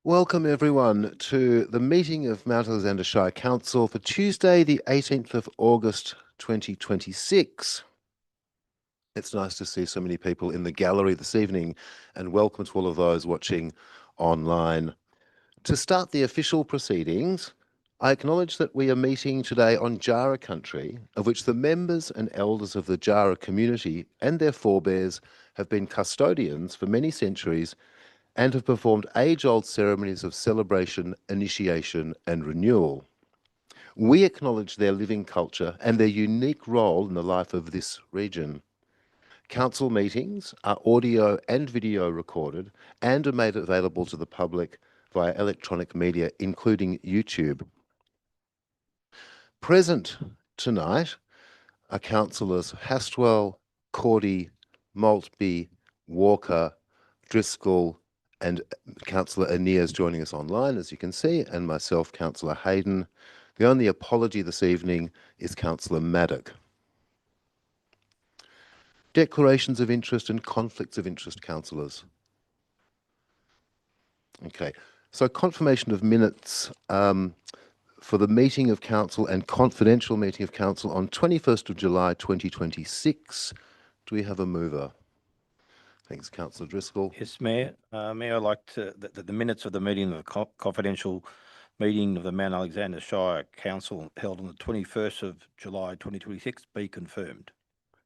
Welcome everyone to the meeting of Mount Alexander Shire Council for Tuesday, the 18th of August 2026. It's nice to see so many people in the gallery this evening, and welcome to all of those watching online. To start the official proceedings, I acknowledge that we are meeting today on Jara country, of which the members and elders of the Jara community and their forebears have been custodians for many centuries and have performed age-old ceremonies of celebration, initiation, and renewal. We acknowledge their living culture and their unique role in the life of this region. Council meetings are audio and video recorded and are made available to the public via electronic media, including YouTube. Present tonight are Councillors Hastwell, Cordy, Maltby, Walker, Driscoll, and Councillor Aeneas joining us online, as you can see, and myself, Councillor Hayden. The only apology this evening is Councillor Maddock. Declarations of interest and conflicts of interest, councillors. Okay, so confirmation of minutes for the meeting of council and confidential meeting of council on 21st of July 2026. Do we have a mover? Thanks, Councillor Driscoll. Yes, Mayor. Mayor, I'd like to the minutes of the meeting of the confidential meeting of the Mount Alexander Shire Council held on the 21st of July 2026 be confirmed.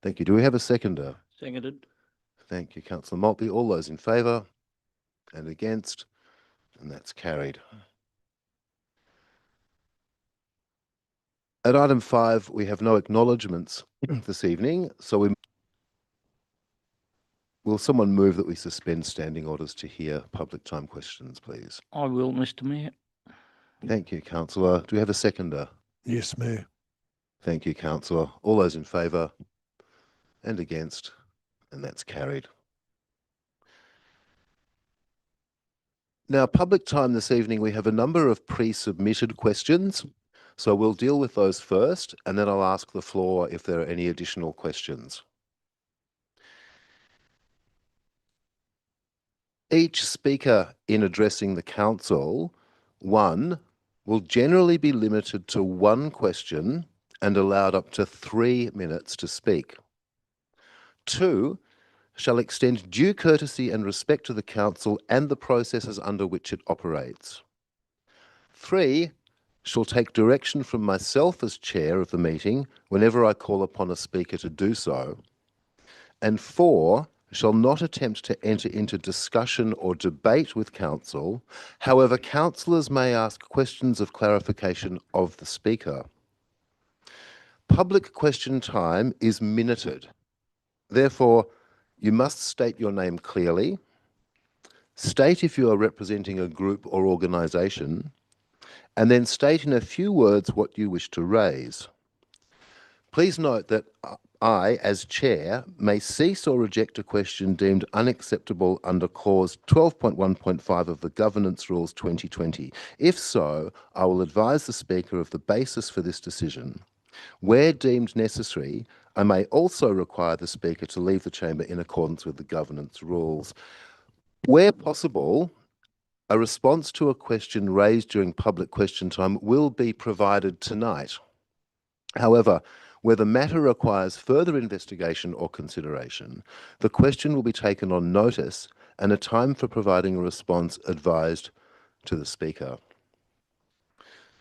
Thank you. Do we have a seconder? Seconded. Thank you, Councillor Maltby. All those in favour and against, and that's carried. At item 5, we have no acknowledgements this evening, so will someone move that we suspend standing orders to hear public time questions, please? I will, Mr. Mayor. Thank you, Councillor. Do we have a seconder? Yes, Mayor. Thank you, Councillor. All those in favour and against, and that's carried. Now, public time this evening, we have a number of pre-submitted questions. So we'll deal with those first, and then I'll ask the floor if there are any additional questions. Each speaker in addressing the council, one, will generally be limited to one question and allowed up to 3 minutes to speak. 2, shall extend due courtesy and respect to the council and the processes under which it operates. 3, shall take direction from myself as chair of the meeting whenever I call upon a speaker to do so. And 4, shall not attempt to enter into discussion or debate with council. However, councillors may ask questions of clarification of the speaker. Public question time is minuted. Therefore, you must state your name clearly, state if you are representing a group or organisation, and then state in a few words what you wish to raise. Please note that I, as chair, may cease or reject a question deemed unacceptable under clause 12.1.5 of the Governance Rules 2020. If so, I will advise the speaker of the basis for this decision. Where deemed necessary, I may also require the speaker to leave the chamber in accordance with the Governance Rules. Where possible, a response to a question raised during public question time will be provided tonight. However, where the matter requires further investigation or consideration, the question will be taken on notice and a time for providing a response advised to the speaker.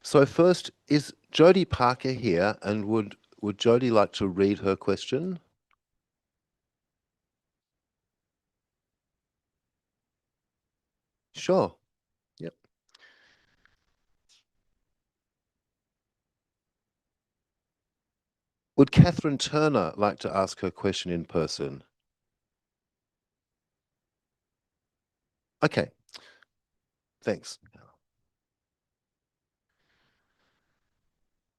So first, is Jodie Parker here, and would Jodie like to read her question? Sure. Yep. Would Catherine Turner like to ask her question in person? Okay. Thanks.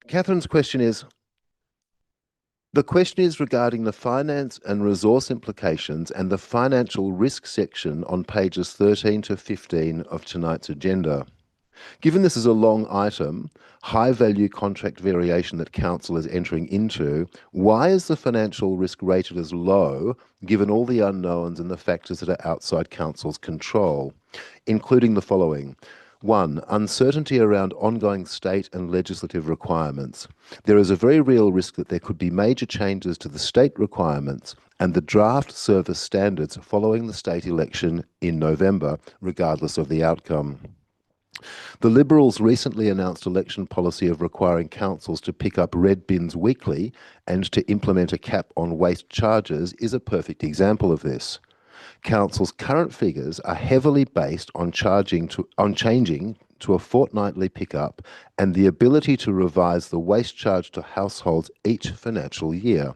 Catherine's question is, the question is regarding the finance and resource implications and the financial risk section on pages 13 to 15 of tonight's agenda. Given this is a long item, high-value contract variation that council is entering into, why is the financial risk rated as low, given all the unknowns and the factors that are outside council's control, including the following? 1. Uncertainty around ongoing state and legislative requirements. There is a very real risk that there could be major changes to the state requirements and the draft service standards following the state election in November, regardless of the outcome. The Liberals recently announced election policy of requiring councils to pick up red bins weekly and to implement a cap on waste charges is a perfect example of this. Council's current figures are heavily based on changing to a fortnightly pickup and the ability to revise the waste charge to households each financial year.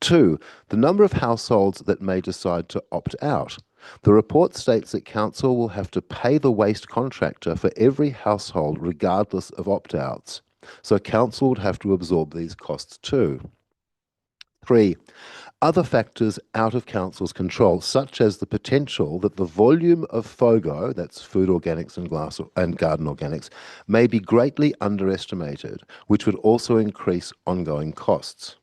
2. The number of households that may decide to opt out. The report states that council will have to pay the waste contractor for every household regardless of opt-outs. So council would have to absorb these costs too. 3. Other factors out of council's control, such as the potential that the volume of FOGO, that's food organics and glass and garden organics, may be greatly underestimated, which would also increase ongoing costs.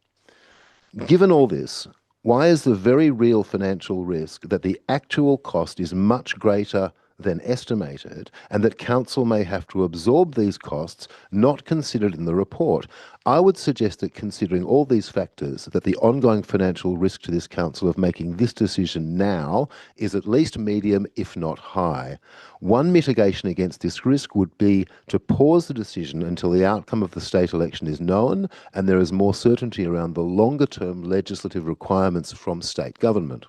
Given all this, why is the very real financial risk that the actual cost is much greater than estimated and that council may have to absorb these costs not considered in the report? I would suggest that considering all these factors, that the ongoing financial risk to this council of making this decision now is at least medium, if not high. One mitigation against this risk would be to pause the decision until the outcome of the state election is known and there is more certainty around the longer-term legislative requirements from state government.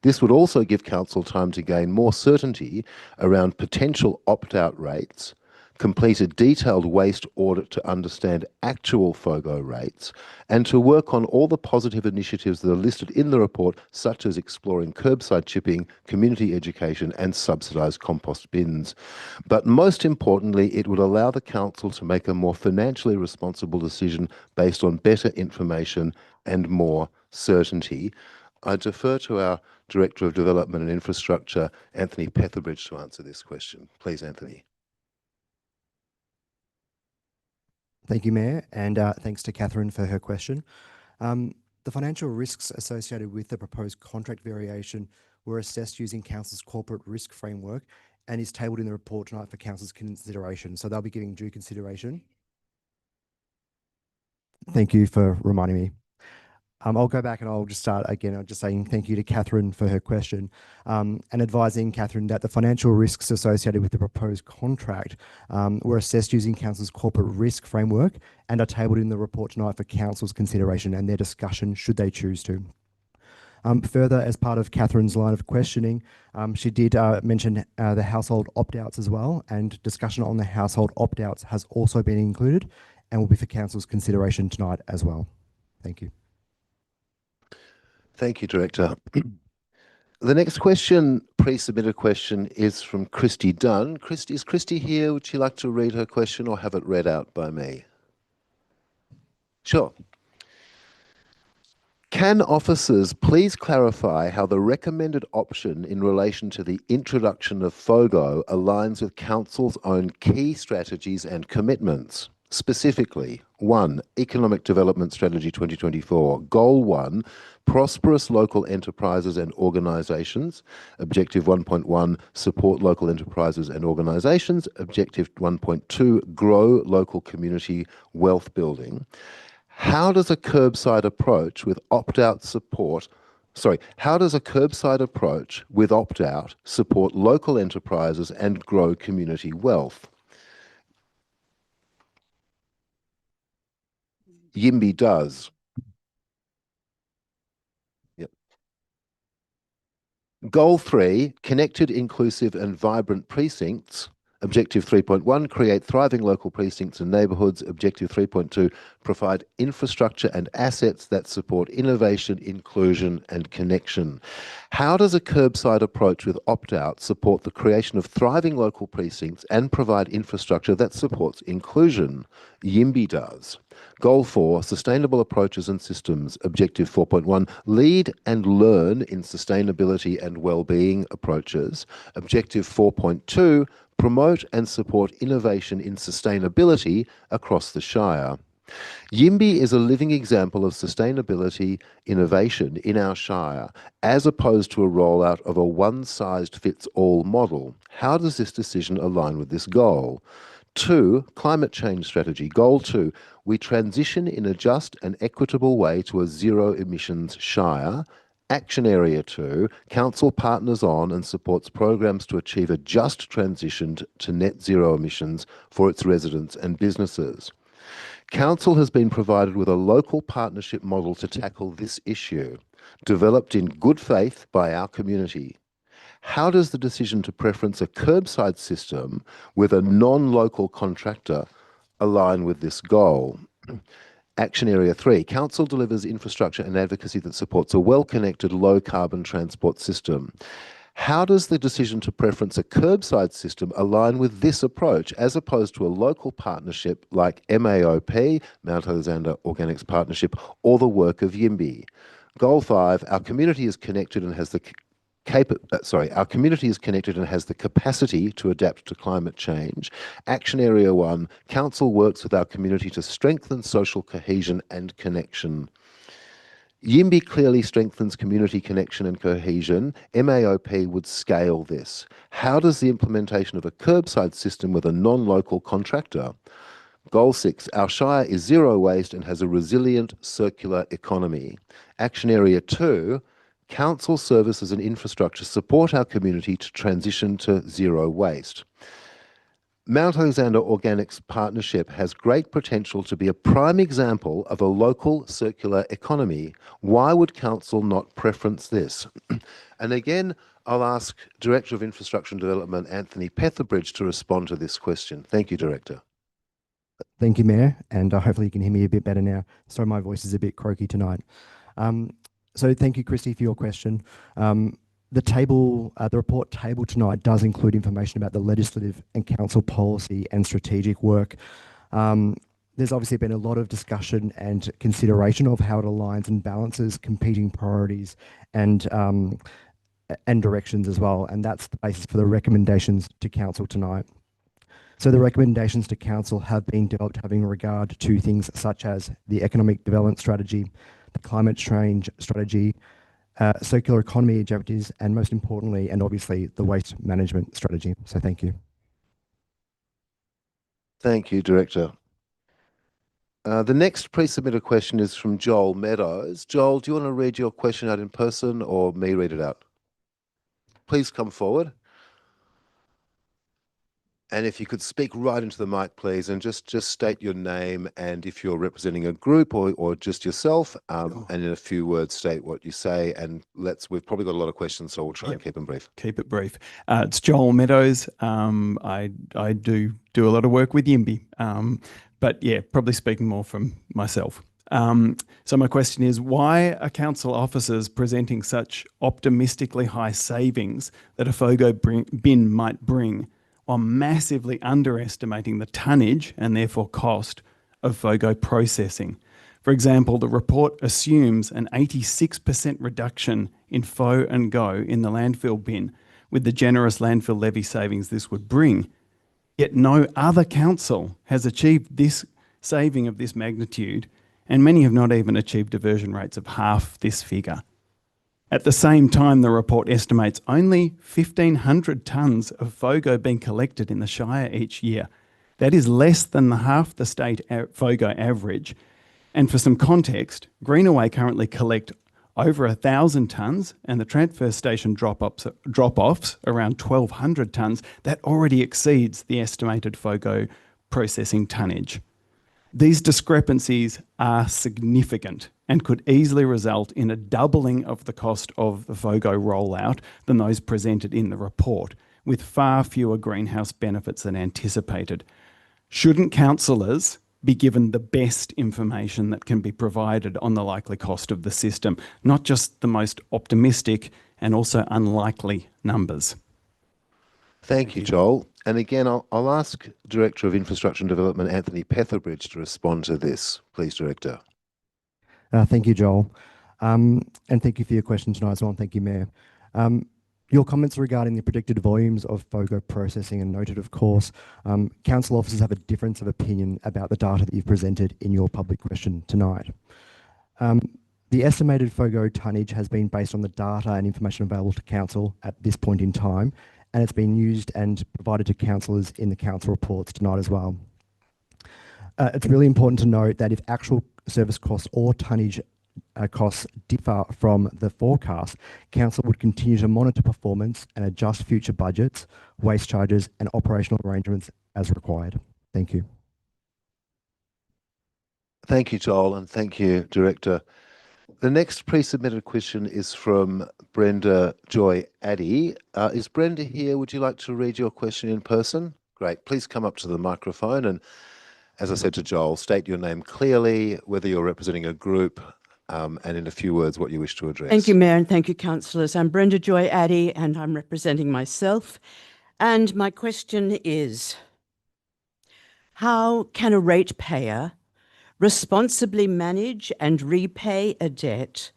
This would also give council time to gain more certainty around potential opt-out rates, complete a detailed waste audit to understand actual FOGO rates, and to work on all the positive initiatives that are listed in the report, such as exploring curbside chipping, community education, and subsidised compost bins. But most importantly, it would allow the council to make a more financially responsible decision based on better information and more certainty. I defer to our Director of Development and Infrastructure, Anthony Petherbridge, to answer this question. Please, Anthony. Thank you, Mayor, and thanks to Catherine for her question. The financial risks associated with the proposed contract variation were assessed using Council's corporate risk framework and is tabled in the report tonight for Council's consideration. So they'll be giving due consideration. Thank you for reminding me. I'll go back and I'll just start again. I'm just saying thank you to Catherine for her question and advising Catherine that the financial risks associated with the proposed contract were assessed using Council's corporate risk framework and are tabled in the report tonight for Council's consideration and their discussion should they choose to. Further, as part of Catherine's line of questioning, she did mention the household opt-outs as well, and discussion on the household opt-outs has also been included and will be for Council's consideration tonight as well. Thank you. Thank you, Director. The next question, pre-submitted question, is from Christy Dunn. Is Christy here? Would she like to read her question or have it read out by me? Sure. Can officers please clarify how the recommended option in relation to the introduction of FOGO aligns with Council's own key strategies and commitments? Specifically, 1. Economic Development Strategy 2024. Goal 1, prosperous local enterprises and organisations. Objective 1.1, support local enterprises and organisations. Objective 1.2, grow local community wealth building. How does a curbside approach with opt-out support how does a curbside approach with opt-out support local enterprises and grow community wealth? YIMBY does. Yep. Goal 3, connected, inclusive and vibrant precincts. Objective 3.1, create thriving local precincts and neighbourhoods. Objective 3.2, provide infrastructure and assets that support innovation, inclusion and connection. How does a curbside approach with opt-out support the creation of thriving local precincts and provide infrastructure that supports inclusion? YIMBY does. Goal 4, sustainable approaches and systems. Objective 4.1, lead and learn in sustainability and well-being approaches. Objective 4.2, promote and support innovation in sustainability across the Shire. Yimby is a living example of sustainability innovation in our Shire, as opposed to a rollout of a one-size-fits-all model. How does this decision align with this goal? 2, climate change strategy. Goal 2, we transition in a just and equitable way to a zero emissions Shire. Action Area 2, Council partners on and supports programs to achieve a just transition to net zero emissions for its residents and businesses. Council has been provided with a local partnership model to tackle this issue, developed in good faith by our community. How does the decision to preference a curbside system with a non-local contractor align with this goal? Action Area 3, Council delivers infrastructure and advocacy that supports a well-connected, low-carbon transport system. How does the decision to preference a curbside system align with this approach, as opposed to a local partnership like MAOP, Mount Alexander Organics Partnership, or the work of Yimby? Goal 5, our community is connected and has the capacity to adapt to climate change. Action Area 1, Council works with our community to strengthen social cohesion and connection. Yimby clearly strengthens community connection and cohesion. MAOP would scale this. How does the implementation of a curbside system with a non-local contractor? Goal 6, our Shire is zero waste and has a resilient circular economy. Action Area 2, Council services and infrastructure support our community to transition to zero waste. Mount Alexander Organics Partnership has great potential to be a prime example of a local circular economy. Why would Council not preference this? And again, I'll ask Director of Infrastructure and Development, Anthony Petherbridge, to respond to this question. Thank you, Director. Thank you, Mayor, and hopefully you can hear me a bit better now. Sorry, my voice is a bit croaky tonight. So thank you, Christy, for your question. The report table tonight does include information about the legislative and council policy and strategic work. There's obviously been a lot of discussion and consideration of how it aligns and balances competing priorities and directions as well, and that's the basis for the recommendations to council tonight. So the recommendations to council have been developed having regard to things such as the economic development strategy, the climate change strategy, circular economy objectives, and most importantly, and obviously, the waste management strategy. So thank you. Thank you, Director. The next pre-submitted question is from Joel Meadows. Joel, do you want to read your question out in person or me read it out? Please come forward. And if you could speak right into the mic, please, and just state your name and if you're representing a group or just yourself, and in a few words state what you say. And we've probably got a lot of questions, so we'll try and keep them brief. Keep it brief. It's Joel Meadows. I do a lot of work with Yimby, but yeah, probably speaking more from myself. So my question is, why are council officers presenting such optimistically high savings that a FOGO bin might bring, while massively underestimating the tonnage and therefore cost of FOGO processing? For example, the report assumes an 86% reduction in FO and GO in the landfill bin with the generous landfill levy savings this would bring. Yet no other council has achieved this saving of this magnitude, and many have not even achieved diversion rates of half this figure. At the same time, the report estimates only 1,500 tonnes of FOGO being collected in the Shire each year. That is less than half the state FOGO average. And for some context, Greenaway currently collect over 1,000 tonnes, and the transfer station drop-offs around 1,200 tonnes. That already exceeds the estimated FOGO processing tonnage. These discrepancies are significant and could easily result in a doubling of the cost of the FOGO rollout than those presented in the report, with far fewer greenhouse benefits than anticipated. Shouldn't councillors be given the best information that can be provided on the likely cost of the system, not just the most optimistic and also unlikely numbers? Thank you, Joel. And again, I'll ask Director of Infrastructure and Development, Anthony Petherbridge, to respond to this. Please, Director. Thank you, Joel. And thank you for your question tonight as well, and thank you, Mayor. Your comments regarding the predicted volumes of FOGO processing are noted, of course. Council officers have a difference of opinion about the data that you've presented in your public question tonight. The estimated FOGO tonnage has been based on the data and information available to Council at this point in time, and it's been used and provided to councillors in the Council reports tonight as well. It's really important to note that if actual service costs or tonnage costs differ from the forecast, Council would continue to monitor performance and adjust future budgets, waste charges and operational arrangements as required. Thank you. Thank you, Joel, and thank you, Director. The next pre-submitted question is from Brenda Joy Addy. Is Brenda here? Would you like to read your question in person? Great. Please come up to the microphone and, as I said to Joel, state your name clearly, whether you're representing a group, and in a few words, what you wish to address. Thank you, Mayor, and thank you, councillors. I'm Brenda Joy Addy, and I'm representing myself. And my question is, how can a ratepayer responsibly manage and repay a debt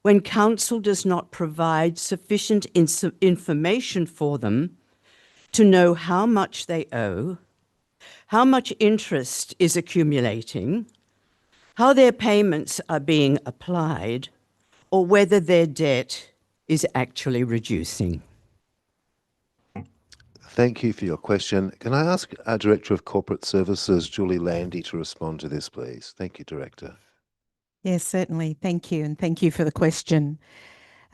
when council does not provide sufficient information for them to know how much they owe, how much interest is accumulating, how their payments are being applied, or whether their debt is actually reducing? Thank you for your question. Can I ask our Director of Corporate Services, Julie Landy, to respond to this, please? Thank you, Director. Yes, certainly. Thank you, and thank you for the question.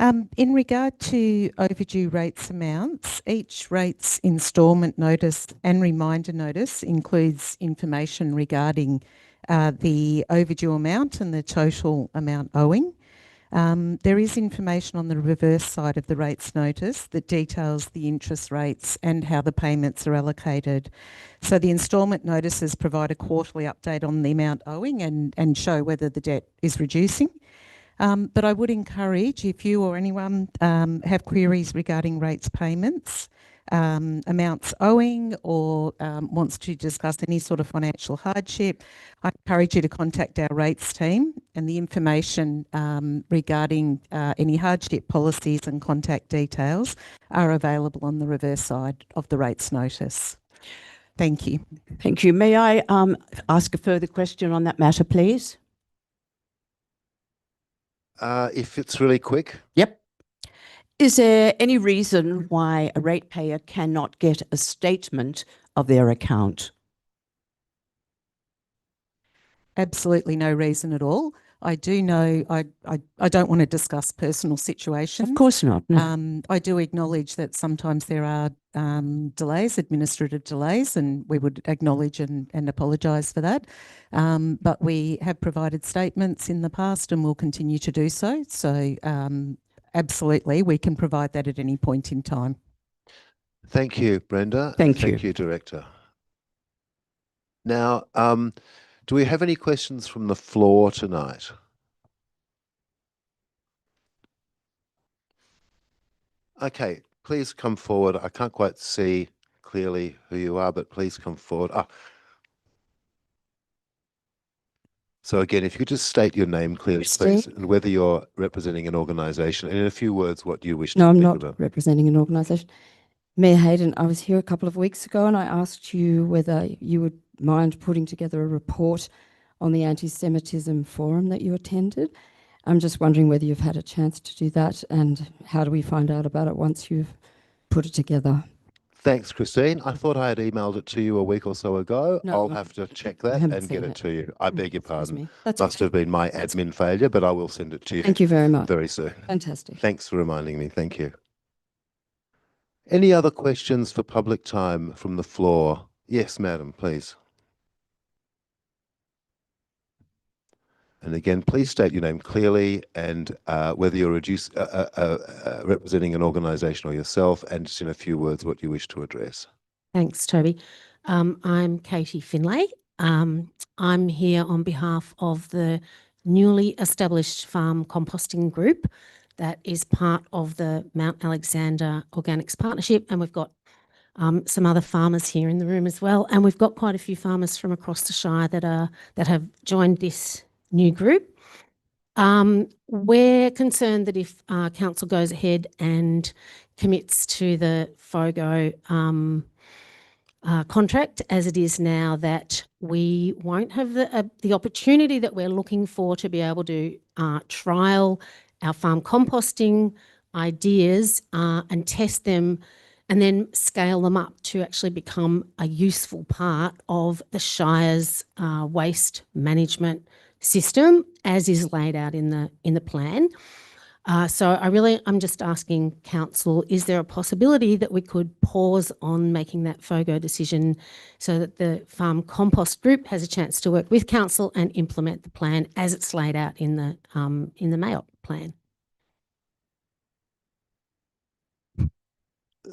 In regard to overdue rates amounts, each rates instalment notice and reminder notice includes information regarding the overdue amount and the total amount owing. There is information on the reverse side of the rates notice that details the interest rates and how the payments are allocated. So the instalment notices provide a quarterly update on the amount owing and show whether the debt is reducing. But I would encourage, if you or anyone have queries regarding rates payments, amounts owing, or wants to discuss any sort of financial hardship, I encourage you to contact our rates team, and the information regarding any hardship policies and contact details are available on the reverse side of the rates notice. Thank you. Thank you. May I ask a further question on that matter, please? If it's really quick. Yep. Is there any reason why a ratepayer cannot get a statement of their account? Absolutely no reason at all. I do know, I don't want to discuss personal situations. Of course not. No. I do acknowledge that sometimes there are delays, administrative delays, and we would acknowledge and apologise for that. But we have provided statements in the past and will continue to do so. So absolutely, we can provide that at any point in time. Thank you, Brenda. Thank you. Thank you, Director. Now, do we have any questions from the floor tonight? Okay, please come forward. I can't quite see clearly who you are, but please come forward. So again, if you could just state your name clearly, please, and whether you're representing an organisation, and in a few words, what you wish to speak about. No, I'm not representing an organisation. Mayor Hayden, I was here a couple of weeks ago and I asked you whether you would mind putting together a report on the anti-Semitism forum that you attended. I'm just wondering whether you've had a chance to do that, and how do we find out about it once you've put it together? Thanks, Christine. I thought I had emailed it to you a week or so ago. No, I'll have to check that and get it to you. I beg your pardon. That's Must have been my admin failure, but I will send it to you. Thank you very much. Very soon. Fantastic. Thanks for reminding me. Thank you. Any other questions for public time from the floor? Yes, madam, please. And again, please state your name clearly and whether you're representing an organisation or yourself, and just in a few words what you wish to address. Thanks, Toby. I'm Katie Finlay. I'm here on behalf of the newly established farm composting group that is part of the Mount Alexander Organics Partnership, and we've got some other farmers here in the room as well, and we've got quite a few farmers from across the Shire that have joined this new group. We're concerned that if council goes ahead and commits to the FOGO contract as it is now, that we won't have the opportunity that we're looking for to be able to trial our farm composting ideas and test them and then scale them up to actually become a useful part of the Shire's waste management system as is laid out in the plan. So I'm just asking council, is there a possibility that we could pause on making that FOGO decision so that the farm compost group has a chance to work with council and implement the plan as it's laid out in the MAOP plan?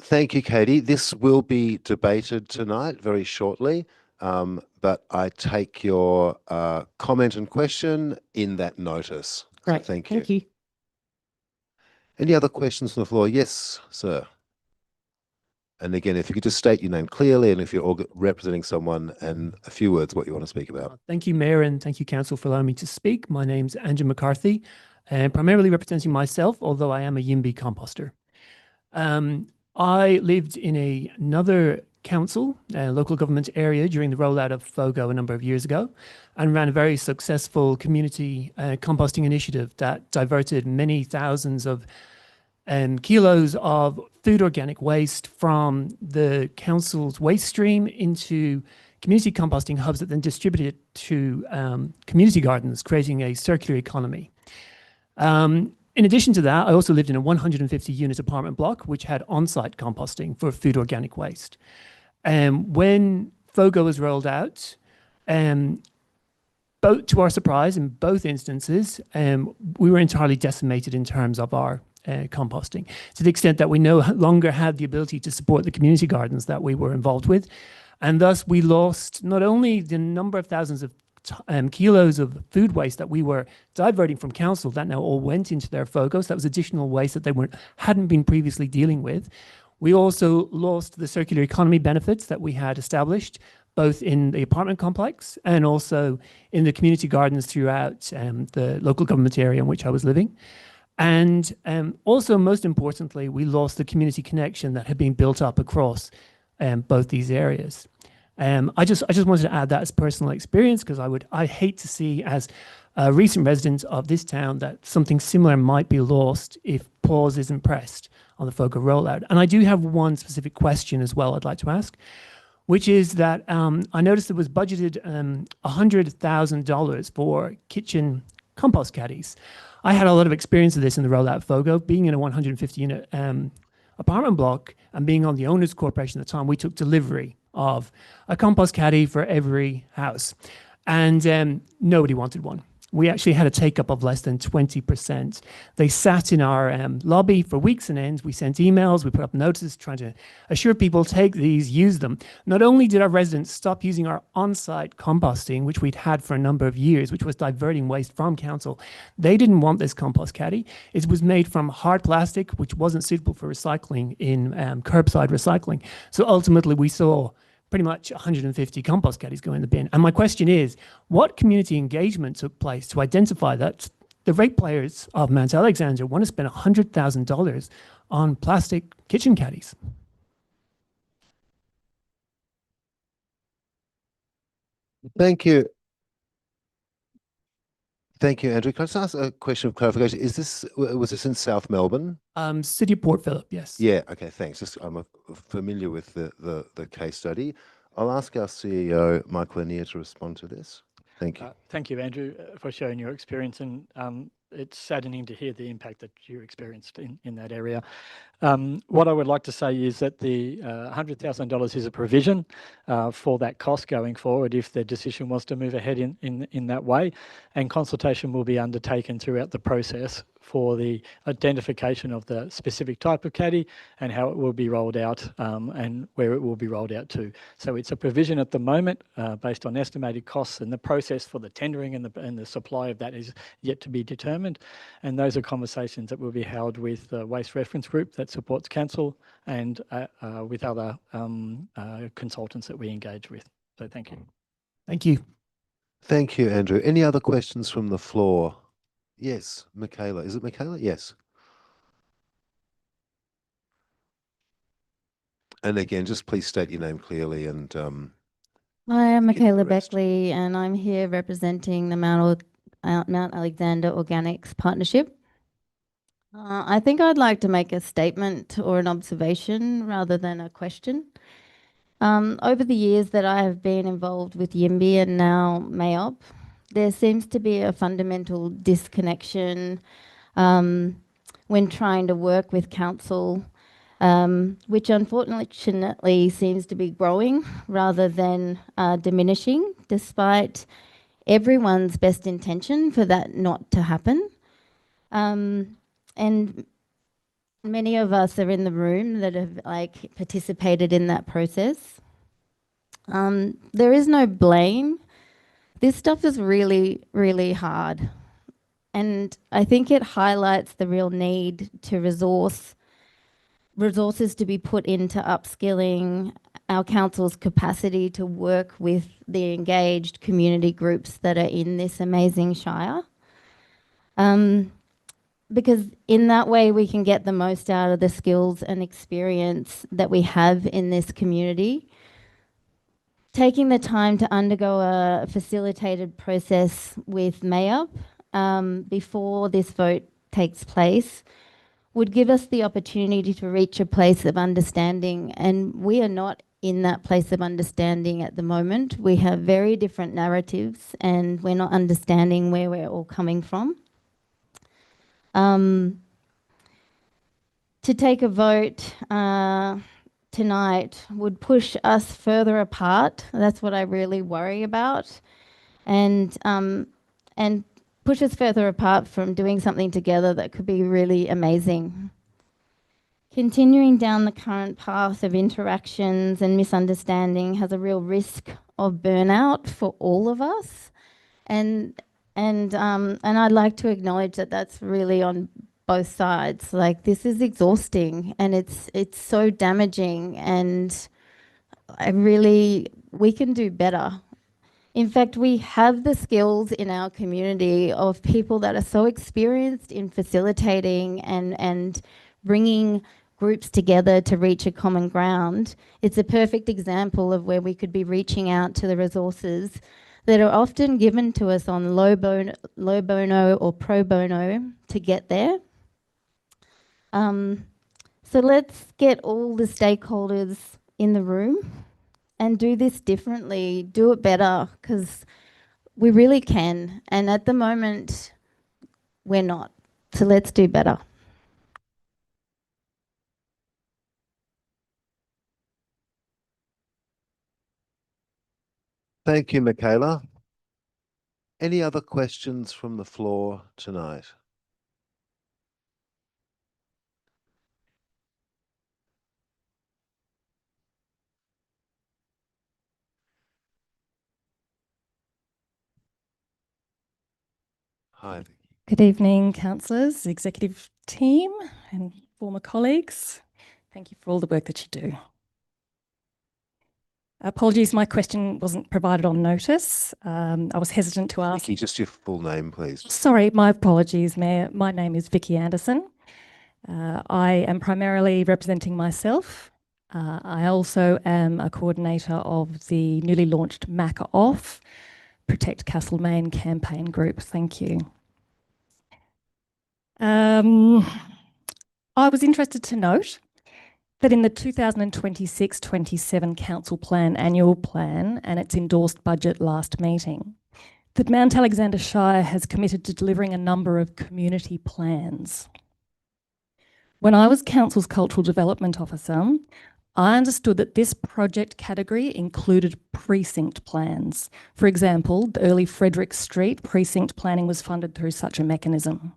Thank you, Katie. This will be debated tonight very shortly, but I take your comment and question in that notice. So Great. thank you. Thank you. Any other questions from the floor? Yes, sir. And again, if you could just state your name clearly and if you're representing someone and a few words what you want to speak about. Thank you, Mayor, and thank you, Council, for allowing me to speak. My name's Andrew McCarthy, and primarily representing myself, although I am a Yimby composter. I lived in another council, local government area during the rollout of FOGO a number of years ago, and ran a very successful community composting initiative that diverted many thousands of kilos of food organic waste from the council's waste stream into community composting hubs that then distributed it to community gardens, creating a circular economy. In addition to that, I also lived in a 150-unit apartment block, which had on-site composting for food organic waste. When FOGO was rolled out, to our surprise, in both instances, we were entirely decimated in terms of our composting, to the extent that we no longer had the ability to support the community gardens that we were involved with. And thus we lost not only the number of thousands of kilos of food waste that we were diverting from council that now all went into their FOGOs. That was additional waste that they hadn't been previously dealing with. We also lost the circular economy benefits that we had established, both in the apartment complex and also in the community gardens throughout the local government area in which I was living. And also, most importantly, we lost the community connection that had been built up across both these areas. I just wanted to add that as personal experience, because I hate to see, as a recent resident of this town, that something similar might be lost if pause isn't pressed on the FOGO rollout. And I do have one specific question as well I'd like to ask, which is that I noticed it was budgeted $100,000 for kitchen compost caddies. I had a lot of experience of this in the rollout of FOGO, being in a 150-unit apartment block and being on the owners corporation at the time. We took delivery of a compost caddy for every house, and nobody wanted one. We actually had a take-up of less than 20%. They sat in our lobby for weeks and ends. We sent emails, we put up notices trying to assure people, take these, use them. Not only did our residents stop using our on-site composting, which we'd had for a number of years, which was diverting waste from council, they didn't want this compost caddy. It was made from hard plastic, which wasn't suitable for recycling in curbside recycling. So ultimately we saw pretty much 150 compost caddies go in the bin. And my question is, what community engagement took place to identify that the ratepayers of Mount Alexander want to spend $100,000 on plastic kitchen caddies? Thank you. Thank you, Andrew. Can I just ask a question of clarification? Was this in South Melbourne? City of Port Phillip, yes. Yeah, okay, thanks. I'm familiar with the case study. I'll ask our CEO, Mike Lanier, to respond to this. Thank you. Thank you, Andrew, for sharing your experience. And it's saddening to hear the impact that you experienced in that area. What I would like to say is that the $100,000 is a provision for that cost going forward if the decision was to move ahead in that way, and consultation will be undertaken throughout the process for the identification of the specific type of caddy and how it will be rolled out and where it will be rolled out to. So it's a provision at the moment based on estimated costs, and the process for the tendering and the supply of that is yet to be determined. And those are conversations that will be held with the Waste Reference Group that supports council and with other consultants that we engage with. So thank you. Thank you. Thank you, Andrew. Any other questions from the floor? Yes, Michaela. Is it Michaela? Yes. And again, just please state your name clearly and Hi, I'm get the Michaela rest. Beckley, and I'm here representing the Mount Alexander Organics Partnership. I think I'd like to make a statement or an observation rather than a question. Over the years that I have been involved with YIMBY and now MAOP, there seems to be a fundamental disconnection when trying to work with council, which unfortunately seems to be growing rather than diminishing, despite everyone's best intention for that not to happen. And many of us are in the room that have participated in that process. There is no blame. This stuff is really, really hard. And I think it highlights the real need to resources to be put into upskilling our council's capacity to work with the engaged community groups that are in this amazing shire. Because in that way we can get the most out of the skills and experience that we have in this community. Taking the time to undergo a facilitated process with MAOP before this vote takes place would give us the opportunity to reach a place of understanding, and we are not in that place of understanding at the moment. We have very different narratives and we're not understanding where we're all coming from. To take a vote tonight would push us further apart. That's what I really worry about, and push us further apart from doing something together that could be really amazing. Continuing down the current path of interactions and misunderstanding has a real risk of burnout for all of us, and I'd like to acknowledge that that's really on both sides. Like, this is exhausting and it's so damaging, and we can do better. In fact, we have the skills in our community of people that are so experienced in facilitating and bringing groups together to reach a common ground. It's a perfect example of where we could be reaching out to the resources that are often given to us on low bono or pro bono to get there. So let's get all the stakeholders in the room and do this differently, do it better, because we really can. And at the moment, we're not. So let's do better. Thank you, Michaela. Any other questions from the floor tonight? Hi. Good evening, councillors, executive team and former colleagues. Thank you for all the work that you do. Apologies, my question wasn't provided on notice. I was hesitant to ask. Vicky, just your full name, please. Sorry, my apologies, Mayor. My name is Vicky Anderson. I am primarily representing myself. I also am a coordinator of the newly launched Mac Off Protect Castlemaine campaign group. Thank you. I was interested to note that in the 2026-27 Council Plan Annual Plan and its endorsed budget last meeting, that Mount Alexander Shire has committed to delivering a number of community plans. When I was Council's Cultural Development Officer, I understood that this project category included precinct plans. For example, the early Frederick Street precinct planning was funded through such a mechanism.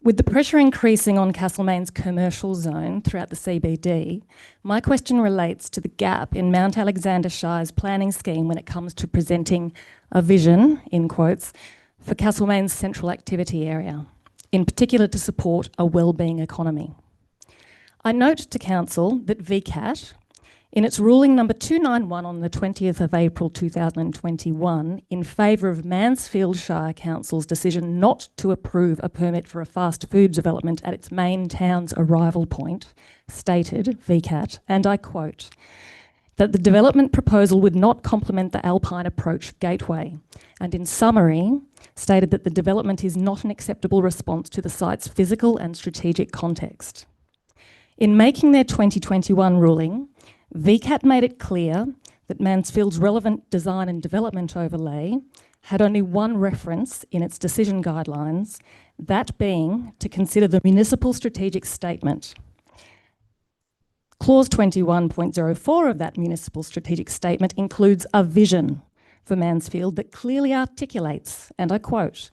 With the pressure increasing on Castlemaine's commercial zone throughout the CBD, my question relates to the gap in Mount Alexander Shire's planning scheme when it comes to presenting a vision, in quotes, for Castlemaine's central activity area, in particular to support a wellbeing economy. I note to Council that VCAT In its ruling number 291 on the 20th of April 2021, in favour of Mansfield Shire Council's decision not to approve a permit for a fast food development at its main town's arrival point, stated, VCAT, and I quote, that the development proposal would not complement the Alpine Approach Gateway, and in summary, stated that the development is not an acceptable response to the site's physical and strategic context. In making their 2021 ruling, VCAT made it clear that Mansfield's relevant design and development overlay had only one reference in its decision guidelines, that being to consider the municipal strategic statement. Clause 21.04 of that municipal strategic statement includes a vision for Mansfield that clearly articulates, and I quote,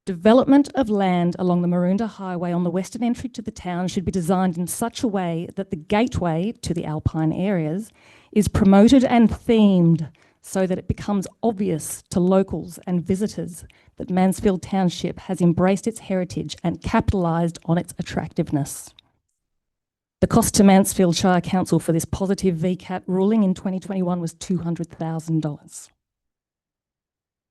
development of land along the Maroondah Highway on the western entry to the town should be designed in such a way that the gateway to the alpine areas is promoted and themed so that it becomes obvious to locals and visitors that Mansfield Township has embraced its heritage and capitalised on its attractiveness. The cost to Mansfield Shire Council for this positive VCAT ruling in 2021 was $200,000.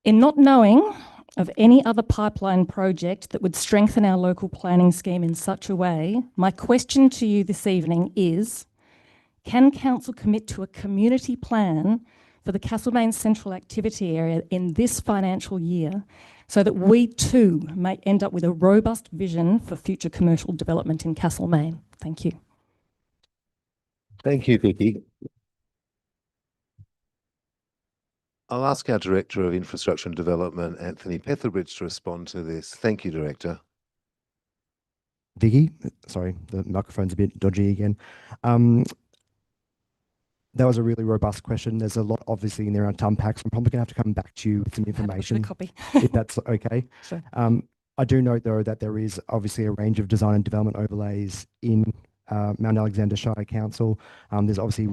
In not knowing of any other pipeline project that would strengthen our local planning scheme in such a way, my question to you this evening is, can Council commit to a community plan for the Castlemaine Central Activity Area in this financial year so that we too may end up with a robust vision for future commercial development in Castlemaine? Thank you. Thank you, Vicky. I'll ask our Director of Infrastructure and Development, Anthony Petherbridge, to respond to this. Thank you, Director. Vicky, sorry, the microphone's a bit dodgy again. That was a really robust question. There's a lot obviously in there to unpack, so I'm probably going to have to come back to you with some information, copy. if that's okay. Sure. I do note though that there is obviously a range of design and development overlays in Mount Alexander Shire Council. There's obviously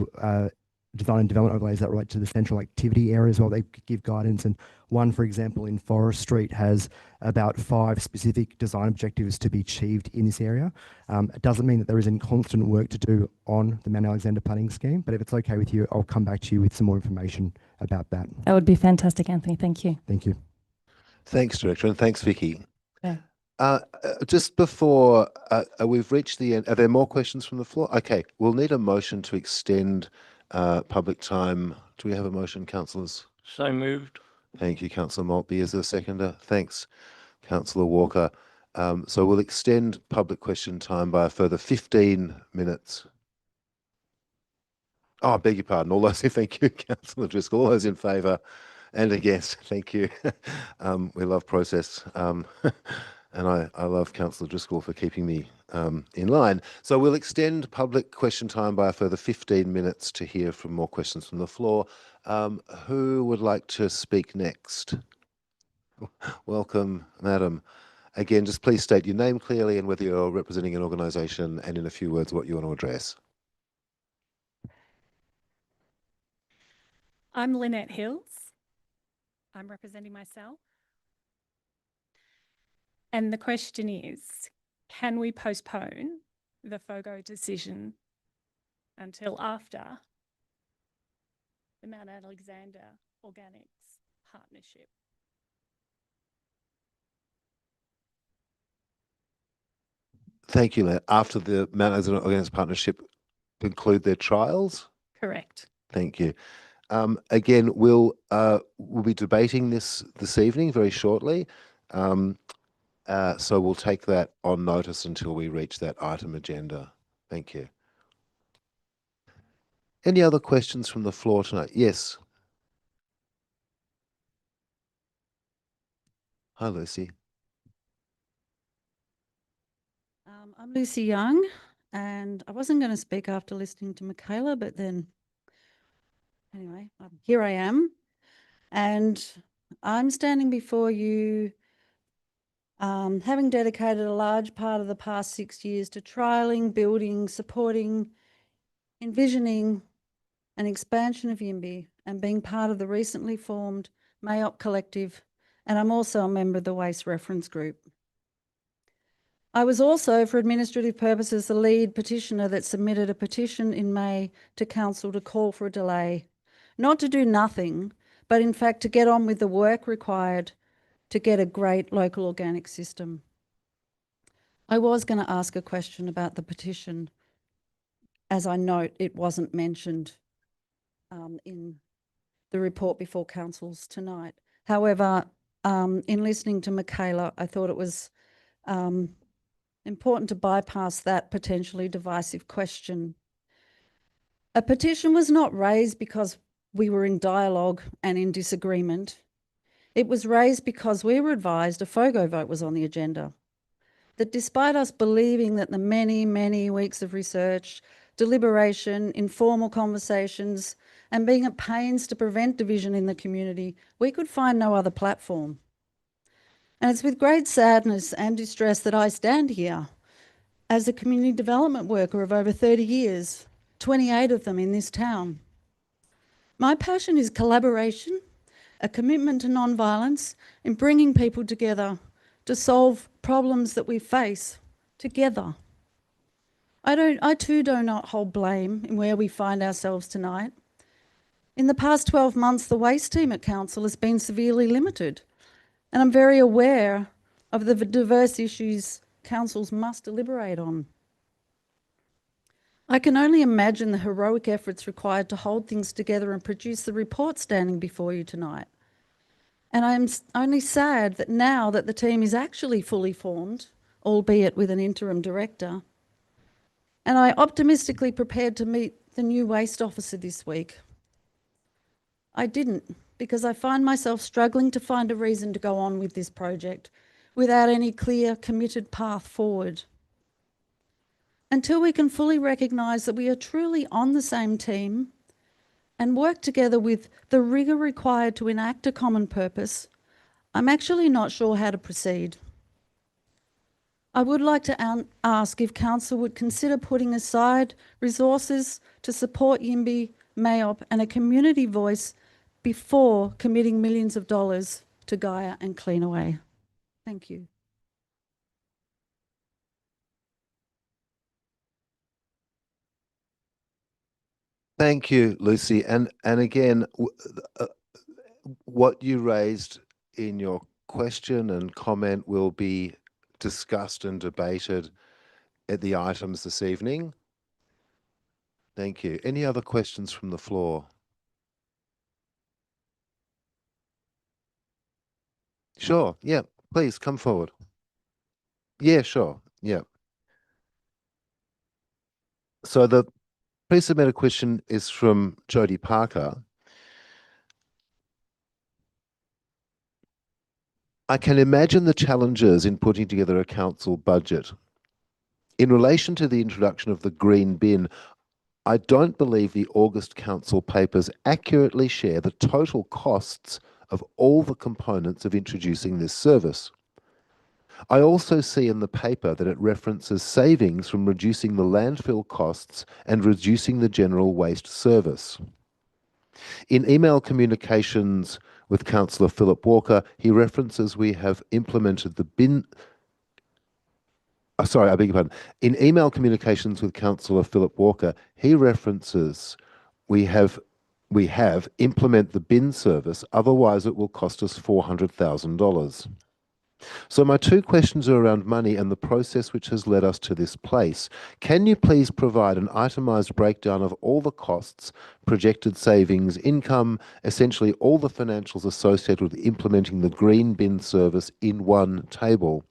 design and development overlays that relate to the central activity area as well. They give guidance, and one, for example, in Forest Street has about 5 specific design objectives to be achieved in this area. It doesn't mean that there isn't constant work to do on the Mount Alexander planning scheme, but if it's okay with you, I'll come back to you with some more information about that. That would be fantastic, Anthony. Thank you. Thank you. Thanks, Director, and thanks, Vicky. Yeah. Just before we've reached the end, are there more questions from the floor? Okay, we'll need a motion to extend public time. Do we have a motion, councillors? So moved. Thank you, Councillor Maltby. Is there a seconder? Thanks, Councillor Walker. So we'll extend public question time by a further 15 minutes. Oh, I beg your pardon. All those, thank you, Councillor Driscoll. All those in favour and against, thank you. We love process. And I love Councillor Driscoll for keeping me in line. So we'll extend public question time by a further 15 minutes to hear from more questions from the floor. Who would like to speak next? Welcome, madam. Again, just please state your name clearly and whether you're representing an organisation, and in a few words what you want to address. I'm Lynette Hills. I'm representing myself. And the question is, can we postpone the FOGO decision until after the Mount Alexander Organics Partnership? Thank you, Lynette. After the Mount Alexander Organics Partnership conclude their trials? Correct. Thank you. Again, we'll be debating this evening very shortly. So we'll take that on notice until we reach that item agenda. Thank you. Any other questions from the floor tonight? Yes. Hi, Lucy. I'm Lucy Young, and I wasn't going to speak after listening to Michaela, but then anyway, here I am, and I'm standing before you having dedicated a large part of the past 6 years to trialling, building, supporting, envisioning an expansion of YIMBY and being part of the recently formed MAOP collective, and I'm also a member of the Waste Reference Group. I was also, for administrative purposes, the lead petitioner that submitted a petition in May to Council to call for a delay, not to do nothing, but in fact to get on with the work required to get a great local organic system. I was going to ask a question about the petition, as I note it wasn't mentioned in the report before councils tonight. However, in listening to Michaela, I thought it was important to bypass that potentially divisive question. A petition was not raised because we were in dialogue and in disagreement. It was raised because we were advised a FOGO vote was on the agenda. That despite us believing that the many, many weeks of research, deliberation, informal conversations, and being at pains to prevent division in the community, we could find no other platform. And it's with great sadness and distress that I stand here as a community development worker of over 30 years, 28 of them in this town. My passion is collaboration, a commitment to non-violence, in bringing people together to solve problems that we face together. I too do not hold blame in where we find ourselves tonight. In the past 12 months, the waste team at council has been severely limited, and I'm very aware of the diverse issues councils must deliberate on. I can only imagine the heroic efforts required to hold things together and produce the report standing before you tonight. And I'm only sad that now that the team is actually fully formed, albeit with an interim director, and I optimistically prepared to meet the new waste officer this week. I didn't, because I find myself struggling to find a reason to go on with this project without any clear, committed path forward. Until we can fully recognise that we are truly on the same team and work together with the rigour required to enact a common purpose, I'm actually not sure how to proceed. I would like to ask if Council would consider putting aside resources to support Yimby, MAOP and a community voice before committing millions of dollars to Gaia and Cleanaway. Thank you. Thank you, Lucy. And again, what you raised in your question and comment will be discussed and debated at the items this evening. Thank you. Any other questions from the floor? Sure. Yeah. Please come forward. Yeah, sure. Yeah. So the pre-submitted question is from Jodie Parker. I can imagine the challenges in putting together a council budget. In relation to the introduction of the green bin, I don't believe the August council papers accurately share the total costs of all the components of introducing this service. I also see in the paper that it references savings from reducing the landfill costs and reducing the general waste service. In email communications with Councillor Philip Walker, he references we have implemented the bin. Sorry, I beg your pardon. In email communications with Councillor Philip Walker, he references we have implement the bin service, otherwise it will cost us $400,000. So my two questions are around money and the process which has led us to this place. Can you please provide an itemised breakdown of all the costs, projected savings, income, essentially all the financials associated with implementing the green bin service in one table?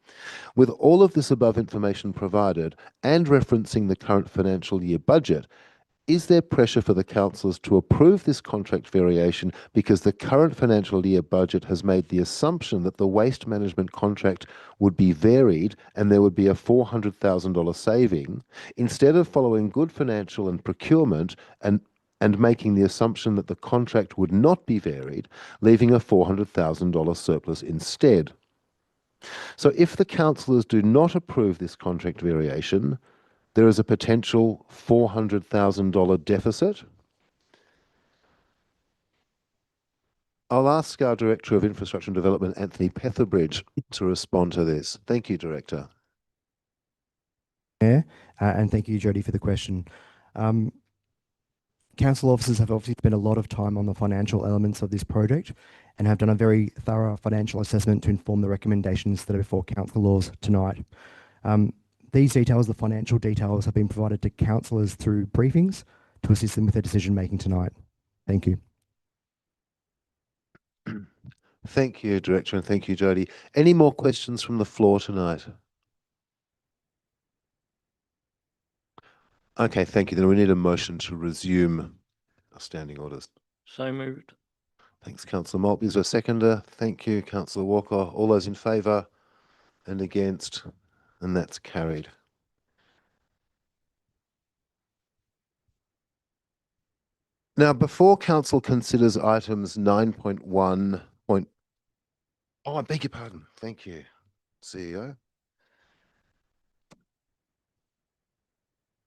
With all of this above information provided and referencing the current financial year budget, is there pressure for the councillors to approve this contract variation because the current financial year budget has made the assumption that the waste management contract would be varied and there would be a $400,000 saving, instead of following good financial and procurement and making the assumption that the contract would not be varied, leaving a $400,000 surplus instead? So if the councillors do not approve this contract variation, there is a potential $400,000 deficit. I'll ask our Director of Infrastructure and Development, Anthony Petherbridge, to respond to this. Thank you, Director. Mayor, and thank you, Jody, for the question. Council officers have obviously spent a lot of time on the financial elements of this project and have done a very thorough financial assessment to inform the recommendations that are before council laws tonight. These details, the financial details, have been provided to councillors through briefings to assist them with their decision making tonight. Thank you. Thank you, Director, and thank you, Jody. Any more questions from the floor tonight? Okay, thank you. Then we need a motion to resume our standing orders. So moved. Thanks, Councillor Maltby. Is there a seconder? Thank you, Councillor Walker. All those in favour and against? And that's carried. Now, before Council considers items 9.1. Oh, I beg your pardon. Thank you, CEO.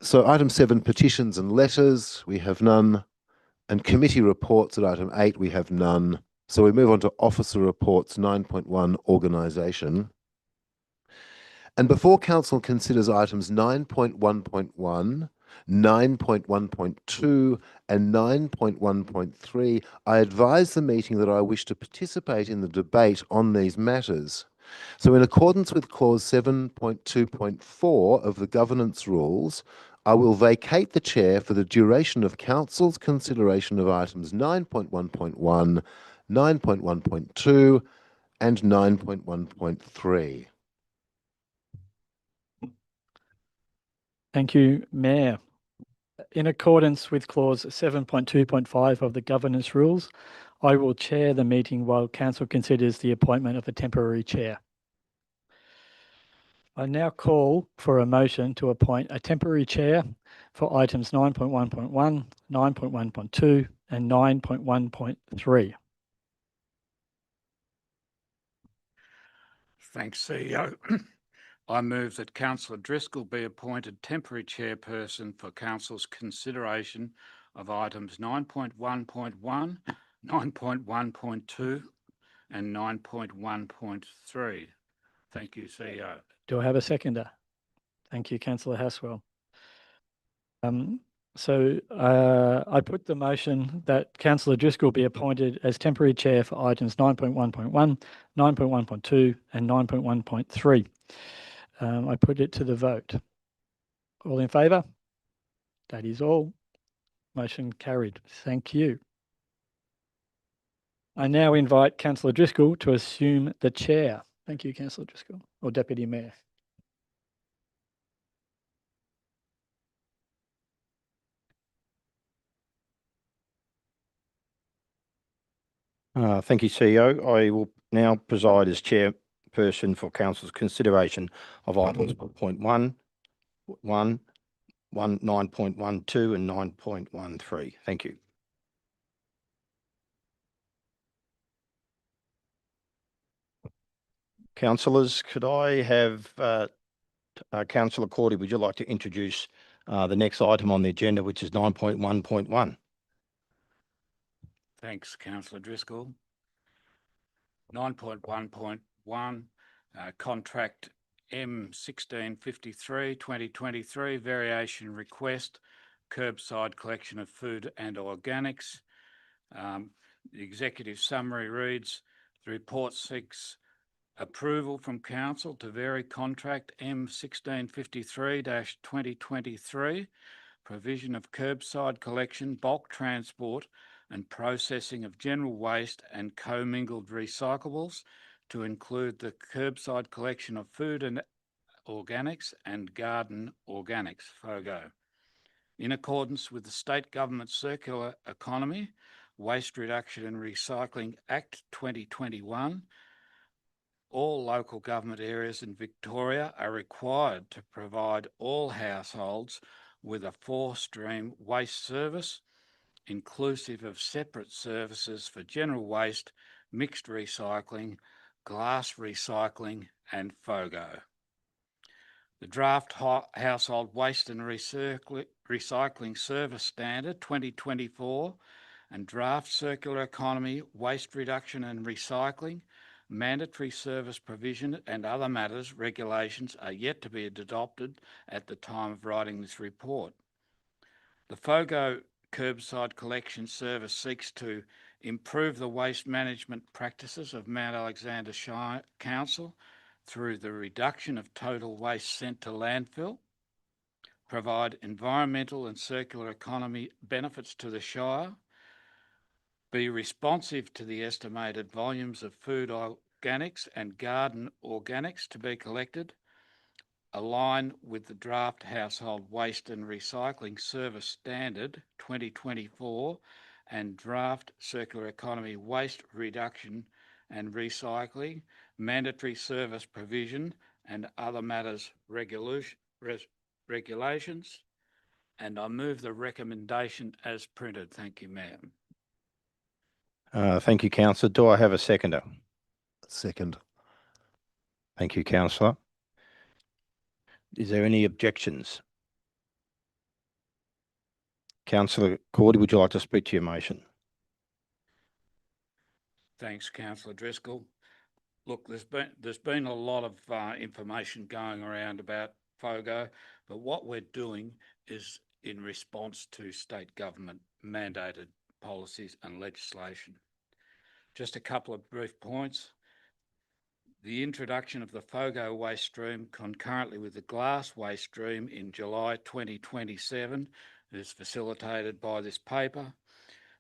So item 7, petitions and letters, we have none. And committee reports at item 8, we have none. So we move on to officer reports, 9.1, organisation. And before Council considers items 9.1.1, 9.1.2 and 9.1.3, I advise the meeting that I wish to participate in the debate on these matters. So in accordance with clause 7.2.4 of the governance rules, I will vacate the chair for the duration of Council's consideration of items 9.1.1, 9.1.2 and 9.1.3. Thank you, Mayor. In accordance with clause 7.2.5 of the governance rules, I will chair the meeting while Council considers the appointment of a temporary chair. I now call for a motion to appoint a temporary chair for items 9.1.1, 9.1.2 and 9.1.3. Thanks, CEO. I move that Councillor Driscoll be appointed temporary chairperson for Council's consideration of items 9.1.1, 9.1.2 and 9.1.3. Thank you, CEO. Do I have a seconder? Thank you, Councillor Haswell. I put the motion that Councillor Driscoll be appointed as temporary chair for items 9.1.1, 9.1.2 and 9.1.3. I put it to the vote. All in favour? That is all. Motion carried. Thank you. I now invite Councillor Driscoll to assume the chair. Thank you, Councillor Driscoll, or Deputy Mayor. Thank you, CEO. I will now preside as chairperson for Council's consideration of items 9.1, 9.12 and 9.13. Thank you. Councillors, could I have Councillor Cordy, would you like to introduce the next item on the agenda, which is 9.1.1? Thanks, Councillor Driscoll. 9.1.1, contract M1653 2023, variation request, curbside collection of food and organics. The executive summary reads, the report seeks approval from Council to vary contract M1653-2023, provision of curbside collection, bulk transport and processing of general waste and commingled recyclables to include the curbside collection of food and organics and garden organics, FOGO. In accordance with the State Government Circular Economy, Waste Reduction and Recycling Act 2021, all local government areas in Victoria are required to provide all households with a 4-stream waste service, inclusive of separate services for general waste, mixed recycling, glass recycling and FOGO. The Draft Household Waste and Recycling Service Standard 2024 and Draft Circular Economy Waste Reduction and Recycling mandatory service provision and other matters, regulations are yet to be adopted at the time of writing this report. The FOGO curbside collection service seeks to improve the waste management practices of Mount Alexander Shire Council through the reduction of total waste sent to landfill, provide environmental and circular economy benefits to the Shire, be responsive to the estimated volumes of food organics and garden organics to be collected, align with the draft Household Waste and Recycling Service Standard 2024 and draft Circular Economy Waste Reduction and Recycling Mandatory Service Provision and other matters regulations, and I move the recommendation as printed. Thank you, ma'am. Thank you, Councillor. Do I have a seconder? Second. Thank you, Councillor. Is there any objections? Councillor Cordy, would you like to speak to your motion? Thanks, Councillor Driscoll. Look, there's been a lot of information going around about FOGO, but what we're doing is in response to state government mandated policies and legislation. Just a couple of brief points. The introduction of the FOGO waste stream concurrently with the glass waste stream in July 2027 is facilitated by this paper.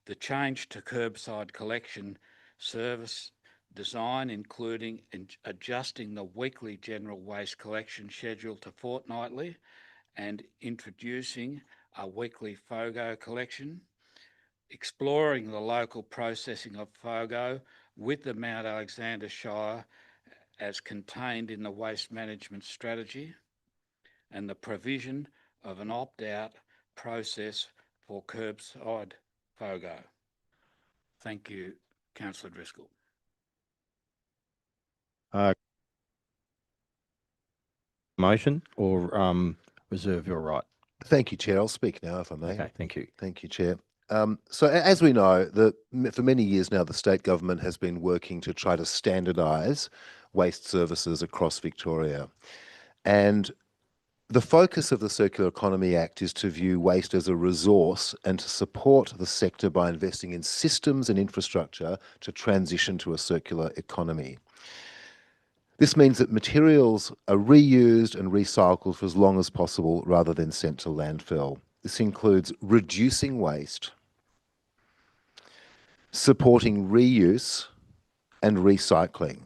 The change to curbside collection service design, including adjusting the weekly general waste collection schedule to fortnightly and introducing a weekly FOGO collection, exploring the local processing of FOGO with the Mount Alexander Shire as contained in the waste management strategy, and the provision of an opt-out process for curbside FOGO. Thank you, Councillor Driscoll. Motion or reserve your right? Thank you, Chair. I'll speak now if I may. Okay, thank you. Thank you, Chair. So as we know, for many years now, the state government has been working to try to standardise waste services across Victoria. And the focus of the Circular Economy Act is to view waste as a resource and to support the sector by investing in systems and infrastructure to transition to a circular economy. This means that materials are reused and recycled for as long as possible rather than sent to landfill. This includes reducing waste, supporting reuse and recycling.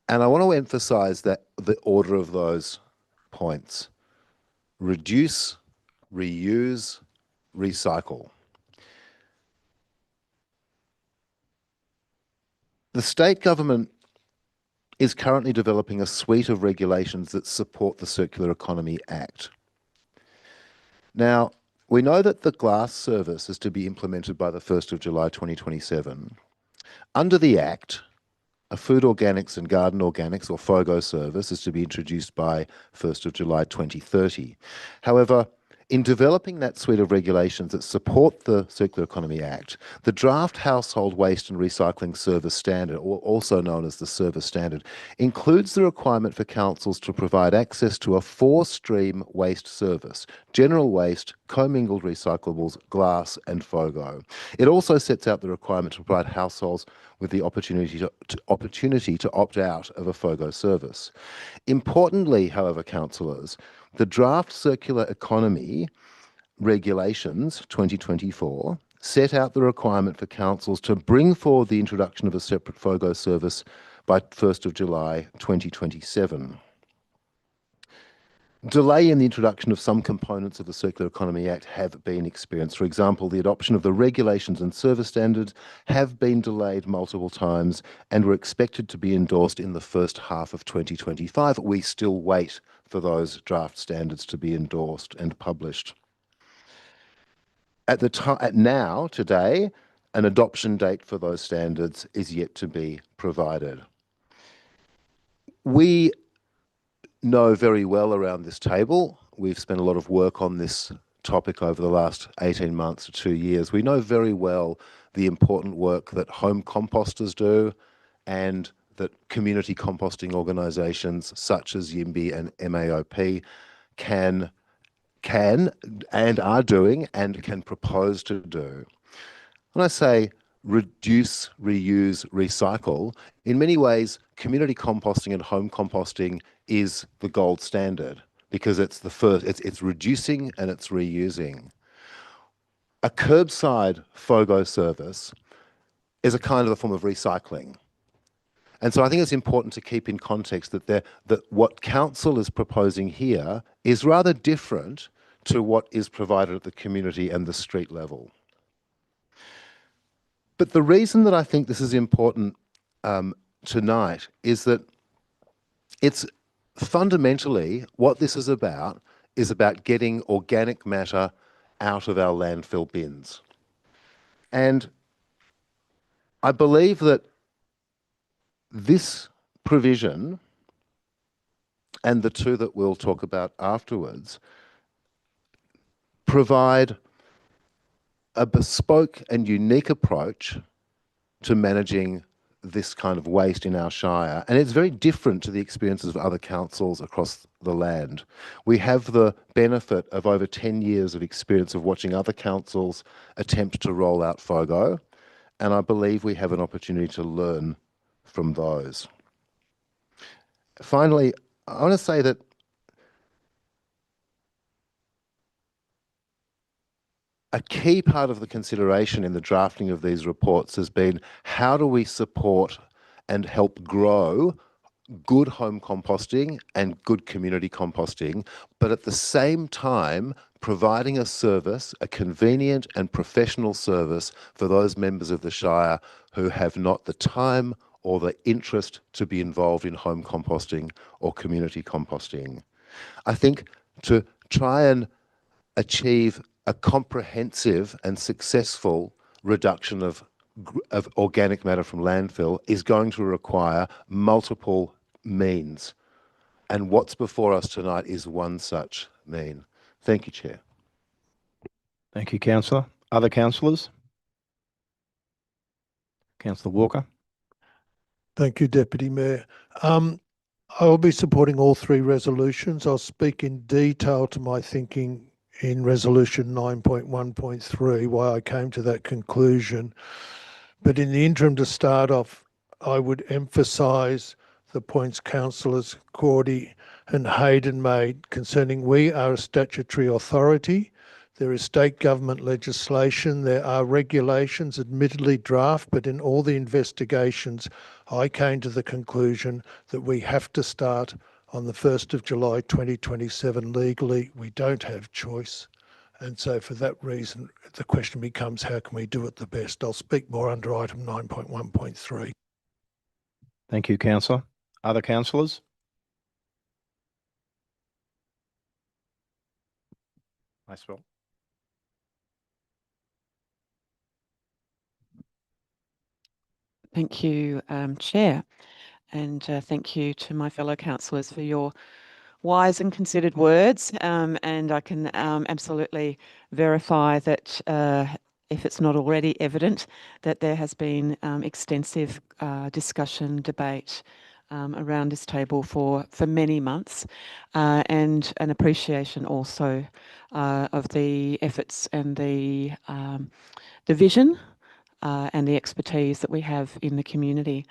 And I want to emphasize that the order of those points: reduce, reuse, recycle. The state government is currently developing a suite of regulations that support the Circular Economy Act. Now, we know that the glass service is to be implemented by the 1st of July 2027. Under the Act, a food organics and garden organics, or FOGO service, is to be introduced by 1st of July 2030. However, in developing that suite of regulations that support the Circular Economy Act, the draft Household Waste and Recycling Service Standard, or also known as the Service Standard, includes the requirement for councils to provide access to a 4-stream waste service: general waste, commingled recyclables, glass and FOGO. It also sets out the requirement to provide households with the opportunity to opt out of a FOGO service. Importantly, however, councillors, the draft Circular Economy Regulations 2024 set out the requirement for councils to bring forward the introduction of a separate FOGO service by 1st of July 2027. Delay in the introduction of some components of the Circular Economy Act have been experienced. For example, the adoption of the regulations and service standards have been delayed multiple times and were expected to be endorsed in the first half of 2025. We still wait for those draft standards to be endorsed and published. Today, an adoption date for those standards is yet to be provided. We know very well around this table, we've spent a lot of work on this topic over the last 18 months to 2 years. We know very well the important work that home composters do and that community composting organisations such as YIMBY and MAOP can and are doing and can propose to do. When I say reduce, reuse, recycle, in many ways, community composting and home composting is the gold standard because it's the first, it's reducing and it's reusing. A curbside FOGO service is a kind of a form of recycling. And so I think it's important to keep in context that what council is proposing here is rather different to what is provided at the community and the street level. But the reason that I think this is important tonight is that it's fundamentally what this is about getting organic matter out of our landfill bins. And I believe that this provision and the two that we'll talk about afterwards provide a bespoke and unique approach to managing this kind of waste in our shire. And it's very different to the experiences of other councils across the land. We have the benefit of over 10 years of experience of watching other councils attempt to roll out FOGO, and I believe we have an opportunity to learn from those. Finally, I want to say that a key part of the consideration in the drafting of these reports has been how do we support and help grow good home composting and good community composting, but at the same time providing a service, a convenient and professional service for those members of the Shire who have not the time or the interest to be involved in home composting or community composting. I think to try and achieve a comprehensive and successful reduction of organic matter from landfill is going to require multiple means. And what's before us tonight is one such mean. Thank you, Chair. Thank you, Councillor. Other councillors? Councillor Walker. Thank you, Deputy Mayor. I will be supporting all three resolutions. I'll speak in detail to my thinking in resolution 9.1.3, why I came to that conclusion. But in the interim, to start off, I would emphasise the points councillors Cordy and Hayden made concerning we are a statutory authority. There is state government legislation, there are regulations, admittedly draft, but in all the investigations, I came to the conclusion that we have to start on the 1st of July 2027 legally. We don't have choice. And so for that reason, the question becomes, how can we do it the best? I'll speak more under item 9.1.3. Thank you, Councillor. Other councillors? Nice well. Thank you, Chair, and thank you to my fellow councillors for your wise and considered words, and I can absolutely verify that if it's not already evident, that there has been extensive discussion, debate around this table for many months, and an appreciation also of the efforts and the vision and the expertise that we have in the community.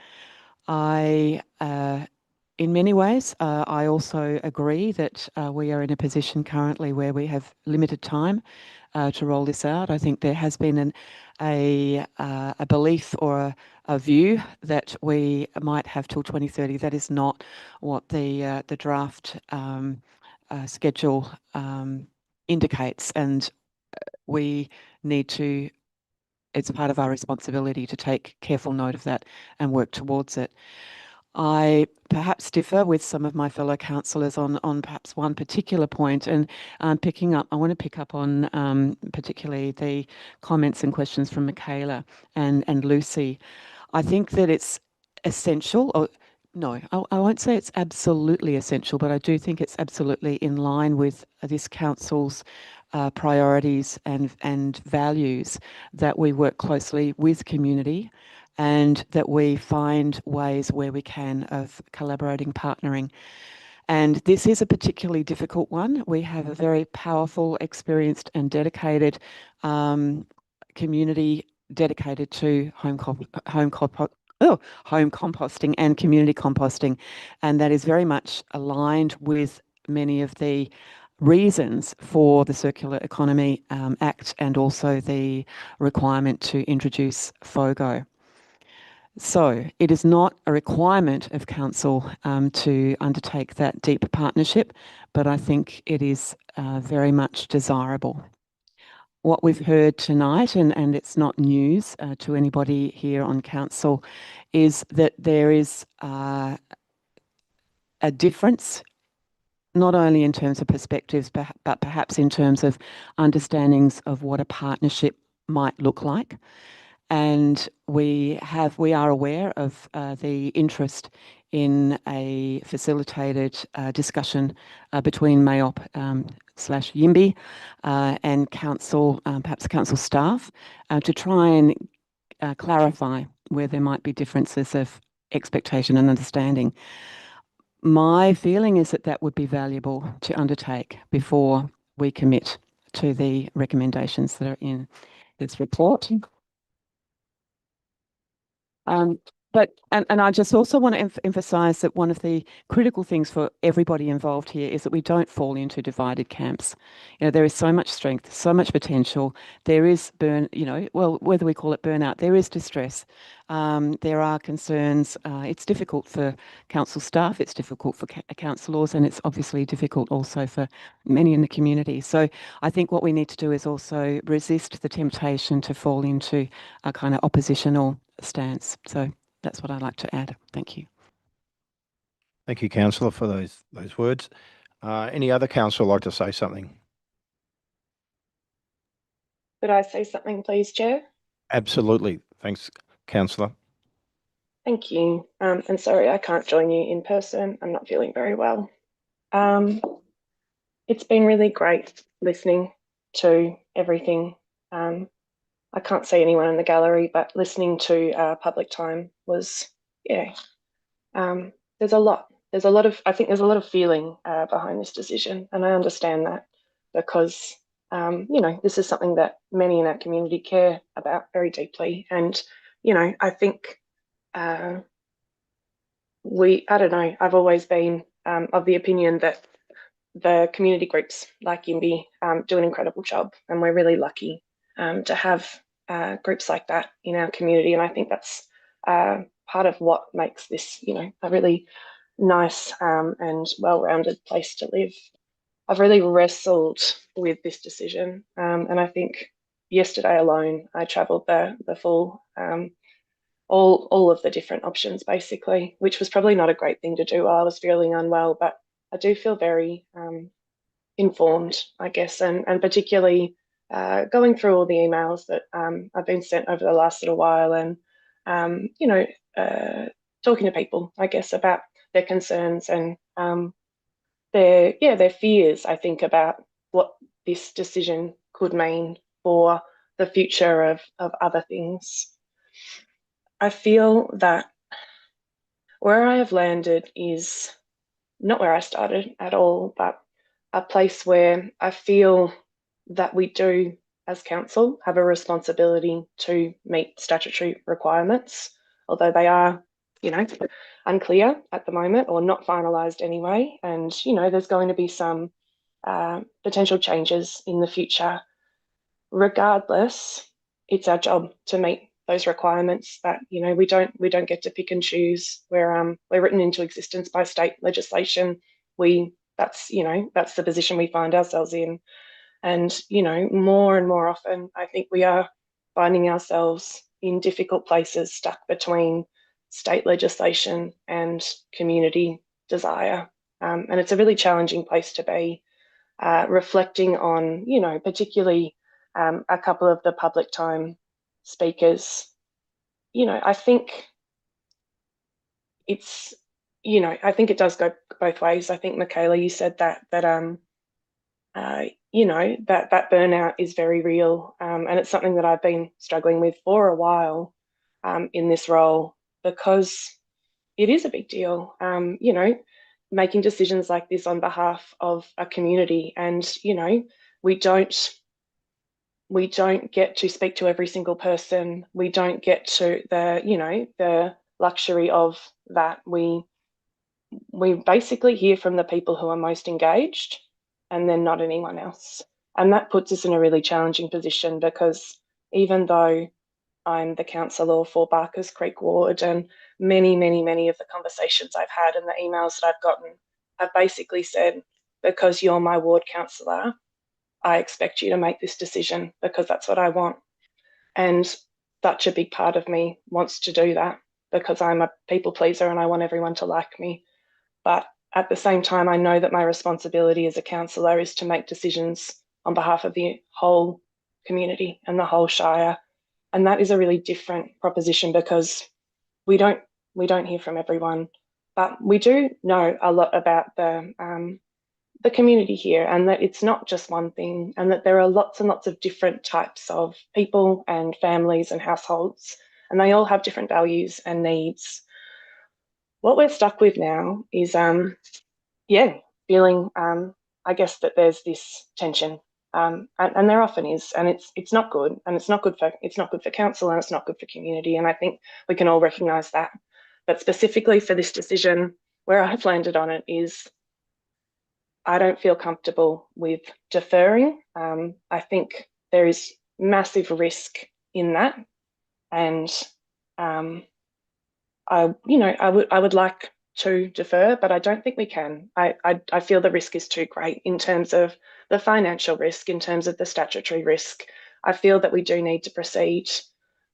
In many ways, I also agree that we are in a position currently where we have limited time to roll this out. I think there has been a belief or a view that we might have till 2030. That is not what the draft schedule indicates, and we need to, it's part of our responsibility to take careful note of that and work towards it. I perhaps differ with some of my fellow councillors on perhaps one particular point, and I want to pick up on particularly the comments and questions from Michaela and Lucy. I think that it's essential, or no, I won't say it's absolutely essential, but I do think it's absolutely in line with this council's priorities and values that we work closely with community and that we find ways where we can of collaborating, partnering. And this is a particularly difficult one. We have a very powerful, experienced and dedicated community dedicated to home composting and community composting. And that is very much aligned with many of the reasons for the Circular Economy Act and also the requirement to introduce FOGO. So it is not a requirement of council to undertake that deep partnership, but I think it is very much desirable. What we've heard tonight, and it's not news to anybody here on council, is that there is a difference, not only in terms of perspectives, but perhaps in terms of understandings of what a partnership might look like. And we are aware of the interest in a facilitated discussion between MAOP / YIMBY and council, perhaps council staff, to try and clarify where there might be differences of expectation and understanding. My feeling is that that would be valuable to undertake before we commit to the recommendations that are in this report. But I just also want to emphasise that one of the critical things for everybody involved here is that we don't fall into divided camps. You know, there is so much strength, so much potential. There is well, whether we call it burnout, there is distress. There are concerns. It's difficult for council staff. It's difficult for councillors, and it's obviously difficult also for many in the community. So I think what we need to do is also resist the temptation to fall into a kind of oppositional stance. So that's what I'd like to add. Thank you. Thank you, Councillor, for those words. Any other councillor like to say something? Could I say something, please, Chair? Absolutely. Thanks, Councillor. Thank you. And sorry, I can't join you in person. I'm not feeling very well. It's been really great listening to everything. I can't see anyone in the gallery, but listening to public time was, yeah. There's a lot of, I think there's a lot of feeling behind this decision, and I understand that because, you know, this is something that many in our community care about very deeply. And, you know, I think I don't know, I've always been of the opinion that the community groups like YIMBY do an incredible job, and we're really lucky to have groups like that in our community. And I think that's part of what makes this, you know, a really nice and well-rounded place to live. I've really wrestled with this decision, and I think yesterday alone I travelled the full all of the different options basically, which was probably not a great thing to do while I was feeling unwell, but I do feel very informed, I guess, and particularly going through all the emails that I've been sent over the last little while, and you know, talking to people, I guess, about their concerns and their fears, I think, about what this decision could mean for the future of other things. I feel that where I have landed is not where I started at all, but a place where I feel that we do, as council, have a responsibility to meet statutory requirements, although they are, you know, unclear at the moment or not finalised anyway. And, you know, there's going to be some potential changes in the future. Regardless, it's our job to meet those requirements. That, you know, we don't get to pick and choose. We're written into existence by state legislation. That's, you know, that's the position we find ourselves in. And, you know, more and more often, I think we are finding ourselves in difficult places, stuck between state legislation and community desire. And it's a really challenging place to be, reflecting on, you know, particularly a couple of the public time speakers. You know, I think it's, you know, I think it does go both ways. I think, Michaela, you said that you know, that burnout is very real, and it's something that I've been struggling with for a while. in this role, because it is a big deal, you know, making decisions like this on behalf of a community. And, you know, we don't get to speak to every single person. We don't get to the luxury of that. We basically hear from the people who are most engaged, and then not anyone else. And that puts us in a really challenging position, because even though I'm the councillor for Barkers Creek Ward, and many of the conversations I've had and the emails that I've gotten have basically said, because you're my ward councillor, I expect you to make this decision because that's what I want. And such a big part of me wants to do that, because I'm a people pleaser and I want everyone to like me. But at the same time, I know that my responsibility as a councillor is to make decisions on behalf of the whole community and the whole Shire. And that is a really different proposition, because we don't hear from everyone, but we do know a lot about the community here, and that it's not just one thing, and that there are lots and lots of different types of people and families and households, and they all have different values and needs. What we're stuck with now is, feeling, I guess, that there's this tension, and there often is, and it's not good, and it's not good for council, and it's not good for community, and I think we can all recognise that. But specifically for this decision, where I've landed on it is, I don't feel comfortable with deferring. I think there is massive risk in that, and I would like to defer, but I don't think we can. I feel the risk is too great in terms of the financial risk, in terms of the statutory risk. I feel that we do need to proceed,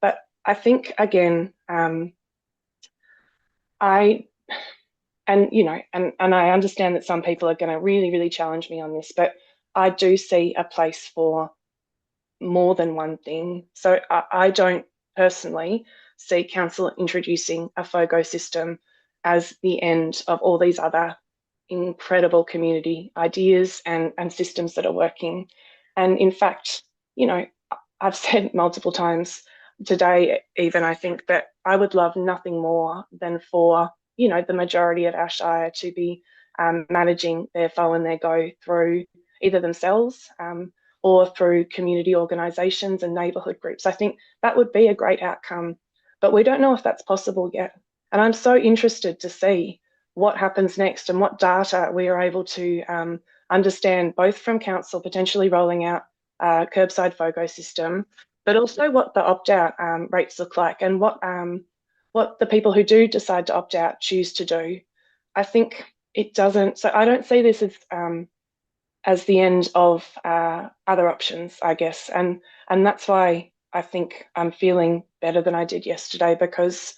but I think again, and I understand that some people are going to really challenge me on this, but I do see a place for more than one thing. So I don't personally see council introducing a FOGO system as the end of all these other incredible community ideas and systems that are working. And in fact, you know, I've said multiple times today, even, I think that I would love nothing more than for, you know, the majority of our Shire to be managing their FO and their GO through either themselves or through community organisations and neighbourhood groups. I think that would be a great outcome, but we don't know if that's possible yet. And I'm so interested to see what happens next and what data we are able to understand, both from council potentially rolling out a curbside FOGO system, but also what the opt-out rates look like, and what the people who do decide to opt out choose to do. I think it doesn't, so I don't see this as the end of other options, I guess. And that's why I think I'm feeling better than I did yesterday, because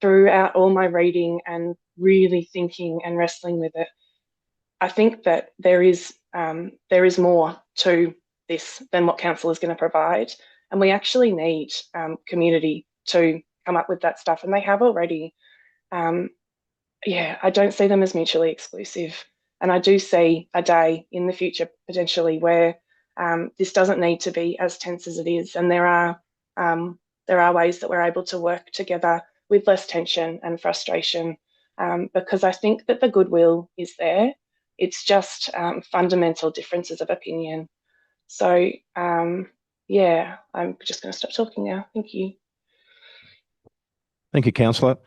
throughout all my reading and really thinking and wrestling with it, I think that there is more to this than what council is going to provide. And we actually need community to come up with that stuff, and they have already. I don't see them as mutually exclusive, and I do see a day in the future potentially where this doesn't need to be as tense as it is, and there are ways that we're able to work together with less tension and frustration, because I think that the goodwill is there. It's just fundamental differences of opinion. So I'm just going to stop talking now. Thank you. Thank you, Councillor.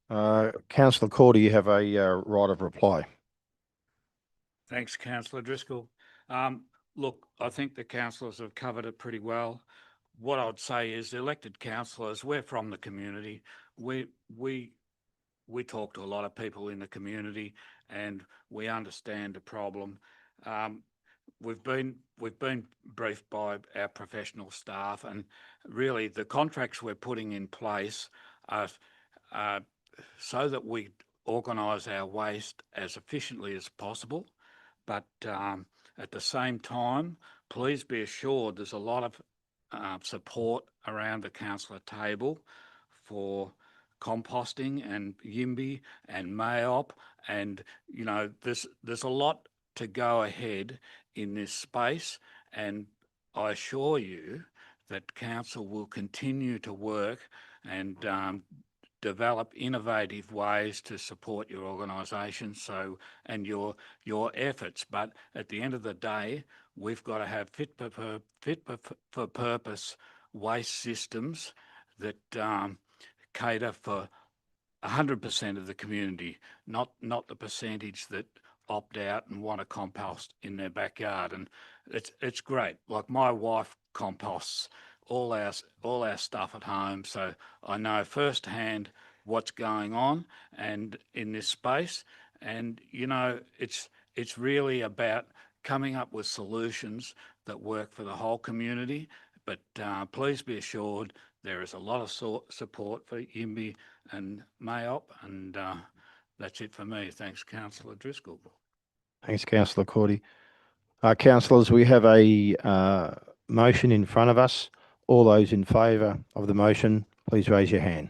Councillor Corder, you have a right of reply. Thanks, Councillor Driscoll. Look, I think the councillors have covered it pretty well. What I would say is, the elected councillors, we're from the community. We talk to a lot of people in the community, and we understand the problem. We've been briefed by our professional staff, and really the contracts we're putting in place are so that we organise our waste as efficiently as possible. But at the same time, please be assured there's a lot of support around the councillor table for composting and YIMBY and MAOP, and you know, there's a lot to go ahead in this space, and I assure you that council will continue to work and develop innovative ways to support your organisation and your efforts. But at the end of the day, we've got to have fit for purpose waste systems that cater for 100% of the community, not the percentage that opt out and want to compost in their backyard. And it's great. Like my wife composts all our stuff at home, so I know firsthand what's going on and in this space. And you know, it's really about coming up with solutions that work for the whole community. But please be assured there is a lot of support for YIMBY and MAOP, and that's it for me. Thanks, Councillor Driscoll. Thanks, Councillor Cordy. Councillors, we have a motion in front of us. All those in favour of the motion, please raise your hand.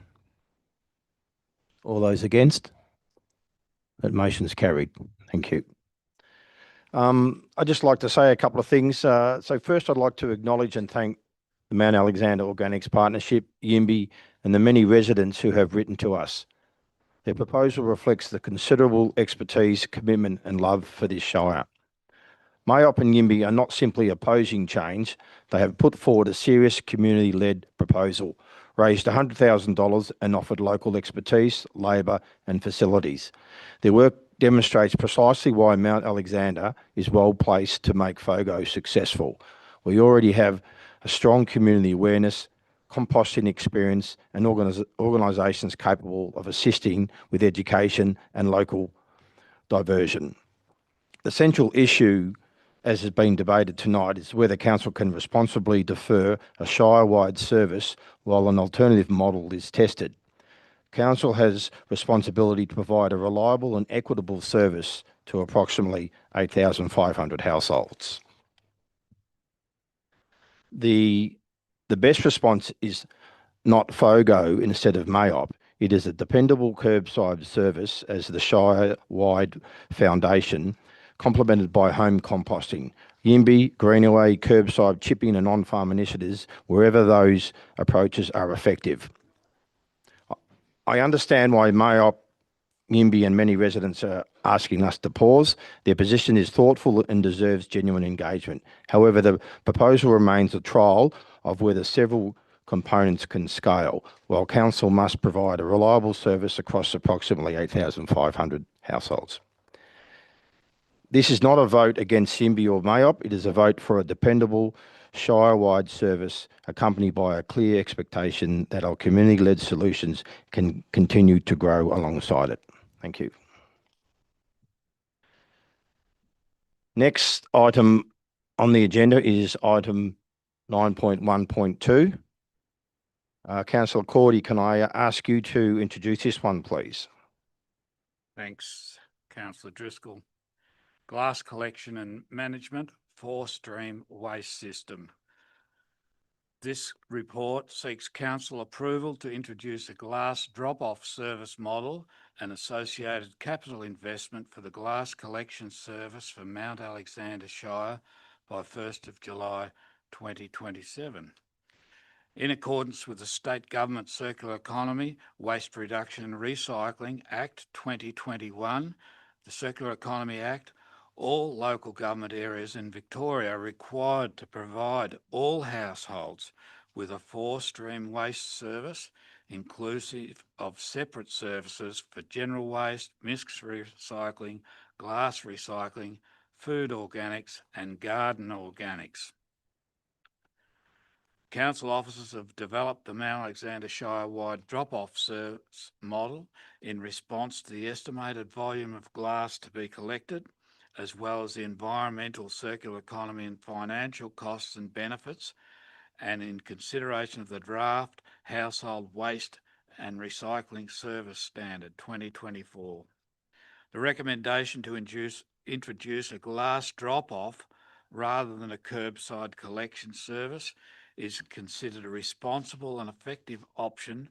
All those against? That motion's carried. Thank you. I'd just like to say a couple of things. So first, I'd like to acknowledge and thank the Mount Alexander Organics Partnership, YIMBY, and the many residents who have written to us. Their proposal reflects the considerable expertise, commitment and love for this shire. MAOP and YIMBY are not simply opposing change, they have put forward a serious community-led proposal, raised $100,000 and offered local expertise, labour and facilities. Their work demonstrates precisely why Mount Alexander is well placed to make FOGO successful. We already have a strong community awareness, composting experience and organisations capable of assisting with education and local diversion. The central issue, as has been debated tonight, is whether Council can responsibly defer a shire-wide service while an alternative model is tested. Council has responsibility to provide a reliable and equitable service to approximately 8,500 households. The best response is not FOGO instead of MAOP. It is a dependable curbside service as the shire-wide foundation, complemented by home composting, YIMBY, Greenaway, curbside chipping and on-farm initiatives, wherever those approaches are effective. I understand why MAOP, YIMBY and many residents are asking us to pause. Their position is thoughtful and deserves genuine engagement. However, the proposal remains a trial of whether several components can scale, while Council must provide a reliable service across approximately 8,500 households. This is not a vote against YIMBY or MAOP, it is a vote for a dependable, shire-wide service accompanied by a clear expectation that our community-led solutions can continue to grow alongside it. Thank you. Next item on the agenda is item 9.1.2. Councillor Cordy, can I ask you to introduce this one, please? Thanks, Councillor Driscoll. Glass collection and management, 4-stream waste system. This report seeks Council approval to introduce a glass drop-off service model and associated capital investment for the glass collection service for Mount Alexander Shire by 1st of July 2027. In accordance with the State Government Circular Economy, Waste Reduction and Recycling Act 2021, the Circular Economy Act, all local government areas in Victoria are required to provide all households with a 4-stream waste service, inclusive of separate services for general waste, mixed recycling, glass recycling, food organics and garden organics. Council officers have developed the Mount Alexander Shire-wide drop-off service model in response to the estimated volume of glass to be collected, as well as the environmental, circular economy and financial costs and benefits, and in consideration of the draft Household Waste and Recycling Service Standard 2024. The recommendation to introduce a glass drop-off rather than a curbside collection service is considered a responsible and effective option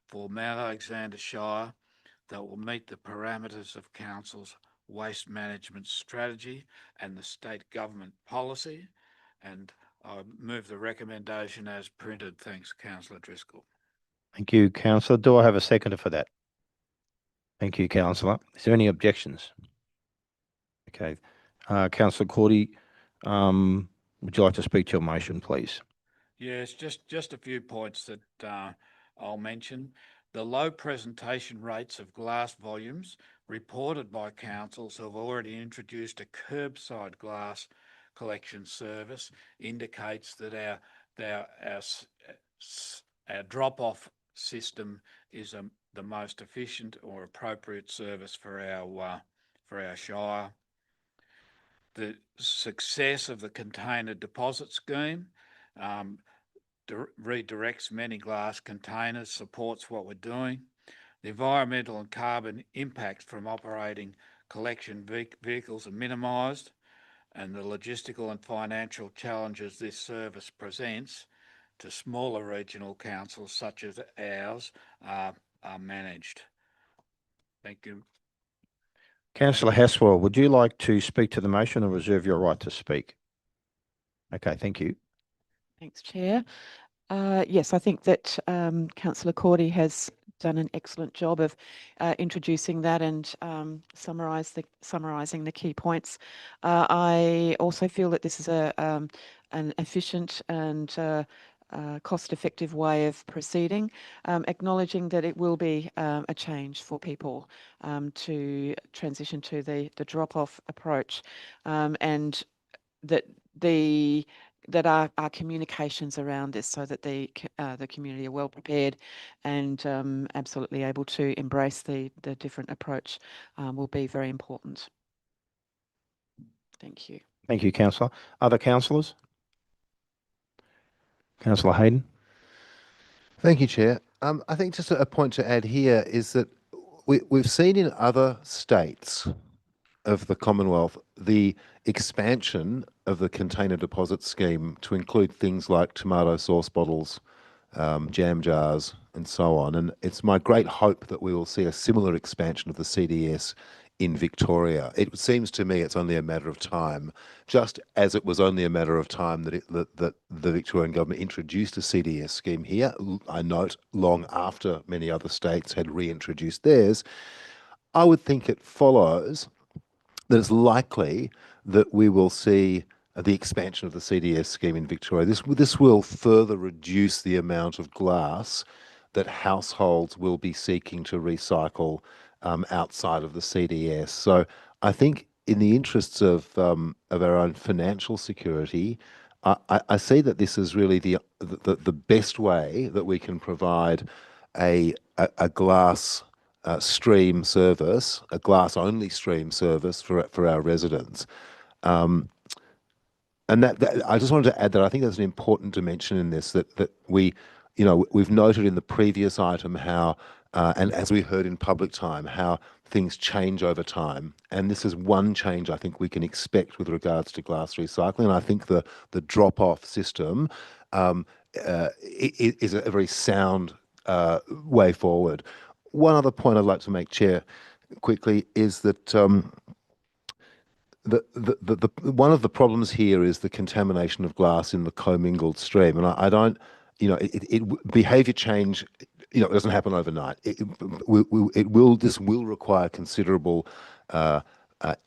for Mount Alexander Shire that will meet the parameters of Council's waste management strategy and the state government policy, and I move the recommendation as printed. Thanks, Councillor Driscoll. Thank you, councillor. Do I have a seconder for that? Thank you, councillor. Is there any objections? Okay. Councillor Cordy, would you like to speak to your motion, please? Yes, just a few points that I'll mention. The low presentation rates of glass volumes reported by councils who have already introduced a curbside glass collection service indicates that our drop-off system is the most efficient or appropriate service for our shire. The success of the container deposit scheme redirects many glass containers, supports what we're doing. The environmental and carbon impacts from operating collection vehicles are minimised, and the logistical and financial challenges this service presents to smaller regional councils such as ours are managed. Thank you. Councillor Haswell, would you like to speak to the motion or reserve your right to speak? Okay, thank you. Thanks, Chair. Yes, I think that Councillor Cordy has done an excellent job of introducing that and summarising the key points. I also feel that this is an efficient and cost-effective way of proceeding, acknowledging that it will be a change for people to transition to the drop-off approach, and that our communications around this so that the community are well prepared and absolutely able to embrace the different approach will be very important. Thank you. Thank you, councillor. Other councillors? Councillor Hayden. Thank you, Chair. I think just a point to add here is that we've seen in other states of the Commonwealth the expansion of the container deposit scheme to include things like tomato sauce bottles, jam jars, and so on. And it's my great hope that we will see a similar expansion of the CDS in Victoria. It seems to me it's only a matter of time, just as it was only a matter of time that the Victorian government introduced a CDS scheme here, I note, long after many other states had reintroduced theirs. I would think it follows that it's likely that we will see the expansion of the CDS scheme in Victoria. This will further reduce the amount of glass that households will be seeking to recycle outside of the CDS. So I think in the interests of our own financial security, I see that this is really the best way that we can provide a glass stream service, a glass-only stream service for our residents. And that I just wanted to add that I think there's an important dimension in this that we've noted in the previous item how, and as we heard in public time, how things change over time. And this is one change I think we can expect with regards to glass recycling. And I think the drop-off system is a very sound way forward. One other point I'd like to make, Chair, quickly, is that one of the problems here is the contamination of glass in the commingled stream, and I don't, behaviour change, it doesn't happen overnight. This will require considerable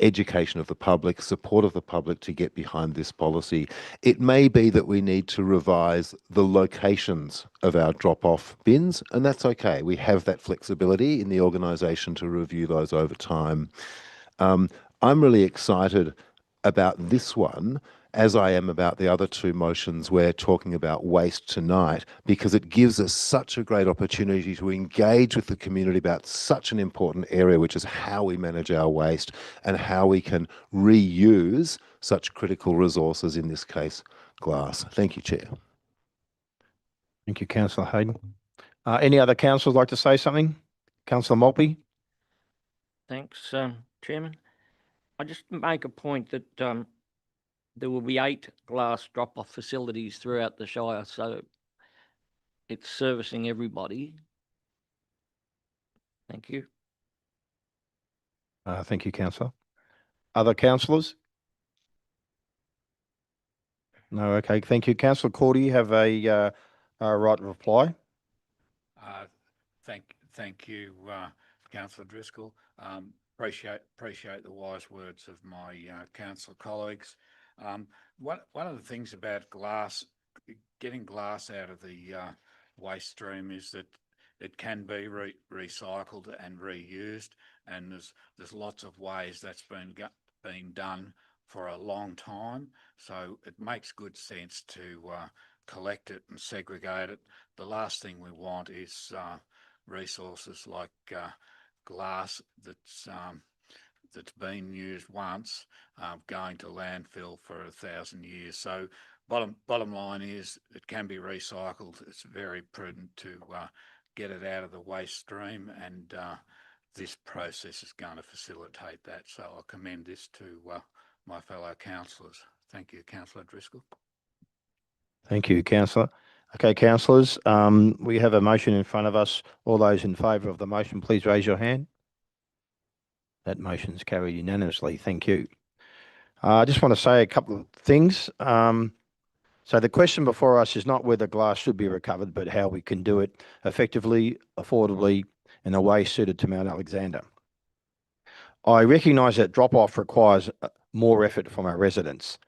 education of the public, support of the public to get behind this policy. It may be that we need to revise the locations of our drop-off bins, and that's okay. We have that flexibility in the organisation to review those over time. I'm really excited about this one, as I am about the other two motions we're talking about waste tonight, because it gives us such a great opportunity to engage with the community about such an important area, which is how we manage our waste and how we can reuse such critical resources, in this case, glass. Thank you, Chair. Thank you, Councillor Hayden. Any other councillors like to say something? Councillor Maltby. Thanks, Chairman. I just make a point that there will be 8 glass drop-off facilities throughout the Shire, so it's servicing everybody. Thank you. Thank you, councillor. Other councillors? No, okay. Thank you. Councillor Cordy, you have a right to reply. Thank you, Councillor Driscoll. Appreciate the wise words of my council colleagues. One of the things about glass, getting glass out of the waste stream, is that it can be recycled and reused, and there's lots of ways that's been done for a long time. So it makes good sense to collect it and segregate it. The last thing we want is resources like glass that's been used once going to landfill for 1,000 years. So bottom line is it can be recycled. It's very prudent to get it out of the waste stream, and this process is going to facilitate that. So I commend this to my fellow councillors. Thank you, Councillor Driscoll. Thank you, Councillor. Okay, councillors, we have a motion in front of us. All those in favour of the motion, please raise your hand. That motion is carried unanimously. Thank you. I just want to say a couple of things. So the question before us is not whether glass should be recovered, but how we can do it effectively, affordably, in a way suited to Mount Alexander. I recognise that drop-off requires more effort from our residents.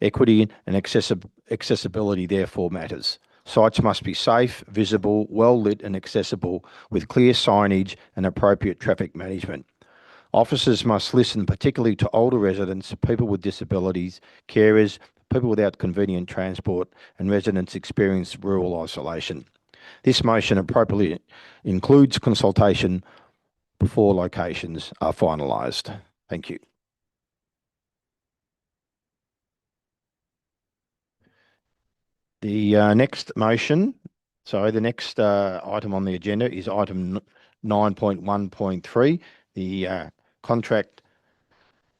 Equity and accessibility therefore matters. Sites must be safe, visible, well lit and accessible with clear signage and appropriate traffic management. Officers must listen particularly to older residents, people with disabilities, carers, people without convenient transport and residents experience rural isolation. This motion appropriately includes consultation before locations are finalised. Thank you. The next motion, the next item on the agenda is item 9.1.3, the contract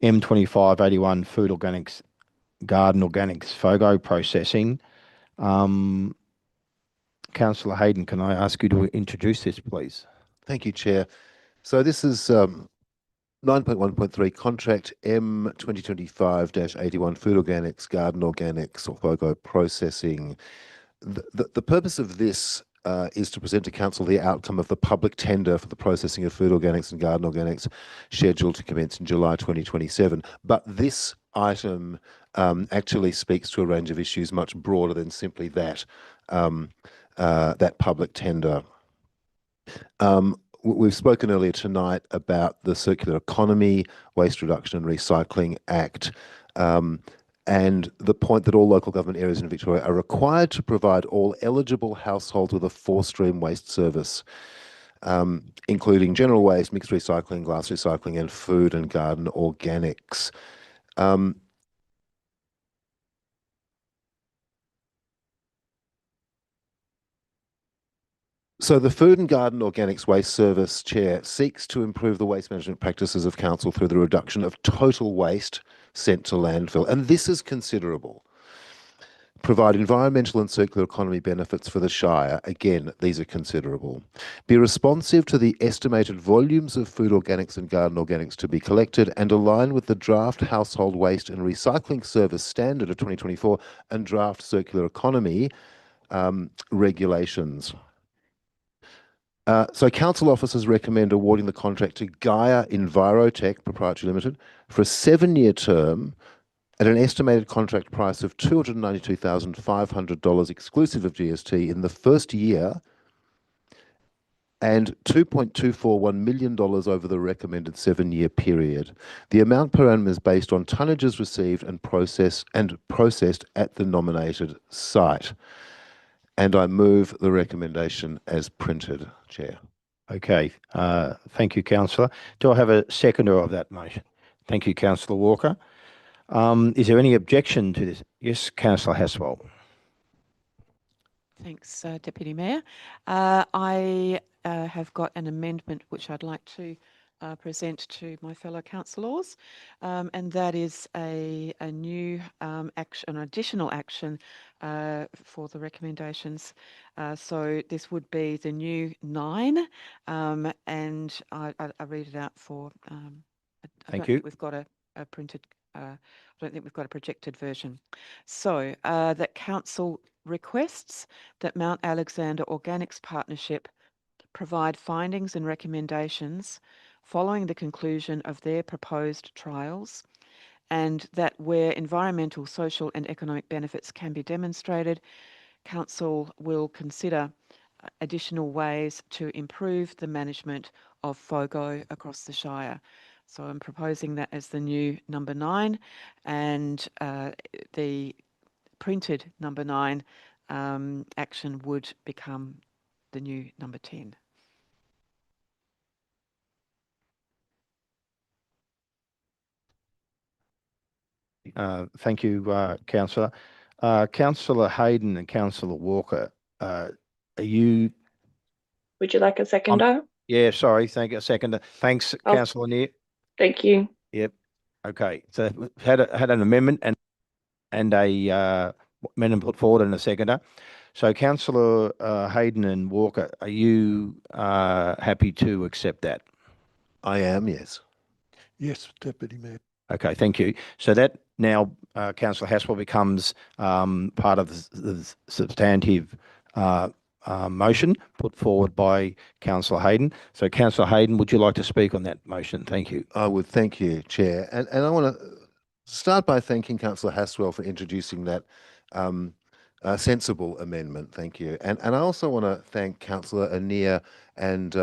M2581 Food Organics, Garden Organics, FOGO processing. Councillor Hayden, can I ask you to introduce this, please? Thank you, Chair. So this is 9.1.3 contract M 2025-81 Food Organics, Garden Organics, or FOGO processing. The purpose of this is to present to Council the outcome of the public tender for the processing of food organics and garden organics scheduled to commence in July 2027. But this item actually speaks to a range of issues much broader than simply that, that public tender. We've spoken earlier tonight about the Circular Economy, Waste Reduction and Recycling Act, and the point that all local government areas in Victoria are required to provide all eligible households with a 4-stream waste service, including general waste, mixed recycling, glass recycling, and food and garden organics. So the Food and Garden Organics Waste Service Chair seeks to improve the waste management practices of Council through the reduction of total waste sent to landfill, and this is considerable. Provide environmental and circular economy benefits for the Shire. Again, these are considerable. Be responsive to the estimated volumes of food organics and garden organics to be collected and align with the draft Household Waste and Recycling Service Standard of 2024 and draft Circular Economy regulations. So council officers recommend awarding the contract to Gaia Envirotech Proprietary Limited for a 7-year term at an estimated contract price of $292,500 exclusive of GST in the first year and $2.241 million over the recommended 7-year period. The amount per annum is based on tonnages received and processed at the nominated site. And I move the recommendation as printed, Chair. Okay, thank you, Councillor. Do I have a seconder of that motion? Thank you, Councillor Walker. Is there any objection to this? Yes, Councillor Haswell. Thanks, Deputy Mayor. I have got an amendment which I'd like to present to my fellow councillors, and that is a new action, an additional action for the recommendations. So this would be the new 9, and I read it out for. Thank you. We've got a printed. I don't think we've got a projected version. So that council requests that Mount Alexander Organics Partnership provide findings and recommendations following the conclusion of their proposed trials, and that where environmental, social and economic benefits can be demonstrated, Council will consider additional ways to improve the management of FOGO across the Shire. So I'm proposing that as the new number 9, and the printed number 9 action would become the new number 10. Thank you, Councillor. Councillor Hayden and Councillor Walker, are you? Would you like a seconder? Yeah, sorry. Thank you. A seconder. Thanks, Councillor Neer. Thank you. Yep. Okay. So had an amendment and a amendment put forward and a seconder. So Councillor Hayden and Walker, are you happy to accept that? I am, yes. Yes, Deputy Mayor. Okay, thank you. So that now, Councillor Haspel becomes part of the substantive motion put forward by Councillor Hayden. So Councillor Hayden, would you like to speak on that motion? Thank you. I would. Thank you, Chair. And I want to start by thanking Councillor Haswell for introducing that sensible amendment. Thank you. And I also want to thank Councillor Anir and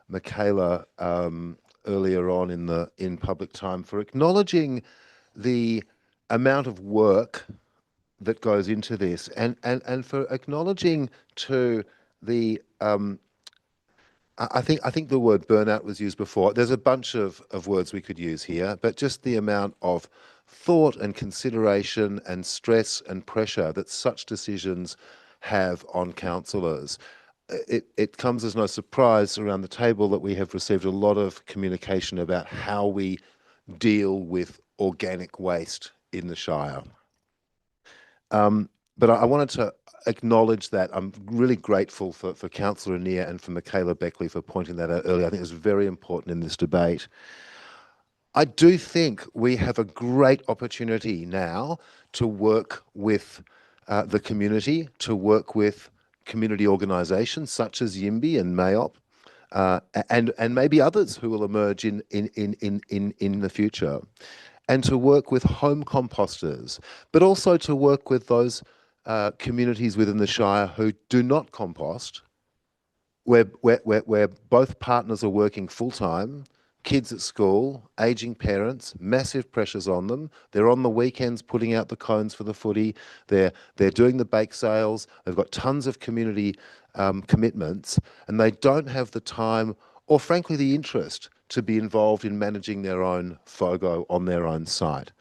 Michaela earlier on in public time for acknowledging the amount of work that goes into this, and for acknowledging to the I think the word burnout was used before. There's a bunch of words we could use here, but just the amount of thought and consideration and stress and pressure that such decisions have on councillors. It comes as no surprise around the table that we have received a lot of communication about how we deal with organic waste in the Shire. But I wanted to acknowledge that. I'm really grateful for Councillor Anir and for Michaela Beckley for pointing that out earlier. I think it's very important in this debate. I do think we have a great opportunity now to work with the community, to work with community organisations such as YIMBY and MAYOP, and maybe others who will emerge in the future, and to work with home composters, but also to work with those communities within the Shire who do not compost, where both partners are working full-time, kids at school, ageing parents, massive pressures on them. They're on the weekends putting out the cones for the footy. They're doing the bake sales. They've got tons of community commitments, and they don't have the time or frankly the interest to be involved in managing their own FOGO on their own site.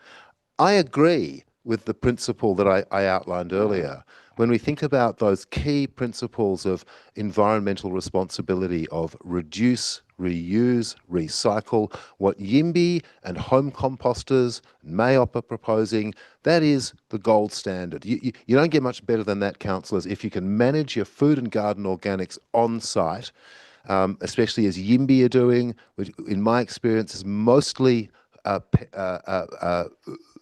I agree with the principle that I outlined earlier. When we think about those key principles of environmental responsibility, of reduce, reuse, recycle, what YIMBY and home composters, MAYOP are proposing, that is the gold standard. You don't get much better than that, councillors, if you can manage your food and garden organics on site, especially as YIMBY are doing, which in my experience is mostly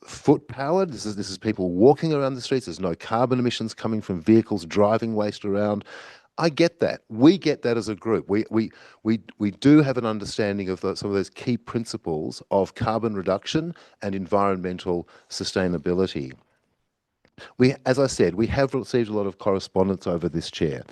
foot powered. This is people walking around the streets. There's no carbon emissions coming from vehicles driving waste around. I get that. We get that as a group. We do have an understanding of some of those key principles of carbon reduction and environmental sustainability. As I said, we have received a lot of correspondence over this, Chair.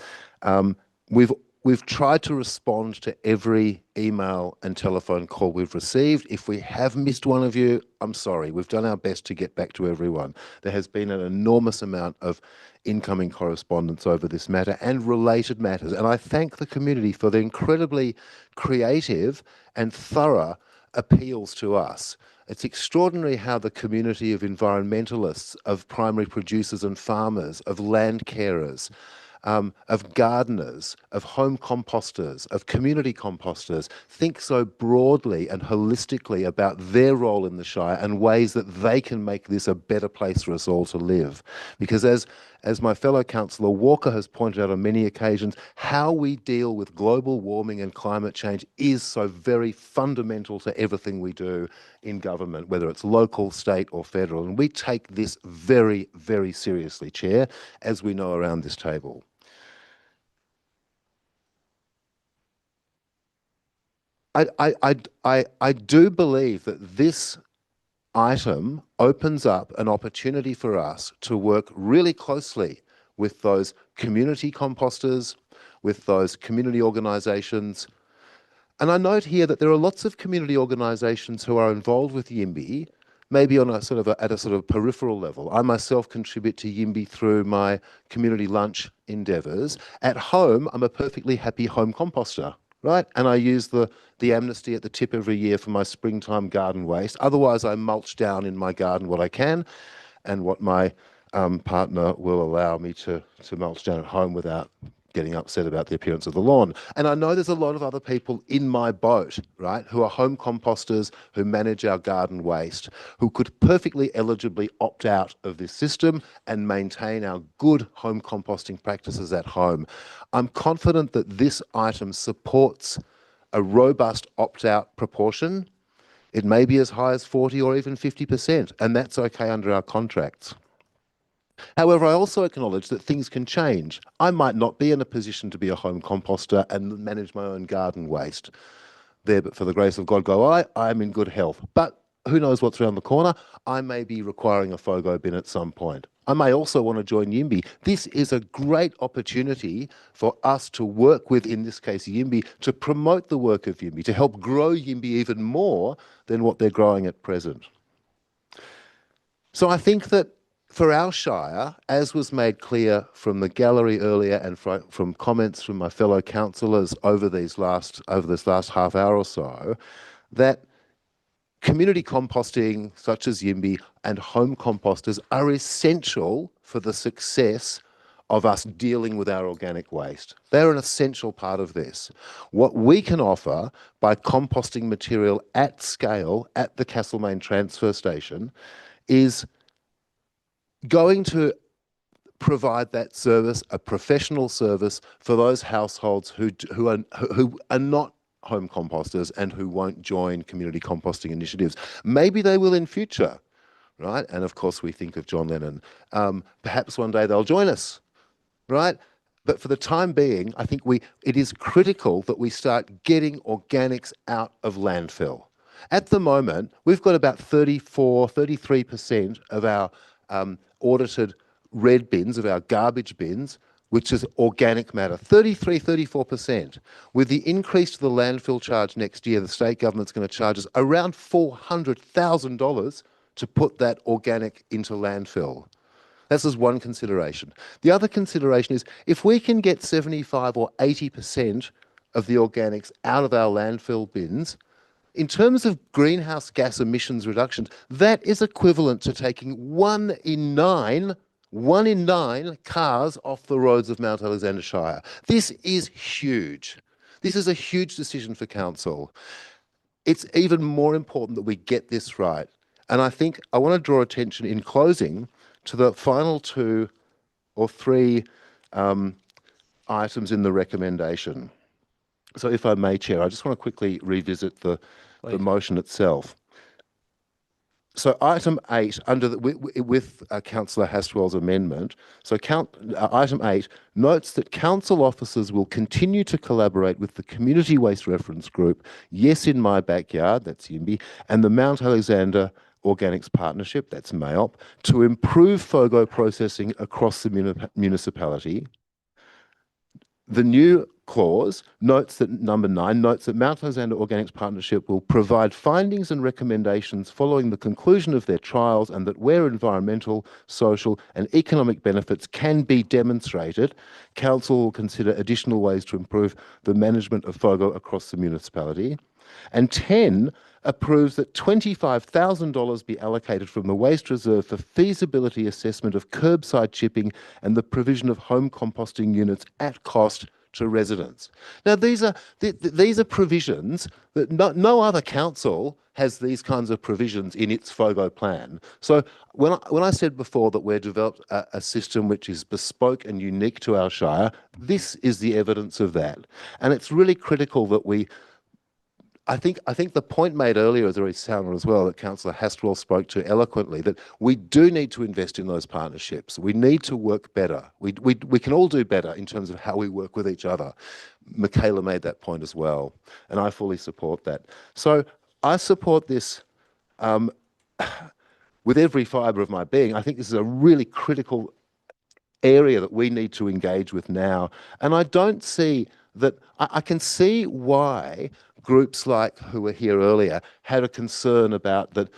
We've tried to respond to every email and telephone call we've received. If we have missed one of you, I'm sorry. We've done our best to get back to everyone. There has been an enormous amount of incoming correspondence over this matter and related matters. And I thank the community for the incredibly creative and thorough appeals to us. It's extraordinary how the community of environmentalists, of primary producers and farmers, of land carers, of gardeners, of home composters, of community composters, think so broadly and holistically about their role in the Shire and ways that they can make this a better place for us all to live. Because as my fellow councillor Walker has pointed out on many occasions, how we deal with global warming and climate change is so very fundamental to everything we do in government, whether it's local, state or federal. And we take this very, very seriously, Chair, as we know around this table. I do believe that this item opens up an opportunity for us to work really closely with those community composters, with those community organisations. And I note here that there are lots of community organisations who are involved with YIMBY, maybe on a sort of at a sort of peripheral level. I myself contribute to YIMBY through my community lunch endeavours. At home, I'm a perfectly happy home composter, right? And I use the amnesty at the tip every year for my springtime garden waste. Otherwise, I mulch down in my garden what I can, and what my partner will allow me to mulch down at home without getting upset about the appearance of the lawn. And I know there's a lot of other people in my boat, right, who are home composters, who manage our garden waste, who could perfectly eligibly opt out of this system and maintain our good home composting practices at home. I'm confident that this item supports a robust opt-out proportion. It may be as high as 40 or even 50%, and that's okay under our contracts. However, I also acknowledge that things can change. I might not be in a position to be a home composter and manage my own garden waste. There, but for the grace of God go I am in good health. But who knows what's around the corner? I may be requiring a FOGO bin at some point. I may also want to join YIMBY. This is a great opportunity for us to work with, in this case, YIMBY, to promote the work of YIMBY, to help grow YIMBY even more than what they're growing at present. So I think that for our Shire, as was made clear from the gallery earlier and from comments from my fellow councillors over this last half hour or so, that community composting such as YIMBY and home composters are essential for the success of us dealing with our organic waste. They're an essential part of this. What we can offer by composting material at scale at the Castlemaine transfer station is going to provide that service, a professional service for those households who are not home composters and who won't join community composting initiatives. Maybe they will in future, right? And of course we think of John Lennon. Perhaps one day they'll join us, right? But for the time being, I think it is critical that we start getting organics out of landfill. At the moment, we've got about 33% of our audited red bins, of our garbage bins, which is organic matter, 34%. With the increase to the landfill charge next year, the state government's going to charge us around $400,000 to put that organic into landfill. That's just one consideration. The other consideration is if we can get 75 or 80% of the organics out of our landfill bins, in terms of greenhouse gas emissions reductions, that is equivalent to taking 1 in 9 cars off the roads of Mount Alexander Shire. This is huge. This is a huge decision for council. It's even more important that we get this right. And I think I want to draw attention in closing to the final 2 or 3 items in the recommendation. So if I may, Chair, I just want to quickly revisit the motion itself. So item 8, with Councillor Hastwell's amendment, so item 8 notes that council officers will continue to collaborate with the Community Waste Reference Group, Yes in My Backyard, that's YIMBY, and the Mount Alexander Organics Partnership, that's MAOP, to improve FOGO processing across the municipality. The new clause notes that, number 9, notes that Mount Alexander Organics Partnership will provide findings and recommendations following the conclusion of their trials, and that where environmental, social and economic benefits can be demonstrated, council will consider additional ways to improve the management of FOGO across the municipality. And 10 approves that $25,000 be allocated from the Waste Reserve for feasibility assessment of curbside chipping and the provision of home composting units at cost to residents. Now, these are provisions that no other council has these kinds of provisions in its FOGO plan. So when I said before that we've developed a system which is bespoke and unique to our Shire, this is the evidence of that. And it's really critical that I think the point made earlier is very sound as well, that Councillor Hastwell spoke to eloquently, that we do need to invest in those partnerships. We need to work better. We can all do better in terms of how we work with each other. Michaela made that point as well, and I fully support that. So I support this with every fibre of my being. I think this is a really critical area that we need to engage with now. And I don't see that, I can see why groups like who were here earlier had a concern about that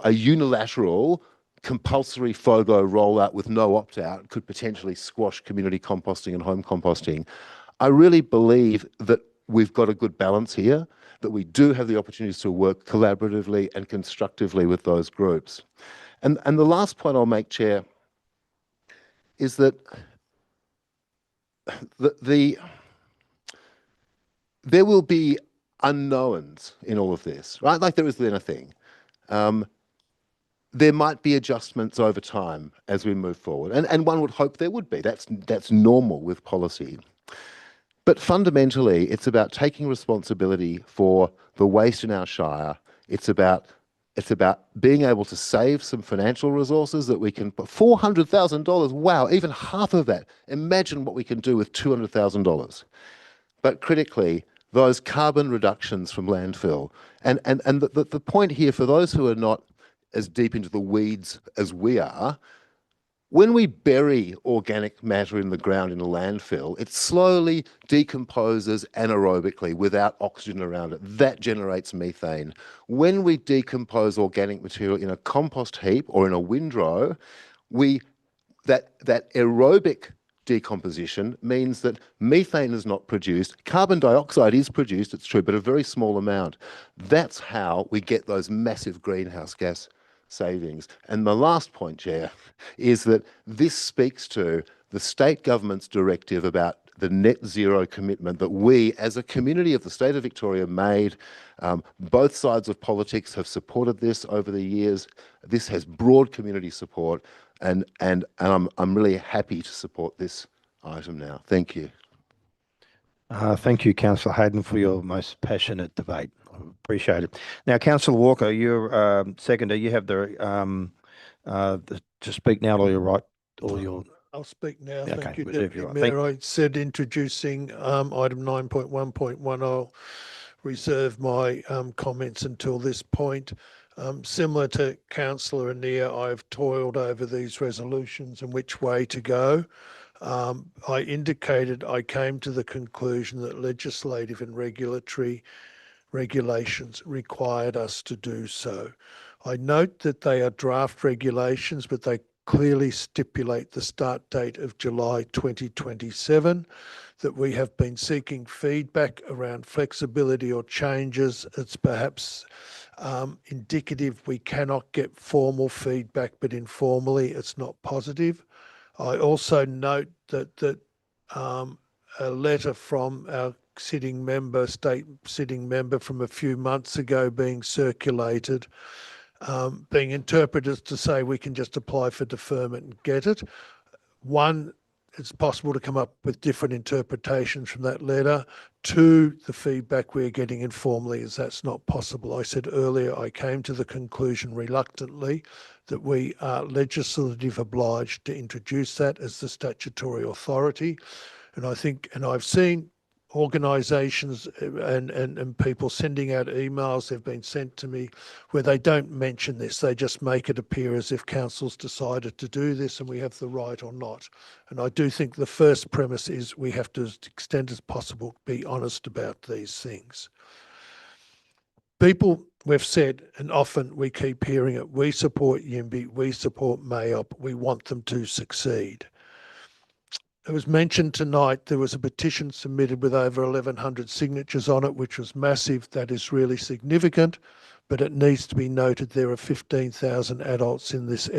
a unilateral compulsory FOGO rollout with no opt-out could potentially squash community composting and home composting. I really believe that we've got a good balance here, that we do have the opportunities to work collaboratively and constructively with those groups. And the last point I'll make, Chair, is that there will be unknowns in all of this, right? Like there is in anything. There might be adjustments over time as we move forward, and one would hope there would be. That's normal with policy. But fundamentally, it's about taking responsibility for the waste in our shire. It's about being able to save some financial resources that we can put $400,000. Wow, even half of that. Imagine what we can do with $200,000. But critically, those carbon reductions from landfill. And the point here, for those who are not as deep into the weeds as we are, when we bury organic matter in the ground in a landfill, it slowly decomposes anaerobically without oxygen around it. That generates methane. When we decompose organic material in a compost heap or in a windrow, that aerobic decomposition means that methane is not produced. Carbon dioxide is produced, it's true, but a very small amount. That's how we get those massive greenhouse gas savings. And the last point, Chair, is that this speaks to the state government's directive about the net zero commitment that we, as a community of the state of Victoria, made. Both sides of politics have supported this over the years. This has broad community support, and I'm really happy to support this item now. Thank you. Thank you, Councillor Hayden, for your most passionate debate. I appreciate it. Now, Councillor Walker, you're seconder. You have to speak now, or you're right, or you're. I'll speak now. Okay, Thank you, whatever Deputy you like. Mayor. I said introducing item 9.1.1, I'll reserve my comments until this point. Similar to Councillor Anea, I've toiled over these resolutions and which way to go. I indicated I came to the conclusion that legislative and regulatory regulations required us to do so. I note that they are draft regulations, but they clearly stipulate the start date of July 2027, that we have been seeking feedback around flexibility or changes. It's perhaps indicative we cannot get formal feedback, but informally it's not positive. I also note that a letter from our state sitting member from a few months ago being circulated, being interpreted to say we can just apply for deferment and get it. One, it's possible to come up with different interpretations from that letter. Two, the feedback we're getting informally is that's not possible. I said earlier I came to the conclusion reluctantly that we are legislative obliged to introduce that as the statutory authority. And I think, and I've seen organisations and people sending out emails, they've been sent to me, where they don't mention this. They just make it appear as if council's decided to do this and we have the right or not. And I do think the first premise is we have to, as extent as possible, be honest about these things. People, we've said, and often we keep hearing it, we support YIMBY, we support MAOP, we want them to succeed. It was mentioned tonight there was a petition submitted with over 1,100 signatures on it, which was massive. That is really significant, but it needs to be noted there are 15,000 adults in this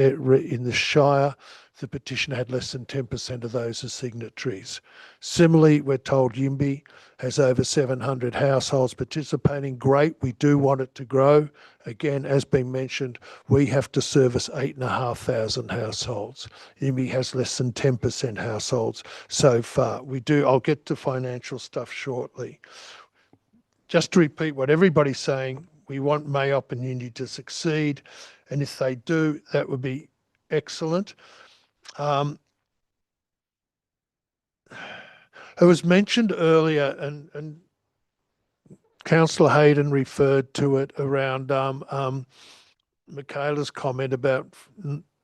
shire. The petition had less than 10% of those as signatories. Similarly, we're told YIMBY has over 700 households participating. Great, we do want it to grow. Again, as been mentioned, we have to service 8,500 households. YIMBY has less than 10% households so far. I'll get to financial stuff shortly. Just to repeat what everybody's saying, we want MAOP and YIMBY to succeed, and if they do, that would be excellent. It was mentioned earlier, and Councillor Hayden referred to it around Michaela's comment about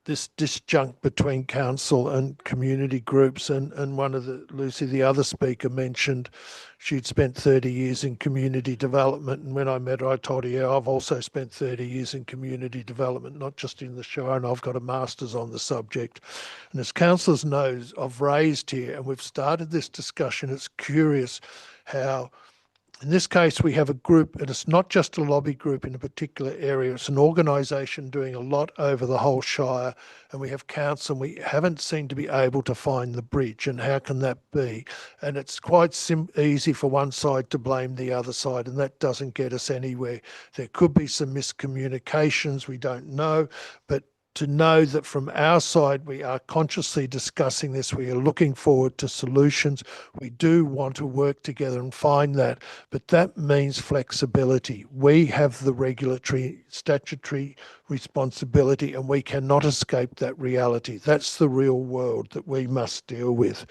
this disjunct between council and community groups, and one of Lucy, the other speaker, mentioned she'd spent 30 years in community development, and when I met her I told her, yeah, I've also spent 30 years in community development, not just in the Shire, and I've got a master's on the subject. And as councillors know, I've raised here, and we've started this discussion, it's curious how in this case, we have a group, and it's not just a lobby group in a particular area, it's an organisation doing a lot over the whole Shire, and we have council, and we haven't seemed to be able to find the bridge, and how can that be? And it's quite easy for one side to blame the other side, and that doesn't get us anywhere. There could be some miscommunications, we don't know, but to know that from our side, we are consciously discussing this. We are looking forward to solutions. We do want to work together and find that, but that means flexibility. We have the regulatory, statutory responsibility, and we cannot escape that reality. That's the real world that we must deal with.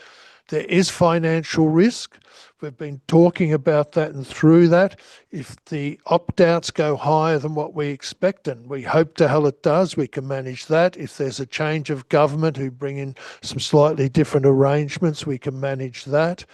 There is financial risk. We've been talking about that, and through that, if the opt-outs go higher than what we expect, and we hope to hell it does, we can manage that. If there's a change of government who bring in some slightly different arrangements, we can manage that.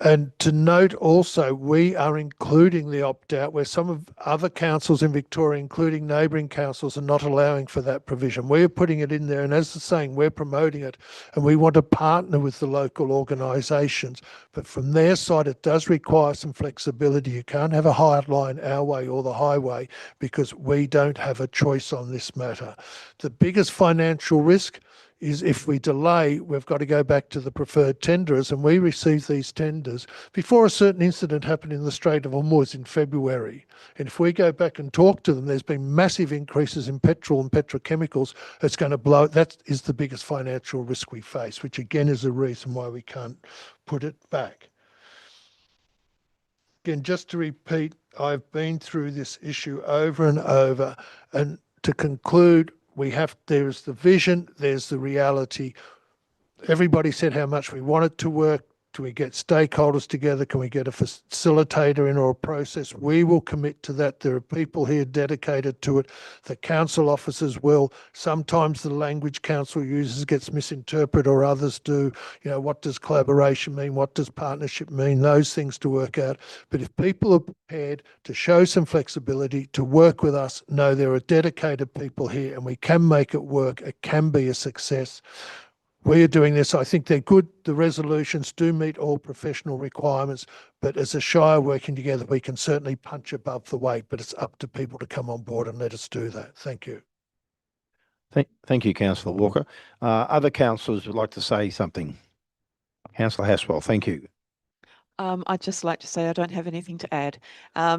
And to note also, we are including the opt-out where some of other councils in Victoria, including neighbouring councils, are not allowing for that provision. We're putting it in there, and as the saying, we're promoting it, and we want to partner with the local organisations. But from their side, it does require some flexibility. You can't have a hard line our way or the highway, because we don't have a choice on this matter. The biggest financial risk is if we delay, we've got to go back to the preferred tenderers, and we received these tenders before a certain incident happened in the Strait of Hormuz in February. And if we go back and talk to them, there's been massive increases in petrol and petrochemicals. It's going to blow. That is the biggest financial risk we face, which again is a reason why we can't put it back. Again, just to repeat, I've been through this issue over and over, and to conclude, there's the vision, there's the reality. Everybody said how much we want it to work. Do we get stakeholders together? Can we get a facilitator in or a process? We will commit to that. There are people here dedicated to it. The council officers will. Sometimes the language council uses gets misinterpreted, or others do. You know, what does collaboration mean? What does partnership mean? Those things to work out. But if people are prepared to show some flexibility, to work with us, know there are dedicated people here and we can make it work. It can be a success. We are doing this. I think they're good. The resolutions do meet all professional requirements, but as a Shire working together, we can certainly punch above the weight, but it's up to people to come on board and let us do that. Thank you. Thank you, Councillor Walker. Other councillors would like to say something. Councillor Haswell, thank you. I'd just like to say I don't have anything to add.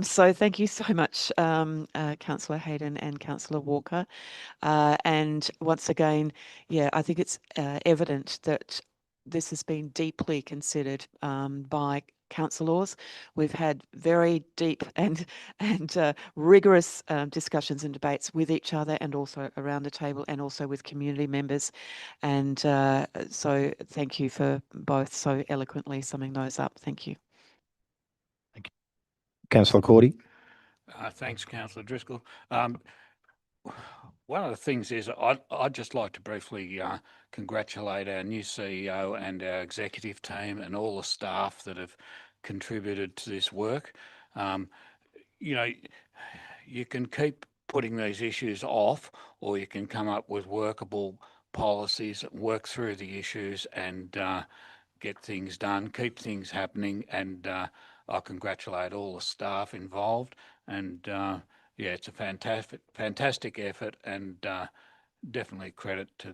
So thank you so much, Councillor Hayden and Councillor Walker. And once again, yeah, I think it's evident that this has been deeply considered by councillors. We've had very deep and rigorous discussions and debates with each other, and also around the table, and also with community members. And so thank you for both so eloquently summing those up. Thank you. Thank you. Councillor Cordy. Thanks, Councillor Driscoll. One of the things is I'd just like to briefly congratulate our new CEO and our executive team and all the staff that have contributed to this work. You know, you can keep putting these issues off, or you can come up with workable policies that work through the issues and get things done, keep things happening, and I congratulate all the staff involved. And yeah, it's a fantastic effort, and definitely credit to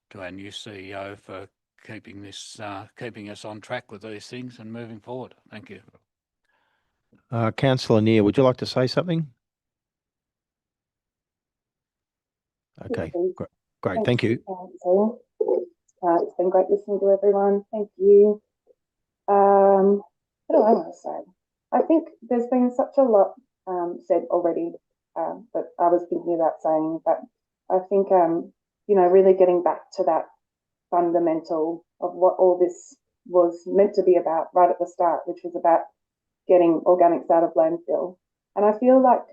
to our new CEO for keeping us on track with these things and moving forward. Thank you. Councillor Neer, would you like to say something? Okay, great. Thank you. It's been great listening to everyone. Thank you. What do I want to say? I think there's been such a lot said already that I was thinking about saying, but I think, you know, really getting back to that fundamental of what all this was meant to be about right at the start, which was about getting organics out of landfill. And I feel like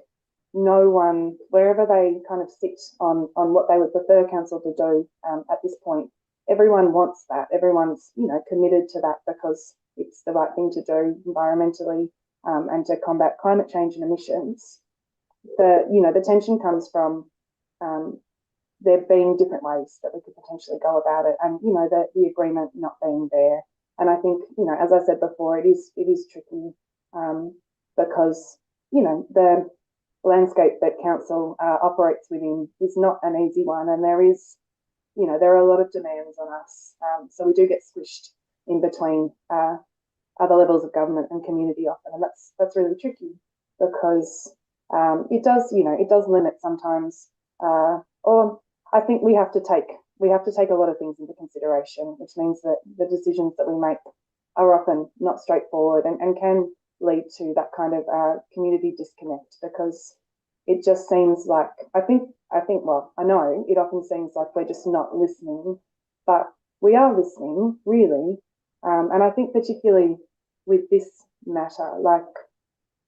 no one, wherever they kind of sit on what they would prefer council to do at this point, everyone wants that. Everyone's, you know, committed to that because it's the right thing to do environmentally and to combat climate change and emissions. The tension comes from there being different ways that we could potentially go about it, and the agreement not being there. And I think, as I said before, it is tricky because the landscape that council operates within is not an easy one, and there are a lot of demands on us. So we do get squished in between other levels of government and community often, and that's really tricky because it does limit sometimes, or I think we have to take a lot of things into consideration, which means that the decisions that we make are often not straightforward and can lead to that kind of community disconnect, because it just seems like I know it often seems like we're just not listening, but we are listening, really. And I think particularly with this matter,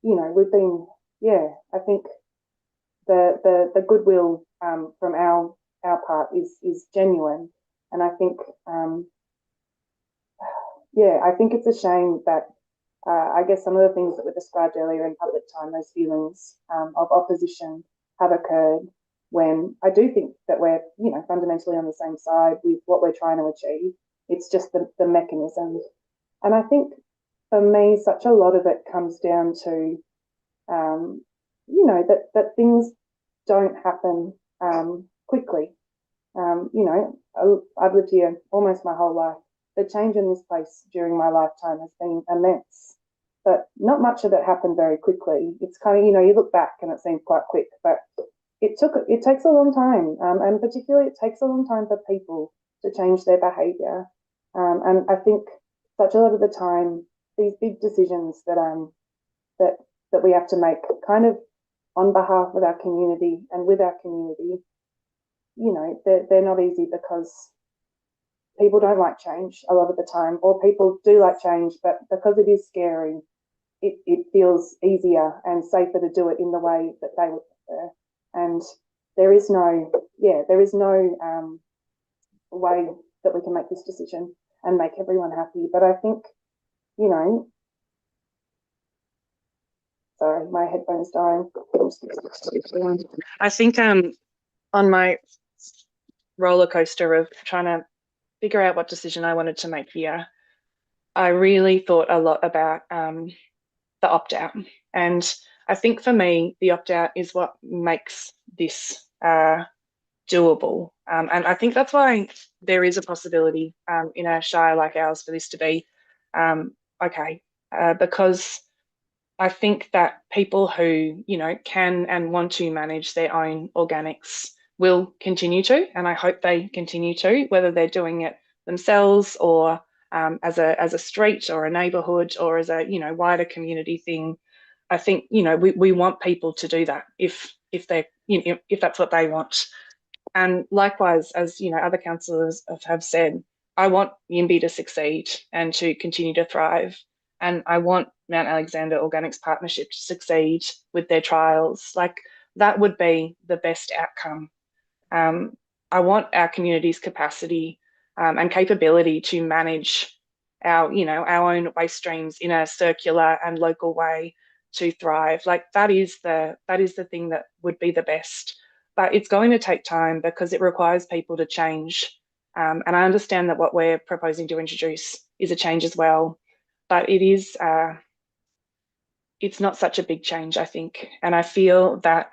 we've been, I think the goodwill from our part is genuine. And I think, I think it's a shame that I guess some of the things that were described earlier in public time, those feelings of opposition have occurred when I do think that we're, fundamentally on the same side with what we're trying to achieve. It's just the mechanism. And I think for me, such a lot of it comes down to, that things don't happen quickly. I've lived here almost my whole life. The change in this place during my lifetime has been immense, but not much of it happened very quickly. It's kind of, you look back and it seems quite quick, but it takes a long time, and particularly it takes a long time for people to change their behaviour. And I think such a lot of the time, these big decisions that we have to make, kind of on behalf of our community and with our community, they're not easy because people don't like change a lot of the time, or people do like change, but because it is scary, it feels easier and safer to do it in the way that they would prefer. And there is no way that we can make this decision and make everyone happy. But I think, sorry, my headphone's dying. I think on my roller coaster of trying to figure out what decision I wanted to make here, I really thought a lot about the opt-out. And I think for me, the opt-out is what makes this doable. And I think that's why there is a possibility in a shire like ours for this to be okay, because I think that people who, can and want to manage their own organics will continue to, and I hope they continue to, whether they're doing it themselves or as a street or a neighbourhood or as a wider community thing. I think we want people to do that if they if that's what they want. And likewise, as other councillors have said, I want Yimby to succeed and to continue to thrive, and I want Mount Alexander Organics Partnership to succeed with their trials. Like, that would be the best outcome. I want our community's capacity and capability to manage our own waste streams in a circular and local way to thrive. Like, that is the thing that would be the best. But it's going to take time because it requires people to change. And I understand that what we're proposing to introduce is a change as well, but it is it's not such a big change, I think. And I feel that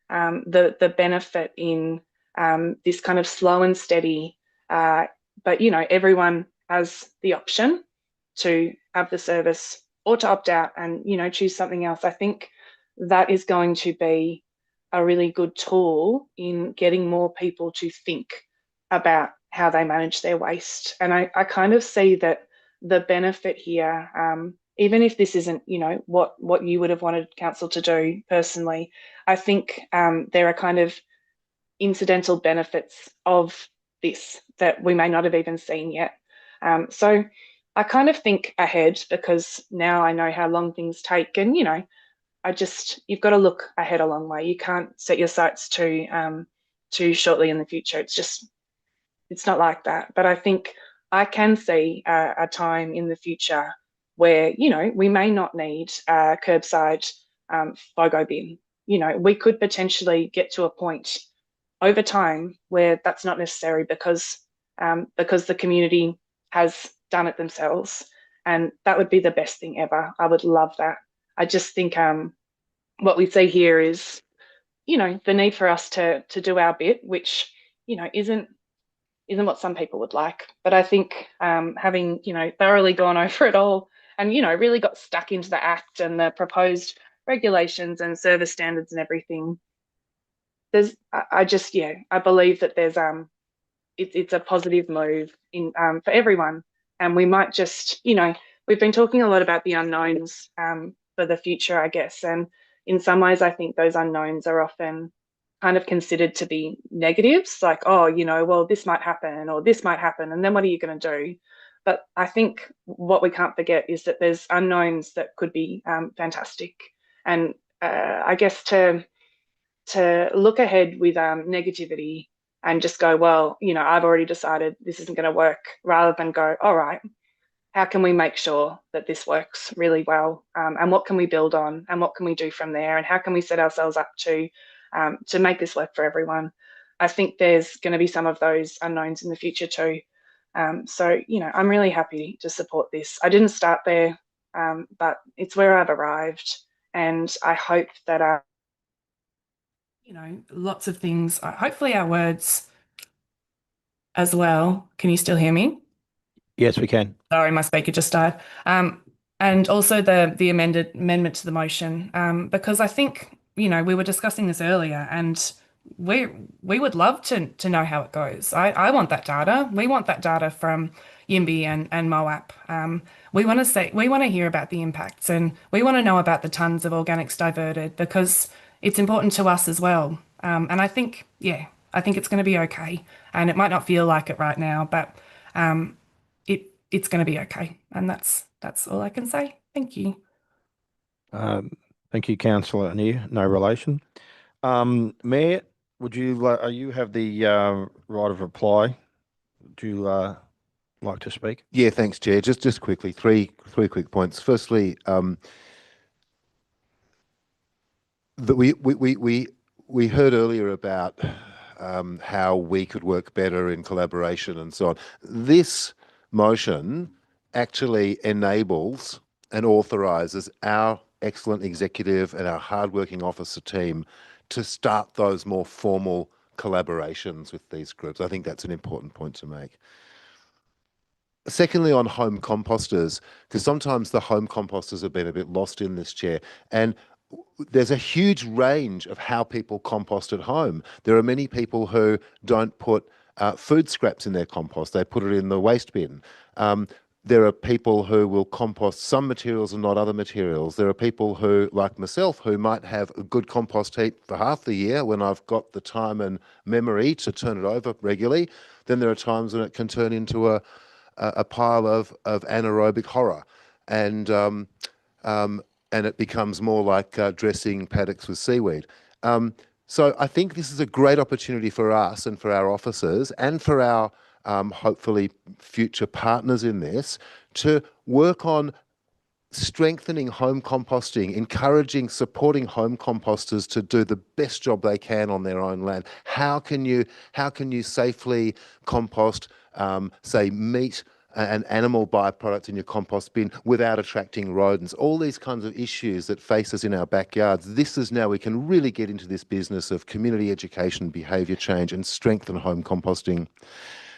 the benefit in this kind of slow and steady, but everyone has the option to have the service or to opt out and choose something else. I think that is going to be a really good tool in getting more people to think about how they manage their waste. And I kind of see that the benefit here, even if this isn't what you would have wanted council to do personally, I think there are kind of incidental benefits of this that we may not have even seen yet. So I kind of think ahead because now I know how long things take, and you've got to look ahead a long way. You can't set your sights too shortly in the future. It's not like that. But I think I can see a time in the future where we may not need a curbside FOGO bin. We could potentially get to a point over time where that's not necessary because the community has done it themselves, and that would be the best thing ever. I would love that. I just think what we see here is the need for us to do our bit, which isn't what some people would like. But I think having thoroughly gone over it all and really got stuck into the Act and the proposed regulations and service standards and everything, I believe that there's it's a positive move in for everyone, and we might just we've been talking a lot about the unknowns for the future, I guess, and in some ways I think those unknowns are often kind of considered to be negatives, like, oh, well, this might happen or this might happen, and then what are you going to do? But I think what we can't forget is that there's unknowns that could be fantastic, and I guess to look ahead with negativity and just go, well, I've already decided this isn't going to work, rather than go, all right, how can we make sure that this works really well, and what can we build on, and what can we do from there, and how can we set ourselves up to make this work for everyone? I think there's going to be some of those unknowns in the future too. So, I'm really happy to support this. I didn't start there, but it's where I've arrived, and I hope that lots of things. Hopefully our words as well. Can you still hear me? Yes, we can. Sorry, my speaker just died. And also the amendment to the motion, because I think, we were discussing this earlier, and we would love to know how it goes. I want that data. We want that data from Yimby and MOAP. We want to hear about the impacts, and we want to know about the tons of organics diverted, because it's important to us as well. And I think it's going to be okay. And it might not feel like it right now, but it's going to be okay. And that's all I can say. Thank you. Thank you, Councillor Anir. No relation. Mayor, would you have the right of reply? Would you like to speak? Yeah, thanks, Chair. Just quickly, three quick points. Firstly, that we heard earlier about how we could work better in collaboration and so on. This motion actually enables and authorises our excellent executive and our hardworking officer team to start those more formal collaborations with these groups. I think that's an important point to make. Secondly, on home composters, because sometimes the home composters have been a bit lost in this, Chair, and there's a huge range of how people compost at home. There are many people who don't put food scraps in their compost. They put it in the waste bin. There are people who will compost some materials and not other materials. There are people who, like myself, who might have a good compost heap for half the year when I've got the time and memory to turn it over regularly. Then there are times when it can turn into a pile of anaerobic horror. And it becomes more like dressing paddocks with seaweed. So I think this is a great opportunity for us and for our officers and for our hopefully future partners in this to work on strengthening home composting, encouraging, supporting home composters to do the best job they can on their own land. How can you safely compost, say, meat and animal byproducts in your compost bin without attracting rodents? All these kinds of issues that face us in our backyards. This is now we can really get into this business of community education, behaviour change, and strengthen home composting.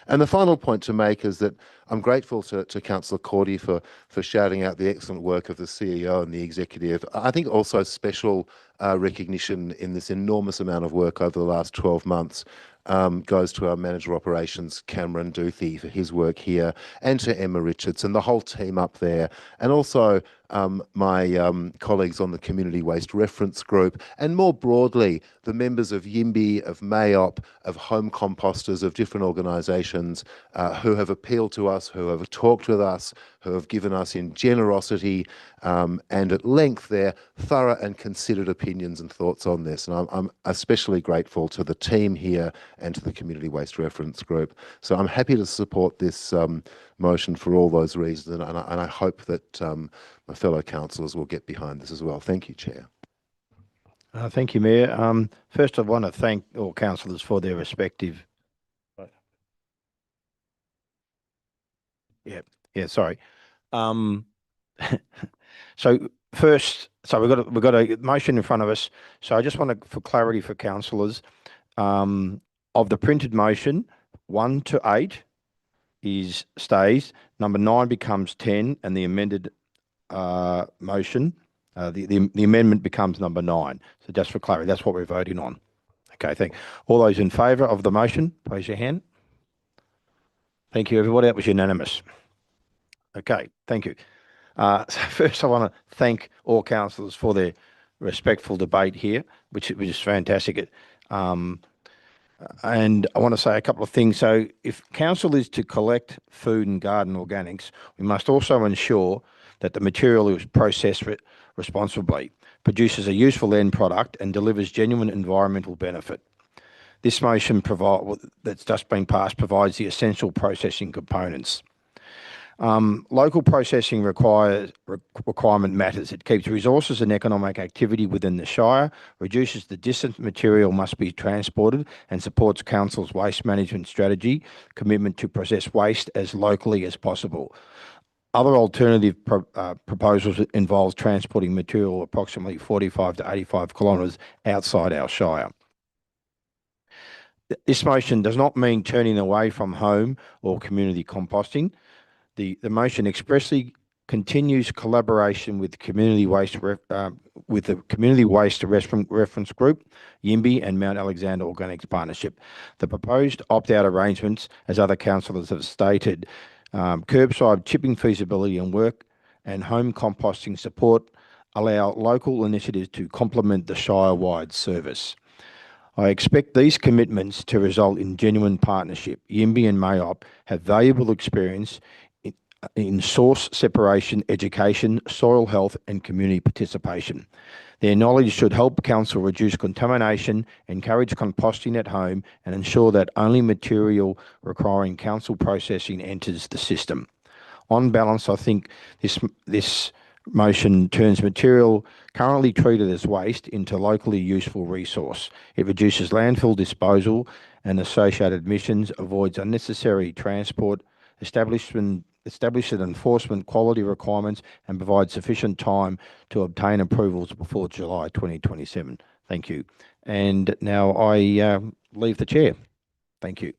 And the final point to make is that I'm grateful to Councillor Cordy for shouting out the excellent work of the CEO and the executive. I think also special recognition in this enormous amount of work over the last 12 months goes to our Manager Operations, Cameron Duthie, for his work here, and to Emma Richards and the whole team up there, and also my colleagues on the Community Waste Reference Group, and more broadly, the members of Yimby, of MAOP, of home composters, of different organisations who have appealed to us us, who have talked with us, who have given us in generosity and at length their thorough and considered opinions and thoughts on this. And I'm especially grateful to the team here and to the Community Waste Reference Group. So I'm happy to support this motion for all those reasons, and I hope that my fellow councillors will get behind this as well. Thank you, Chair. Thank you, Mayor. First, I want to thank all councillors for their respective. Yeah, sorry. So first, we've got a motion in front of us. So I just want to, for clarity for councillors, of the printed motion, 1 to 8 stays. Number 9 becomes 10, and the amended motion, the amendment becomes number 9. So just for clarity, that's what we're voting on. Okay, thank you. All those in favour of the motion, raise your hand. Thank you, everybody. That was unanimous. Okay, thank you. So first, I want to thank all councillors for their respectful debate here, which is fantastic. And I want to say a couple of things. So if council is to collect food and garden organics, we must also ensure that the material is processed responsibly, produces a useful end product and delivers genuine environmental benefit. This motion that's just been passed provides the essential processing components. Local processing requirement matters. It keeps resources and economic activity within the Shire, reduces the distance material must be transported, and supports Council's waste management strategy, commitment to process waste as locally as possible. Other alternative proposals involve transporting material approximately 45 to 85 kilometres outside our Shire. This motion does not mean turning away from home or community composting. The motion expressly continues collaboration with the Community Waste Reference Group, YIMBY, and Mount Alexander Organics Partnership. The proposed opt-out arrangements, as other councillors have stated, curbside chipping feasibility and work and home composting support allow local initiatives to complement the Shire-wide service. I expect these commitments to result in genuine partnership. YIMBY and MAYOP have valuable experience in source separation, education, soil health and community participation. Their knowledge should help council reduce contamination, encourage composting at home and ensure that only material requiring council processing enters the system. On balance, I think this motion turns material currently treated as waste into locally useful resource. It reduces landfill disposal and associated emissions, avoids unnecessary transport, establishes enforcement quality requirements and provides sufficient time to obtain approvals before July 2027. Thank you. And now I leave the chair. Thank you.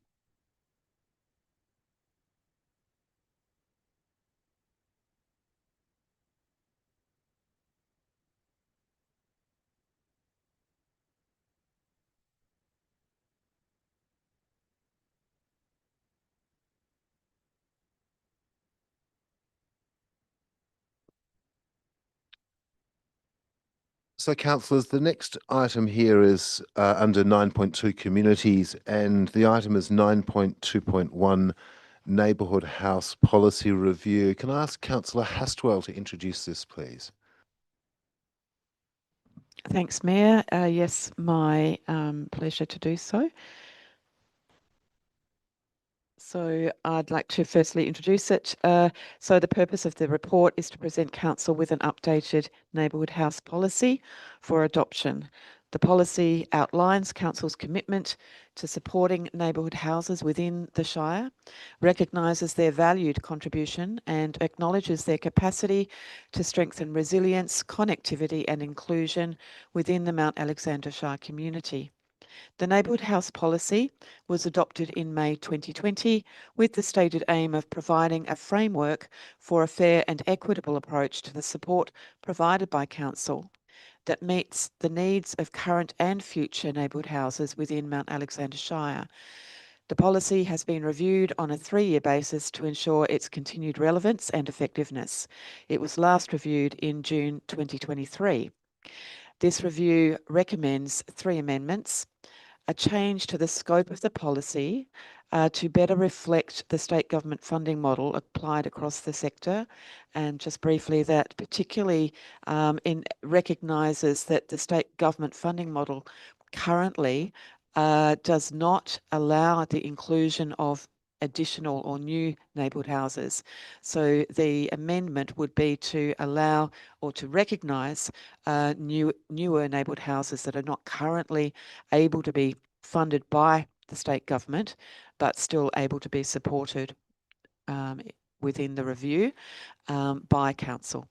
So, councillors, the next item here is under 9.2 communities, and the item is 9.2.1 Neighbourhood House Policy Review. Can I ask Councillor Hastwell to introduce this, please? Thanks, Mayor. Yes, my pleasure to do so. So I'd like to firstly introduce it. So the purpose of the report is to present Council with an updated neighbourhood house policy for adoption. The policy outlines Council's commitment to supporting neighbourhood houses within the Shire, recognises their valued contribution and acknowledges their capacity to strengthen resilience, connectivity and inclusion within the Mount Alexander Shire community. The Neighbourhood House Policy was adopted in May 2020 with the stated aim of providing a framework for a fair and equitable approach to the support provided by Council that meets the needs of current and future neighbourhood houses within Mount Alexander Shire. The policy has been reviewed on a 3-year basis to ensure its continued relevance and effectiveness. It was last reviewed in June 2023. This review recommends 3 amendments. a change to the scope of the policy to better reflect the state government funding model applied across the sector. And just briefly, that particularly recognises that the state government funding model currently does not allow the inclusion of additional or new neighbourhood houses. So the amendment would be to allow or to recognise newer neighbourhood houses that are not currently able to be funded by the state government, but still able to be supported within the review by council.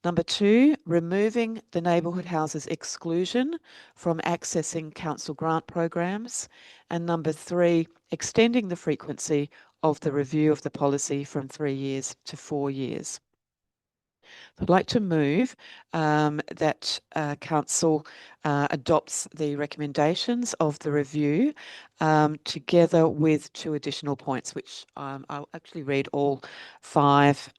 Number 2, removing the neighbourhood houses exclusion from accessing council grant programs. And number 3, extending the frequency of the review of the policy from 3 years to 4 years. I'd like to move that council adopts the recommendations of the review together with 2 additional points, which I'll actually read all 5,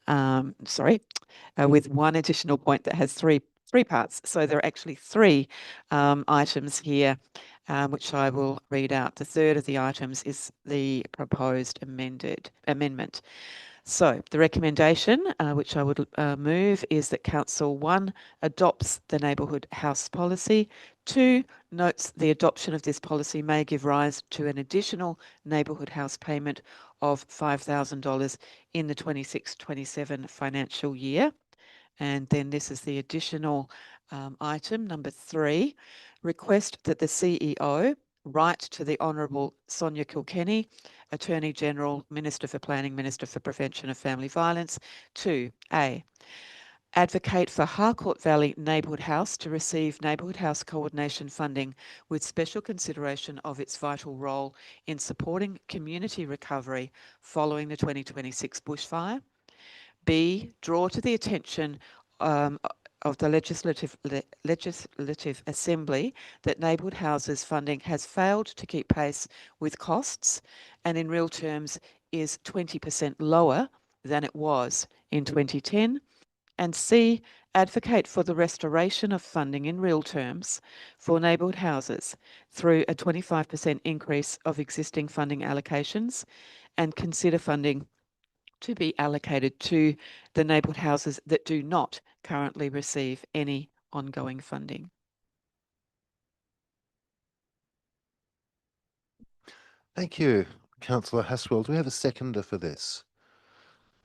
with 1 additional point that has three parts. So there are actually 3 items here, which I will read out. The third of the items is the proposed amendment. So the recommendation, which I would move, is that Council 1 adopts the neighbourhood house policy. 2, notes the adoption of this policy may give rise to an additional neighbourhood house payment of $5,000 in the 26-27 financial year. And then this is the additional item, number 3, request that the CEO write to the Honourable Sonia Kilkenny, Attorney General, Minister for Planning, Minister for Prevention of Family Violence, to A, advocate for Harcourt Valley Neighbourhood House to receive Neighbourhood House coordination funding with special consideration of its vital role in supporting community recovery following the 2026 bushfire. B, draw to the attention of the Legislative Assembly that neighbourhood houses funding has failed to keep pace with costs and in real terms is 20% lower than it was in 2010. And C, advocate for the restoration of funding in real terms for neighbourhood houses through a 25% increase of existing funding allocations and consider funding to be allocated to the neighbourhood houses that do not currently receive any ongoing funding. Thank you, Councillor Haswell. Do we have a seconder for this?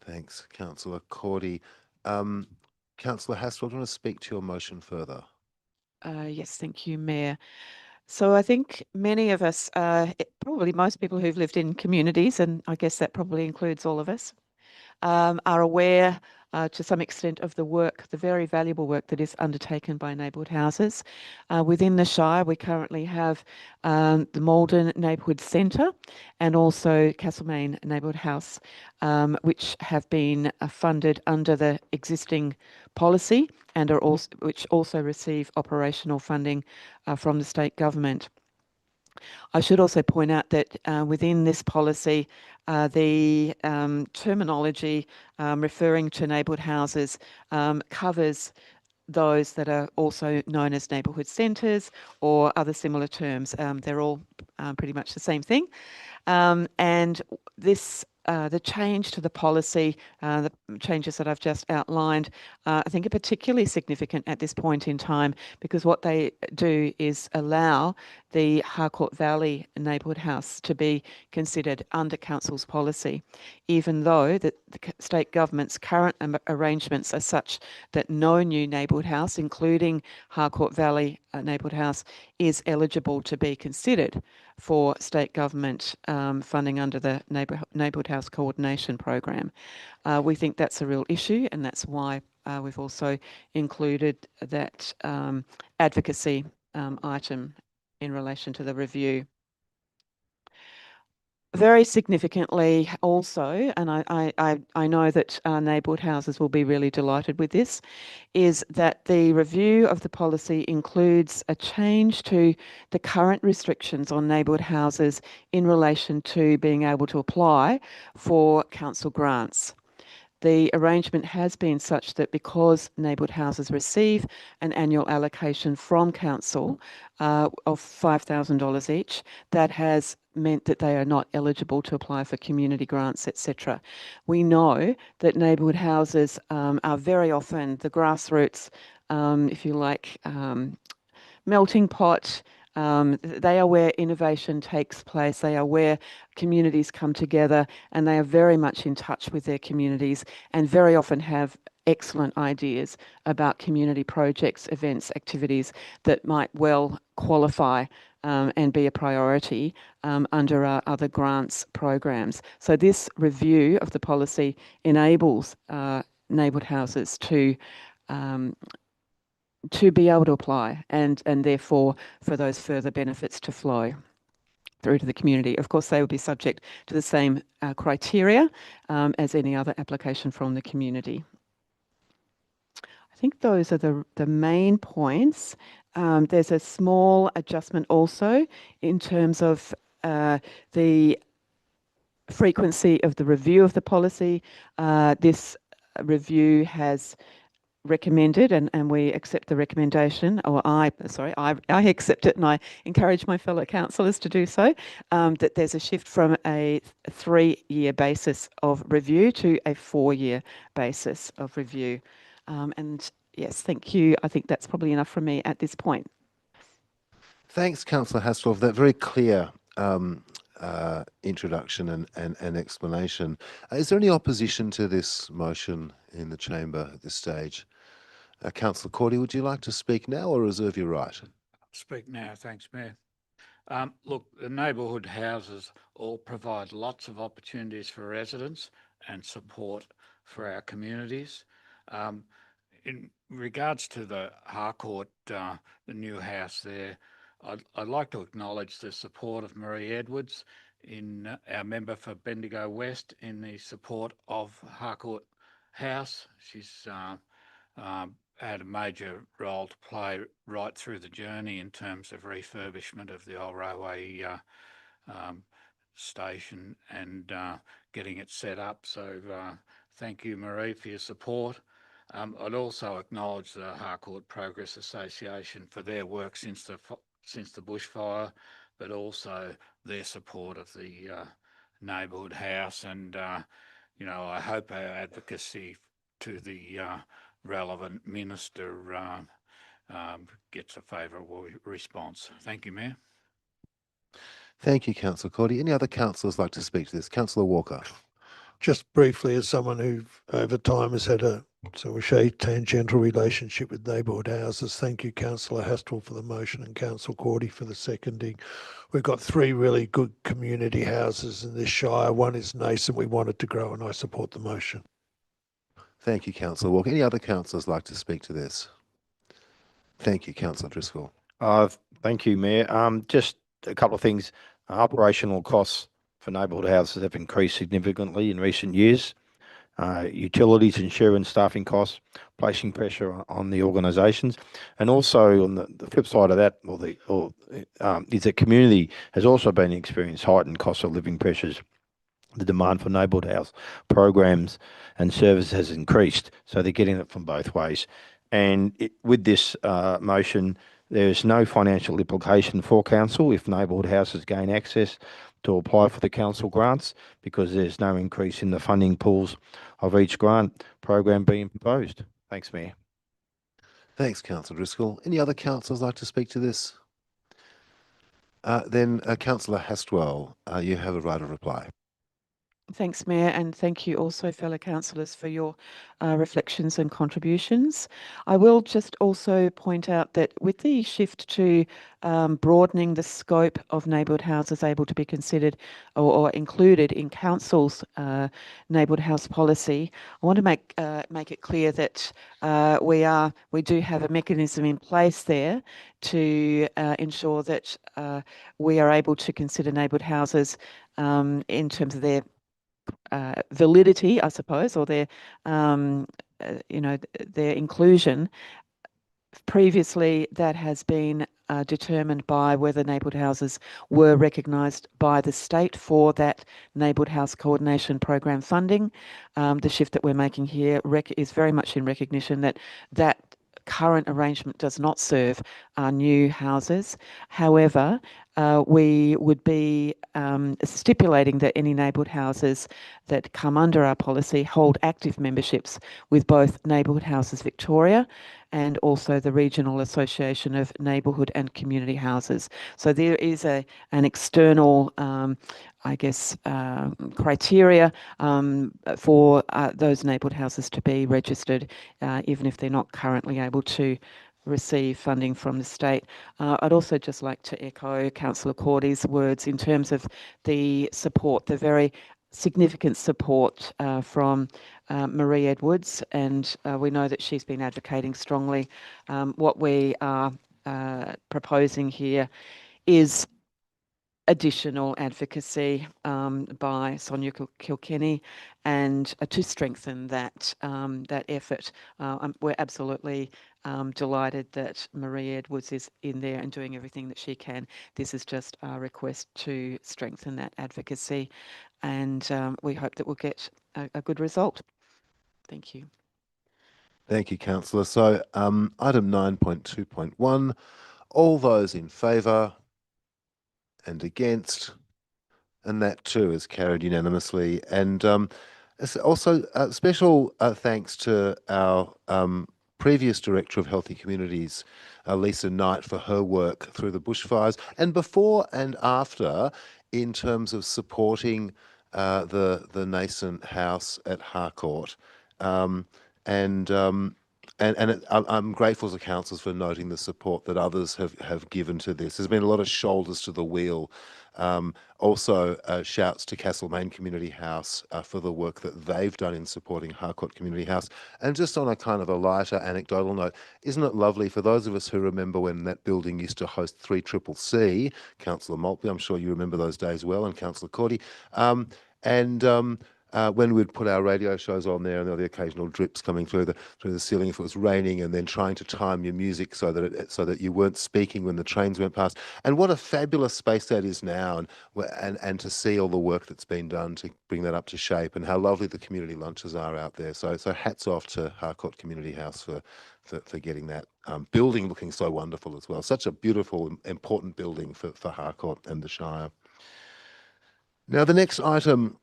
Thanks, Councillor Cordy. Councillor Haswell, do you want to speak to your motion further? Yes, thank you, Mayor. So I think many of us, probably most people who've lived in communities, and I guess that probably includes all of us, are aware to some extent of the work, the very valuable work that is undertaken by neighbourhood houses. Within the Shire, we currently have the Malden Neighbourhood Centre and also Castlemaine Neighbourhood House, which have been funded under the existing policy and are also, which also receive operational funding from the state government. I should also point out that within this policy, the terminology referring to neighbourhood houses covers those that are also known as neighbourhood centres or other similar terms. They're all pretty much the same thing. And this the change to the policy, the changes that I've just outlined, I think are particularly significant at this point in time because what they do is allow the Harcourt Valley Neighbourhood House to be considered under Council's policy, even though the state government's current arrangements are such that no new neighbourhood house, including Harcourt Valley Neighbourhood House, is eligible to be considered for state government funding under the Neighbourhood House Coordination Program. We think that's a real issue, and that's why we've also included that advocacy item in relation to the review. Very significantly also, and I know that neighbourhood houses will be really delighted with this, is that the review of the policy includes a change to the current restrictions on neighbourhood houses in relation to being able to apply for council grants. The arrangement has been such that because neighbourhood houses receive an annual allocation from council of $5,000 each, that has meant that they are not eligible to apply for community grants, etc. We know that neighbourhood houses are very often the grassroots, if you like, melting pot. They are where innovation takes place. They are where communities come together, and they are very much in touch with their communities and very often have excellent ideas about community projects, events, activities that might well qualify and be a priority under our other grants programs. So this review of the policy enables neighbourhood houses to be able to apply and therefore for those further benefits to flow through to the community. Of course, they will be subject to the same criteria as any other application from the community. I think those are the main points. There's a small adjustment also in terms of the frequency of the review of the policy. This review has recommended, and we accept the recommendation, or I accept it, and I encourage my fellow councillors to do so, that there's a shift from a 3-year basis of review to a 4-year basis of review. And yes, thank you. I think that's probably enough from me at this point. Thanks, Councillor Hastel, for that very clear introduction and explanation. Is there any opposition to this motion in the chamber at this stage? Councillor Cordy, would you like to speak now or reserve your right? Speak now, thanks, Mayor. Look, the neighbourhood houses all provide lots of opportunities for residents and support for our communities. In regards to the Harcourt, the new house there, I'd like to acknowledge the support of Marie Edwards, our member for Bendigo West, in the support of Harcourt House. She's had a major role to play right through the journey in terms of refurbishment of the old railway station and getting it set up. So thank you, Marie, for your support. I'd also acknowledge the Harcourt Progress Association for their work since the bushfire, but also their support of the neighbourhood house. And I hope our advocacy to the relevant minister gets a favourable response. Thank you, Mayor. Thank you, Councillor Cordy. Any other councillors like to speak to this? Councillor Walker. Just briefly, as someone who over time has had a tangential relationship with neighbourhood houses, thank you, Councillor Hastel, for the motion and Councillor Cordy for the seconding. We've got 3 really good community houses in this shire. One is nascent, we want it to grow, and I support the motion. Thank you, Councillor Walker. Any other councillors like to speak to this? Thank you, Councillor Driscoll. Thank you, Mayor. Just a couple of things. Operational costs for neighbourhood houses have increased significantly in recent years. Utilities, insurance, staffing costs, placing pressure on the organisations, and also on the flip side of that, is that community has also been experiencing heightened cost of living pressures. The demand for neighbourhood house programs and services has increased, so they're getting it from both ways. And with this motion, there is no financial implication for council if neighbourhood houses gain access to apply for the council grants, because there's no increase in the funding pools of each grant program being proposed. Thanks, Mayor. Thanks, Councillor Driscoll. Any other councillors like to speak to this? Then Councillor Hastwell, you have a right of reply. Thanks, Mayor, and thank you also, fellow councillors, for your reflections and contributions. I will just also point out that with the shift to broadening the scope of neighbourhood houses able to be considered or included in council's neighbourhood house policy, I want to make it clear that we do have a mechanism in place there to ensure that we are able to consider neighbourhood houses in terms of their validity, I suppose, or their their inclusion. Previously, that has been determined by whether neighbourhood houses were recognised by the state for that neighbourhood house coordination program funding. The shift that we're making here is very much in recognition that that current arrangement does not serve our new houses. However, we would be stipulating that any neighbourhood houses that come under our policy hold active memberships with both Neighbourhood Houses Victoria and also the Regional Association of Neighbourhood and Community Houses. So there is an external, I guess, criteria for those neighbourhood houses to be registered, even if they're not currently able to receive funding from the state. I'd also just like to echo Councillor Cordy's words in terms of the support, the very significant support from Marie Edwards, and we know that she's been advocating strongly. What we are proposing here is additional advocacy by Sonia Kilkenny and to strengthen that that effort. We're absolutely delighted that Marie Edwards is in there and doing everything that she can. This is just our request to strengthen that advocacy, and we hope that we'll get a good result. Thank you. Thank you, Councillor. So item 9.2.1, all those in favour and against, and that too is carried unanimously. And also special thanks to our previous Director of Healthy Communities, Lisa Knight, for her work through the bushfires and before and after in terms of supporting the nascent house at Harcourt. I'm grateful to councillors for noting the support that others have given to this. There's been a lot of shoulders to the wheel. Also, shouts to Castlemaine Community House for the work that they've done in supporting Harcourt Community House. And just on a kind of a lighter anecdotal note, isn't it lovely for those of us who remember when that building used to host 3CCC, Councillor Maltby, I'm sure you remember those days well, and Councillor Cordy, when we'd put our radio shows on there and there were the occasional drips coming through the ceiling if it was raining, and then trying to time your music so that you weren't speaking when the trains went past. And what a fabulous space that is now, and to see all the work that's been done to bring that up to shape, and how lovely the community lunches are out there. So hats off to Harcourt Community House for getting that building looking so wonderful as well. Such a beautiful, important building for Harcourt and the Shire. Now the next item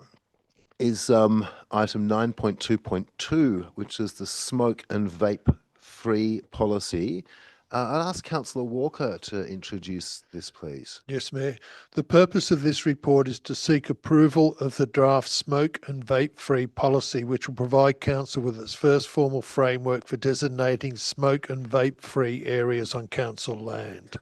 is item 9.2.2, which is the smoke and vape free policy. I'll ask Councillor Walker to introduce this, please. Yes, Mayor. The purpose of this report is to seek approval of the draft smoke and vape free policy, which will provide Council with its first formal framework for designating smoke and vape free areas on Council land.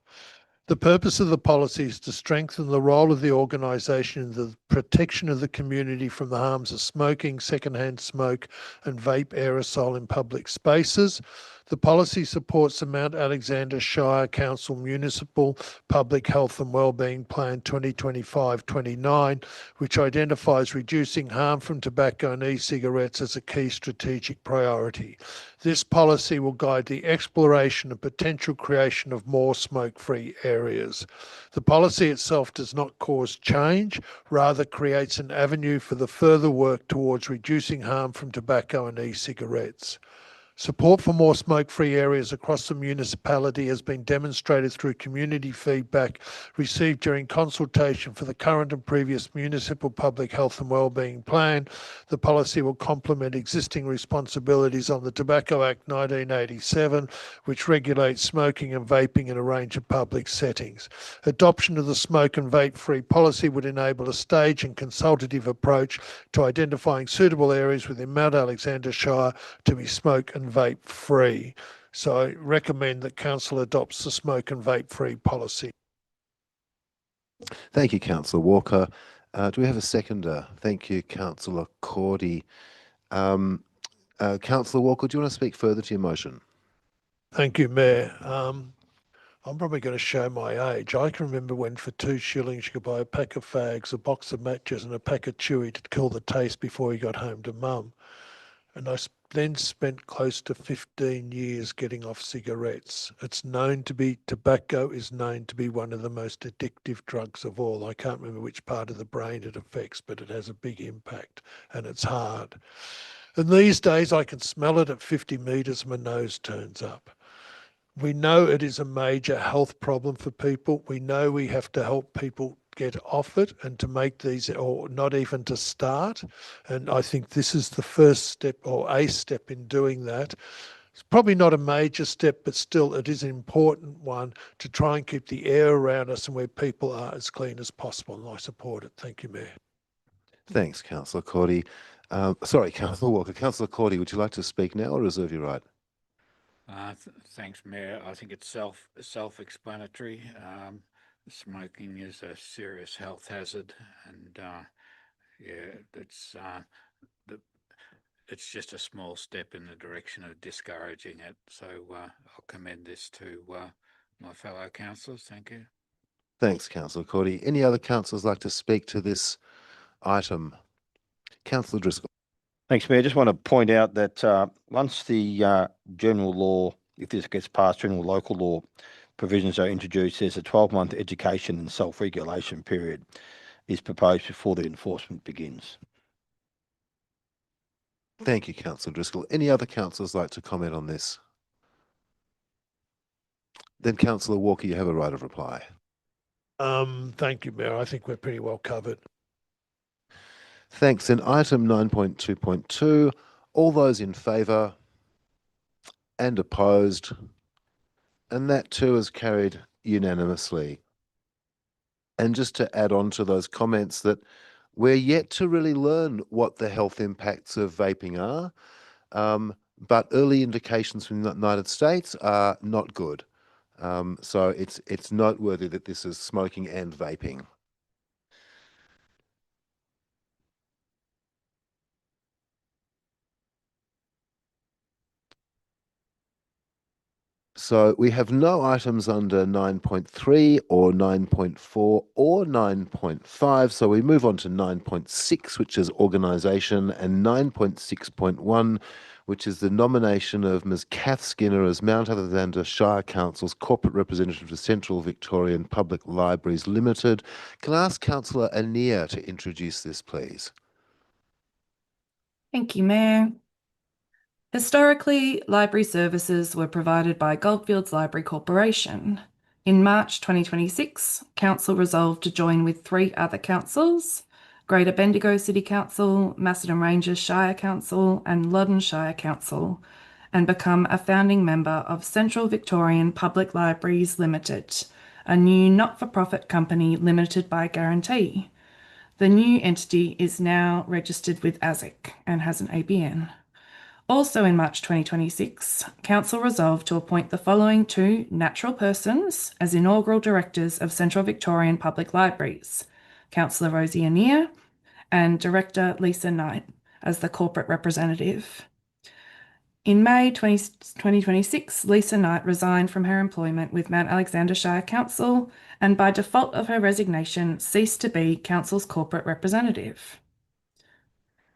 The purpose of the policy is to strengthen the role of the organisation in the protection of the community from the harms of smoking, secondhand smoke and vape aerosol in public spaces. The policy supports the Mount Alexander Shire Council Municipal Public Health and Wellbeing Plan 2025-29, which identifies reducing harm from tobacco and e-cigarettes as a key strategic priority. This policy will guide the exploration and potential creation of more smoke-free areas. The policy itself does not cause change, rather creates an avenue for the further work towards reducing harm from tobacco and e-cigarettes. Support for more smoke-free areas across the municipality has been demonstrated through community feedback received during consultation for the current and previous Municipal Public Health and Wellbeing Plan. The policy will complement existing responsibilities on the Tobacco Act 1987, which regulates smoking and vaping in a range of public settings. Adoption of the smoke and vape-free policy would enable a staged and consultative approach to identifying suitable areas within Mount Alexander Shire to be smoke and vape free. So I recommend that Council adopts the smoke and vape free policy. Thank you, Councillor Walker. Do we have a seconder? Thank you, Councillor Cordy. Councillor Walker, do you want to speak further to your motion? Thank you, Mayor. I'm probably going to show my age. I can remember when for 2 shillings you could buy a pack of fags, a box of matches and a pack of chewy to kill the taste before you got home to mum. And I then spent close to 15 years getting off cigarettes. Tobacco is known to be one of the most addictive drugs of all. I can't remember which part of the brain it affects, but it has a big impact and it's hard. And these days I can smell it at 50 metres, my nose turns up. We know it is a major health problem for people. We know we have to help people get off it and to make these, or not even to start. And I think this is the first step or a step in doing that. It's probably not a major step, but still it is an important one to try and keep the air around us and where people are as clean as possible. And I support it. Thank you, Mayor. Thanks, Councillor Cordy. Sorry, Councillor Walker. Councillor Cordy, would you like to speak now or reserve your right? Thanks, Mayor. I think it's self-explanatory. Smoking is a serious health hazard, and it's just a small step in the direction of discouraging it. So I'll commend this to my fellow councillors. Thank you. Thanks, Councillor Cordy. Any other councillors like to speak to this item? Councillor Driscoll. Thanks, Mayor. I just want to point out that once the general law, if this gets passed, general local law provisions are introduced, there's a 12-month education and self-regulation period is proposed before the enforcement begins. Thank you, Councillor Driscoll. Any other councillors like to comment on this? Then, Councillor Walker, you have a right of reply. Thank you, Mayor. I think we're pretty well covered. Thanks. In item 9.2.2, all those in favour and opposed, and that too is carried unanimously. And just to add on to those comments, that we're yet to really learn what the health impacts of vaping are, but early indications from the United States are not good. So it's noteworthy that this is smoking and vaping. So we have no items under 9.3 or 9.4 or 9.5. So we move on to 9.6, which is organisation, and 9.6.1, which is the nomination of Ms. Kath Skinner as Mount Alexander Shire Council's corporate representative to Central Victorian Public Libraries Limited. Can I ask Councillor Anir to introduce this, please? Thank you, Mayor. Historically, library services were provided by Goldfields Library Corporation. In March 2026, Council resolved to join with 3 other councils, Greater Bendigo City Council, Macedon Ranges Shire Council and Loddon Shire Council, and become a founding member of Central Victorian Public Libraries Limited, a new not-for-profit company limited by guarantee. The new entity is now registered with ASIC and has an ABN. Also in March 2026, Council resolved to appoint the following 2 natural persons as inaugural directors of Central Victorian Public Libraries, Councillor Rosie Anir and Director Lisa Knight as the corporate representative. In May 2026, Lisa Knight resigned from her employment with Mount Alexander Shire Council and by default of her resignation ceased to be Council's corporate representative.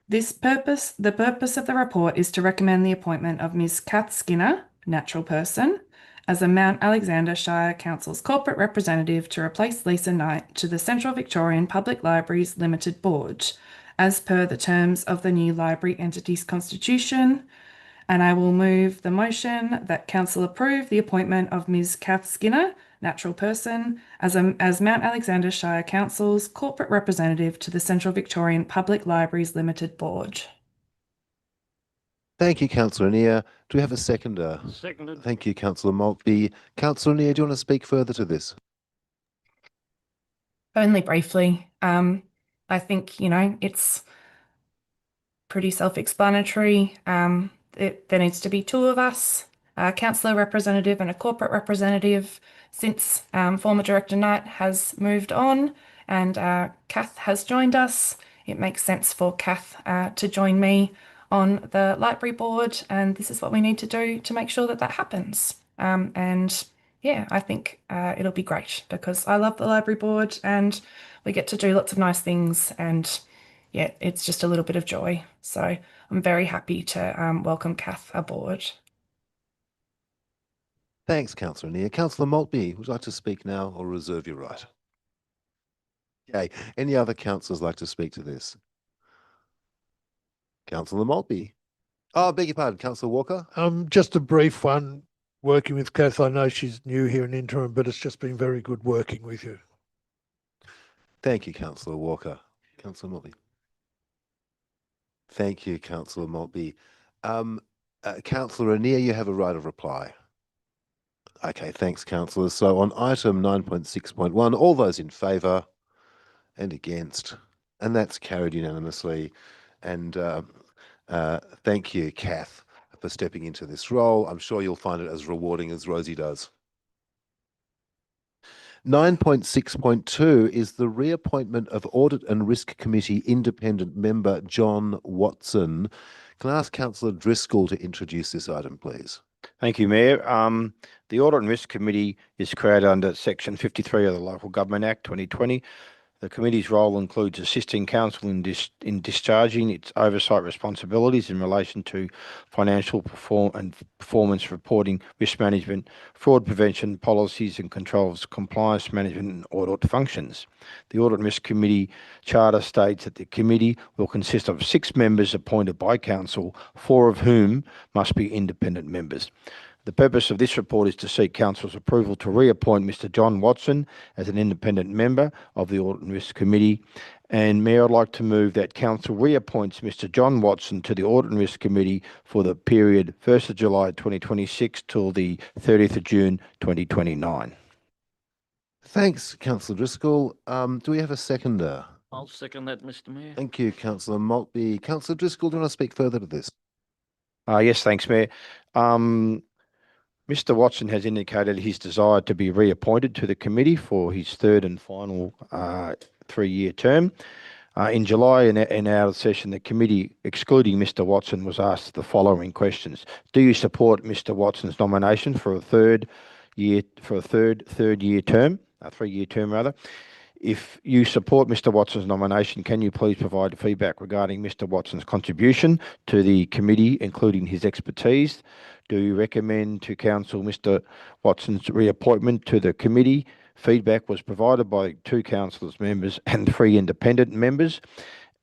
The purpose of the report is to recommend the appointment of Ms. Kath Skinner, natural person, as a Mount Alexander Shire Council's corporate representative to replace Lisa Knight to the Central Victorian Public Libraries Limited Board, as per the terms of the new library entity's constitution. And I will move the motion that Council approve the appointment of Ms. Kath Skinner, natural person, as Mount Alexander Shire Council's corporate representative to the Central Victorian Public Libraries Limited Board. Thank you, Councillor Anir. Do we have a seconder? Seconded. Thank you, Councillor Maltby. Councillor Anir, do you want to speak further to this? Only briefly. I think, it's pretty self-explanatory. There needs to be 2 of us, a councillor representative and a corporate representative, since former Director Knight has moved on and Kath has joined us. It makes sense for Kath to join me on the library board, and this is what we need to do to make sure that that happens. And yeah, I think it'll be great because I love the library board and we get to do lots of nice things, and yeah, it's just a little bit of joy. So I'm very happy to welcome Kath aboard. Thanks, Councillor Neer. Councillor Maltby, would you like to speak now or reserve your right? Okay. Any other councillors like to speak to this? Councillor Maltby. Oh, beg your pardon, Councillor Walker. Just a brief one. Working with Kath, I know she's new here in interim, but it's just been very good working with you. Thank you, Councillor Walker. Councillor Maltby. Thank you, Councillor Maltby. Councillor Anir, you have a right of reply. Okay, thanks, councillors. So on item 9.6.1, all those in favour and against, and that's carried unanimously. And thank you, Kath, for stepping into this role. I'm sure you'll find it as rewarding as Rosie does. 9.6.2 is the reappointment of Audit and Risk Committee independent member John Watson. Can I ask Councillor Driscoll to introduce this item, please? Thank you, Mayor. The Audit and Risk Committee is created under Section 53 of the Local Government Act 2020. The committee's role includes assisting council in discharging its oversight responsibilities in relation to financial performance reporting, risk management, fraud prevention, policies and controls, compliance management and audit functions. The Audit and Risk Committee charter states that the committee will consist of 6 members appointed by council, 4 of whom must be independent members. The purpose of this report is to seek Council's approval to reappoint Mr. John Watson as an independent member of the Audit and Risk Committee. And Mayor, I'd like to move that Council reappoints Mr. John Watson to the Audit and Risk Committee for the period 1st of July 2026 till the 30th of June 2029. Thanks, Councillor Driscoll. Do we have a seconder? I'll second that, Mr. Mayor. Thank you, Councillor Maltby. Councillor Driscoll, do you want to speak further to this? Yes, thanks, Mayor. Mr. Watson has indicated his desire to be reappointed to the committee for his 3rd and final 3-year term. In July, in our session, the committee, excluding Mr. Watson, was asked the following questions: do you support Mr. Watson's nomination for a 3-year term, a 3-year term rather? If you support Mr. Watson's nomination, can you please provide feedback regarding Mr. Watson's contribution to the committee, including his expertise? Do you recommend to Council Mr. Watson's reappointment to the committee? Feedback was provided by 2 councillors members and 3 independent members,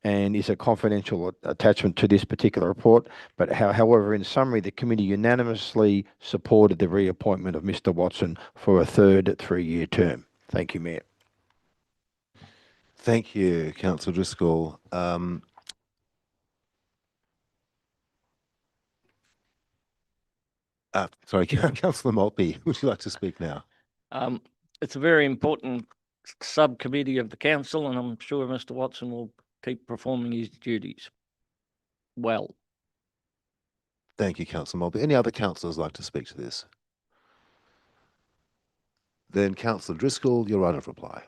and is a confidential attachment to this particular report. But however, in summary, the committee unanimously supported the reappointment of Mr. Watson for a 3rd 3-year term. Thank you, Mayor. Thank you, Councillor Driscoll. Sorry, Councillor Maltby, would you like to speak now? It's a very important subcommittee of the council, and I'm sure Mr. Watson will keep performing his duties well. Thank you, Councillor Maltby. Any other councillors like to speak to this? Then Councillor Driscoll, your right of reply.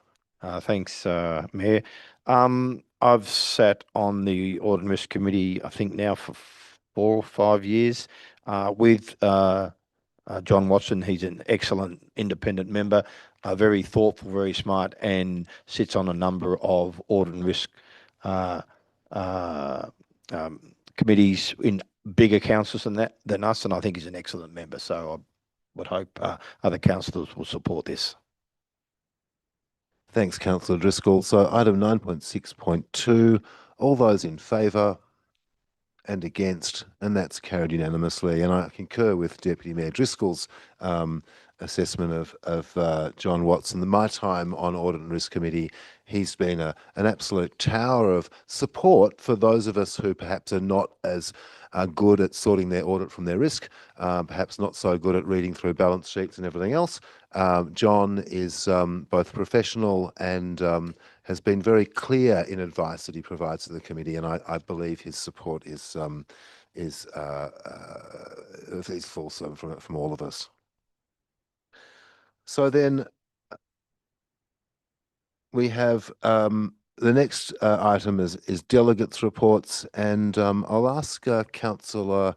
Thanks, Mayor. I've sat on the Audit and Risk Committee, I think now for 4 or 5 years, with John Watson. He's an excellent independent member, very thoughtful, very smart, and sits on a number of audit and risk committees in bigger councils than us, and I think he's an excellent member. So I would hope other councillors will support this. Thanks, Councillor Driscoll. So item 9.6.2, all those in favour and against, and that's carried unanimously. And I concur with Deputy Mayor Driscoll's assessment of John Watson. My time on Audit and Risk Committee, he's been an absolute tower of support for those of us who perhaps are not as good at sorting their audit from their risk, perhaps not so good at reading through balance sheets and everything else. John is both professional and has been very clear in advice that he provides to the committee, and I believe his support is fulsome from all of us. So then we have the next item is Delegates Reports, and I'll ask Councillor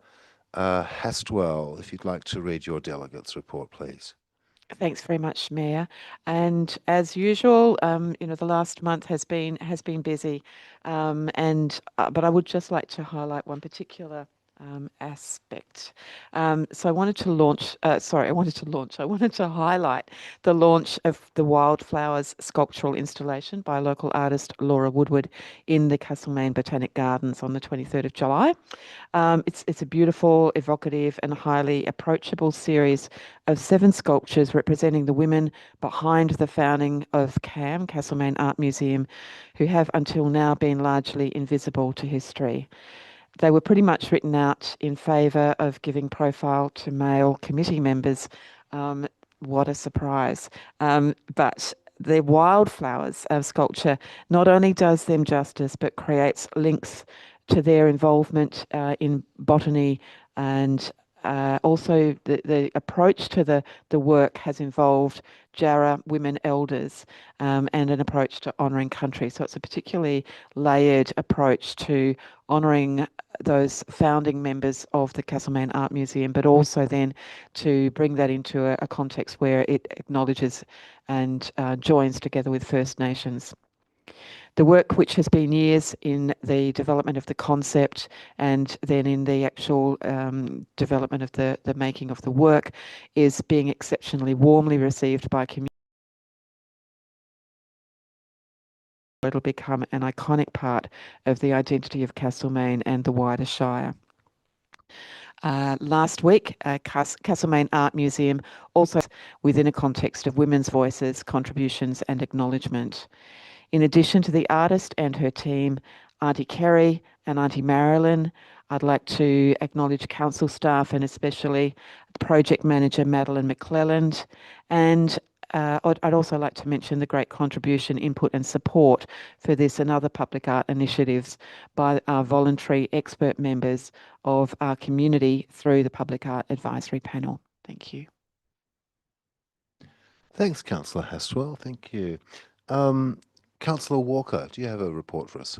Hastwell if you'd like to read your Delegates Report, please. Thanks very much, Mayor. And as usual, the last month has been busy, but I would just like to highlight one particular aspect. So I wanted to highlight the launch of the Wildflowers sculptural installation by local artist Laura Woodward in the Castlemaine Botanic Gardens on the 23rd of July. It's a beautiful, evocative and highly approachable series of 7 sculptures representing the women behind the founding of CAM, Castlemaine Art Museum, who have until now been largely invisible to history. They were pretty much written out in favour of giving profile to male committee members. What a surprise. But the Wildflowers sculpture not only does them justice, but creates links to their involvement in botany, and also the approach to the work has involved Jarrah women elders and an approach to honouring country. So it's a particularly layered approach to honouring those founding members of the Castlemaine Art Museum, but also then to bring that into a context where it acknowledges and joins together with First Nations. The work, which has been years in the development of the concept and then in the actual development of the making of the work, is being exceptionally warmly received by community. It'll become an iconic part of the identity of Castlemaine and the wider Shire. Last week, Castlemaine Art Museum also within a context of women's voices, contributions and acknowledgement. In addition to the artist and her team, Auntie Kerry and Auntie Marilyn, I'd like to acknowledge council staff and especially project manager Madeline McClelland. And I'd also like to mention the great contribution, input and support for this and other public art initiatives by our voluntary expert members of our community through the Public Art Advisory Panel. Thank you. Thanks, Councillor Hastwell. Thank you. Councillor Walker, do you have a report for us?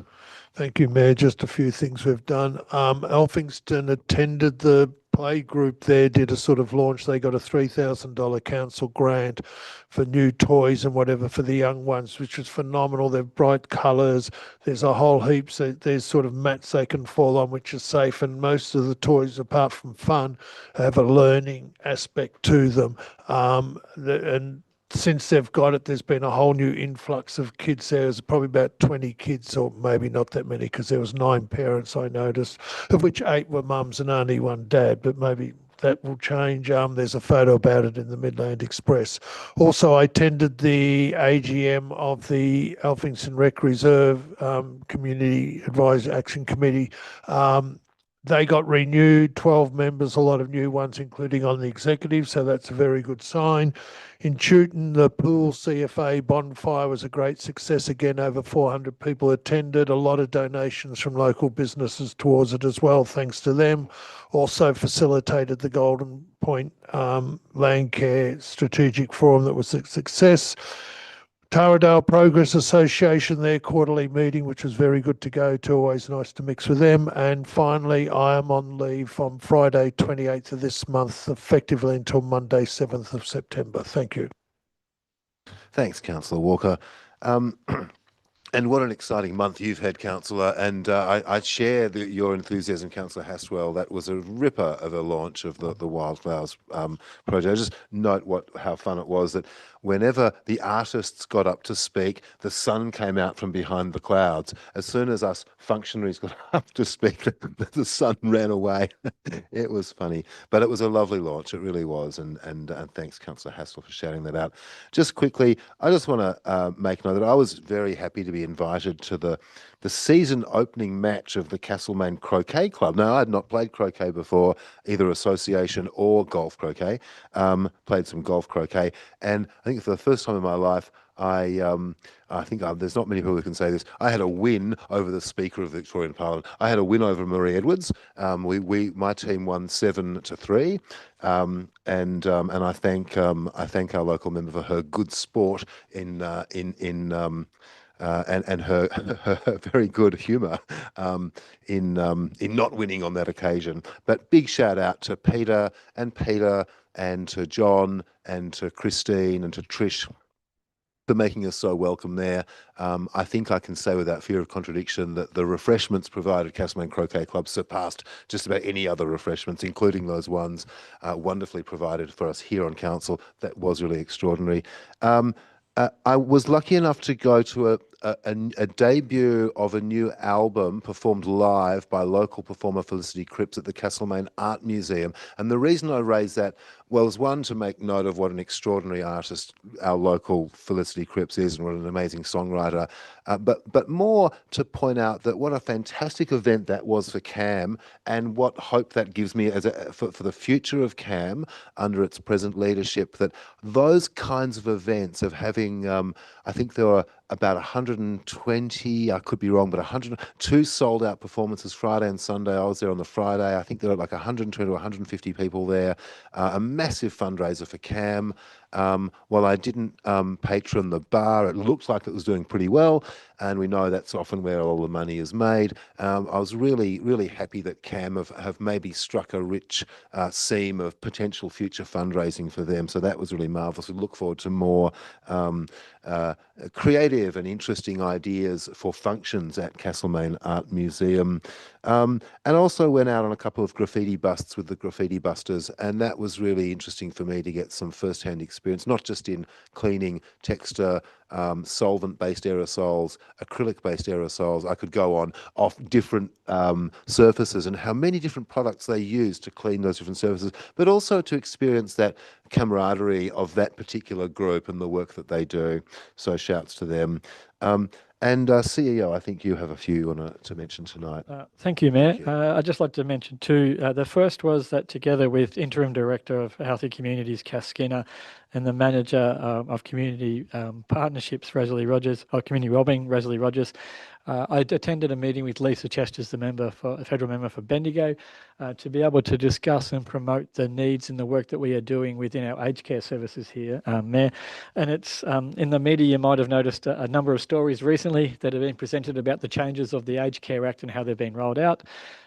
Thank you, Mayor. Just a few things we've done. Elphingston attended the play group there, did a sort of launch. They got a $3,000 council grant for new toys and whatever for the young ones, which was phenomenal. They're bright colours. There's a whole heap. So there's sort of mats they can fall on, which is safe. And most of the toys, apart from fun, have a learning aspect to them. And since they've got it, there's been a whole new influx of kids there. There's probably about 20 kids, or maybe not that many, because there was 9 parents, I noticed, of which 8 were mums and only 1 dad, but maybe that will change. There's a photo about it in the Midland Express. Also, I attended the AGM of the Elphingston Rec Reserve Community Advisory Action Committee. They got renewed, 12 members, a lot of new ones, including on the executive, so that's a very good sign. In Chewton, the pool CFA bonfire was a great success. Again, over 400 people attended, a lot of donations from local businesses towards it as well, thanks to them. Also facilitated the Golden Point Land Care Strategic Forum that was a success. Taradale Progress Association, their quarterly meeting, which was very good to go to, always nice to mix with them. And finally, I am on leave from Friday 28th of this month, effectively until Monday 7th of September. Thank you. Thanks, Councillor Walker. And what an exciting month you've had, Councillor, and I share your enthusiasm, Councillor Hastwell. That was a ripper of a launch of the Wildflowers project. I just note how fun it was that whenever the artists got up to speak, the sun came out from behind the clouds. As soon as us functionaries got up to speak, the sun ran away. It was funny, but it was a lovely launch. It really was, and thanks, Councillor Hastwell, for shouting that out. Just quickly, I just want to make note that I was very happy to be invited to the season opening match of the Castlemaine Croquet Club. Now, I had not played croquet before, either association or golf croquet. Played some golf croquet, and I think for the first time in my life, I think there's not many people who can say this. I had a win over the Speaker of the Victorian Parliament. I had a win over Marie Edwards. My team won 7-3, and I thank our local member for her good sport and her very good humour in not winning on that occasion. But big shout out to Peter and Peter, and to John and to Christine and to Trish for making us so welcome there. I think I can say without fear of contradiction that the refreshments provided at Castlemaine Croquet Club surpassed just about any other refreshments, including those ones wonderfully provided for us here on council. That was really extraordinary. I was lucky enough to go to a debut of a new album performed live by local performer Felicity Cripps at the Castlemaine Art Museum. And the reason I raised that, well, is one, to make note of what an extraordinary artist our local Felicity Cripps is and what an amazing songwriter, but more to point out that what a fantastic event that was for CAM and what hope that gives me as for the future of CAM under its present leadership, that those kinds of events of having, I think there were about 120, I could be wrong, but 102 sold out performances Friday and Sunday. I was there on the Friday. I think there were like 120 to 150 people there. A massive fundraiser for CAM. While I didn't patron the bar, it looked like it was doing pretty well, and we know that's often where all the money is made. I was really, really happy that CAM have maybe struck a rich seam of potential future fundraising for them. So that was really marvellous. We look forward to more creative and interesting ideas for functions at Castlemaine Art Museum. And also went out on a couple of graffiti busts with the Graffiti Busters, and that was really interesting for me to get some first-hand experience, not just in cleaning texture, solvent-based aerosols, acrylic-based aerosols. I could go on off different surfaces and how many different products they use to clean those different surfaces, but also to experience that camaraderie of that particular group and the work that they do. So shouts to them. And CEO, I think you have a few you want to mention tonight. Thank you, Mayor. I'd just like to mention two. The first was that together with Interim Director of Healthy Communities, Kath Skinner, and the Manager of Community Partnerships, Rosalie Rogers, or Community Wellbeing, Rosalie Rogers, I attended a meeting with Lisa Chesters, the federal member for Bendigo, to be able to discuss and promote the needs and the work that we are doing within our aged care services here, Mayor. And it's in the media, you might have noticed a number of stories recently that have been presented about the changes of the Aged Care Act and how they've been rolled out.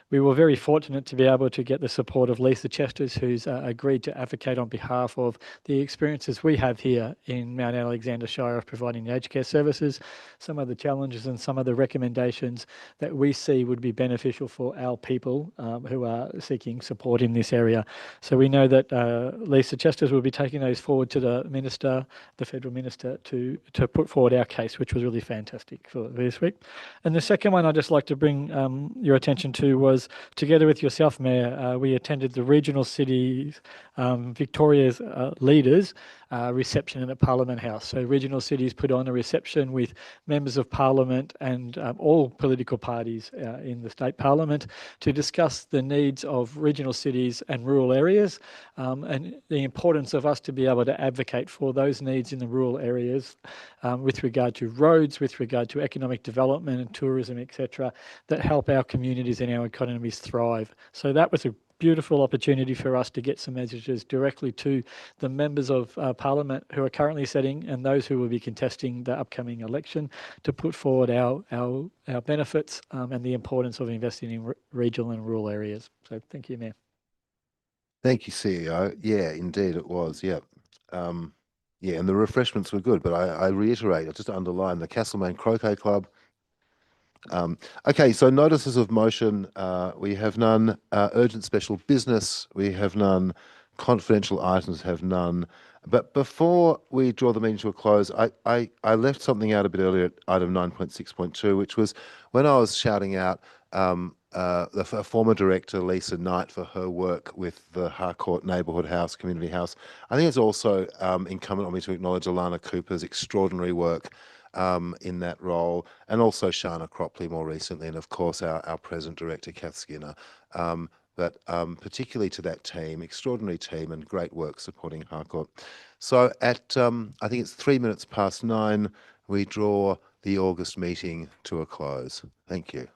We were very fortunate to be able to get the support of Lisa Chesters, who's agreed to advocate on behalf of the experiences we have here in Mount Alexander Shire of providing aged care services, some of the challenges and some of the recommendations that we see would be beneficial for our people who are seeking support in this area. So we know that Lisa Chesters will be taking those forward to the Minister, the Federal Minister, to put forward our case, which was really fantastic for this week. And the second one I'd just like to bring your attention to was, together with yourself, Mayor, we attended the regional cities, Victoria's leaders reception at Parliament House. So regional cities put on a reception with members of Parliament and all political parties in the state Parliament to discuss the needs of regional cities and rural areas and the importance of us to be able to advocate for those needs in the rural areas with regard to roads, with regard to economic development and tourism, etc., that help our communities and our economies thrive. So that was a beautiful opportunity for us to get some messages directly to the members of Parliament who are currently sitting and those who will be contesting the upcoming election to put forward our benefits and the importance of investing in regional and rural areas. So thank you, Mayor. Thank you, CEO. Yeah, indeed it was. Yeah. Yeah, and the refreshments were good, but I reiterate, just to underline, the Castlemaine Croquet Club. Okay, so notices of motion, we have none. Urgent special business, we have none. Confidential items have none. But before we draw the meeting to a close, I left something out a bit earlier at item 9.6.2, which was when I was shouting out the former director, Lisa Knight, for her work with the Harcourt Neighbourhood House, Community House. I think it's also incumbent on me to acknowledge Alana Cooper's extraordinary work in that role, and also Shana Cropley more recently, and of course our present director, Kath Skinner. But particularly to that team, extraordinary team and great work supporting Harcourt. So at, I think it's 9:03, we draw the August meeting to a close. Thank you.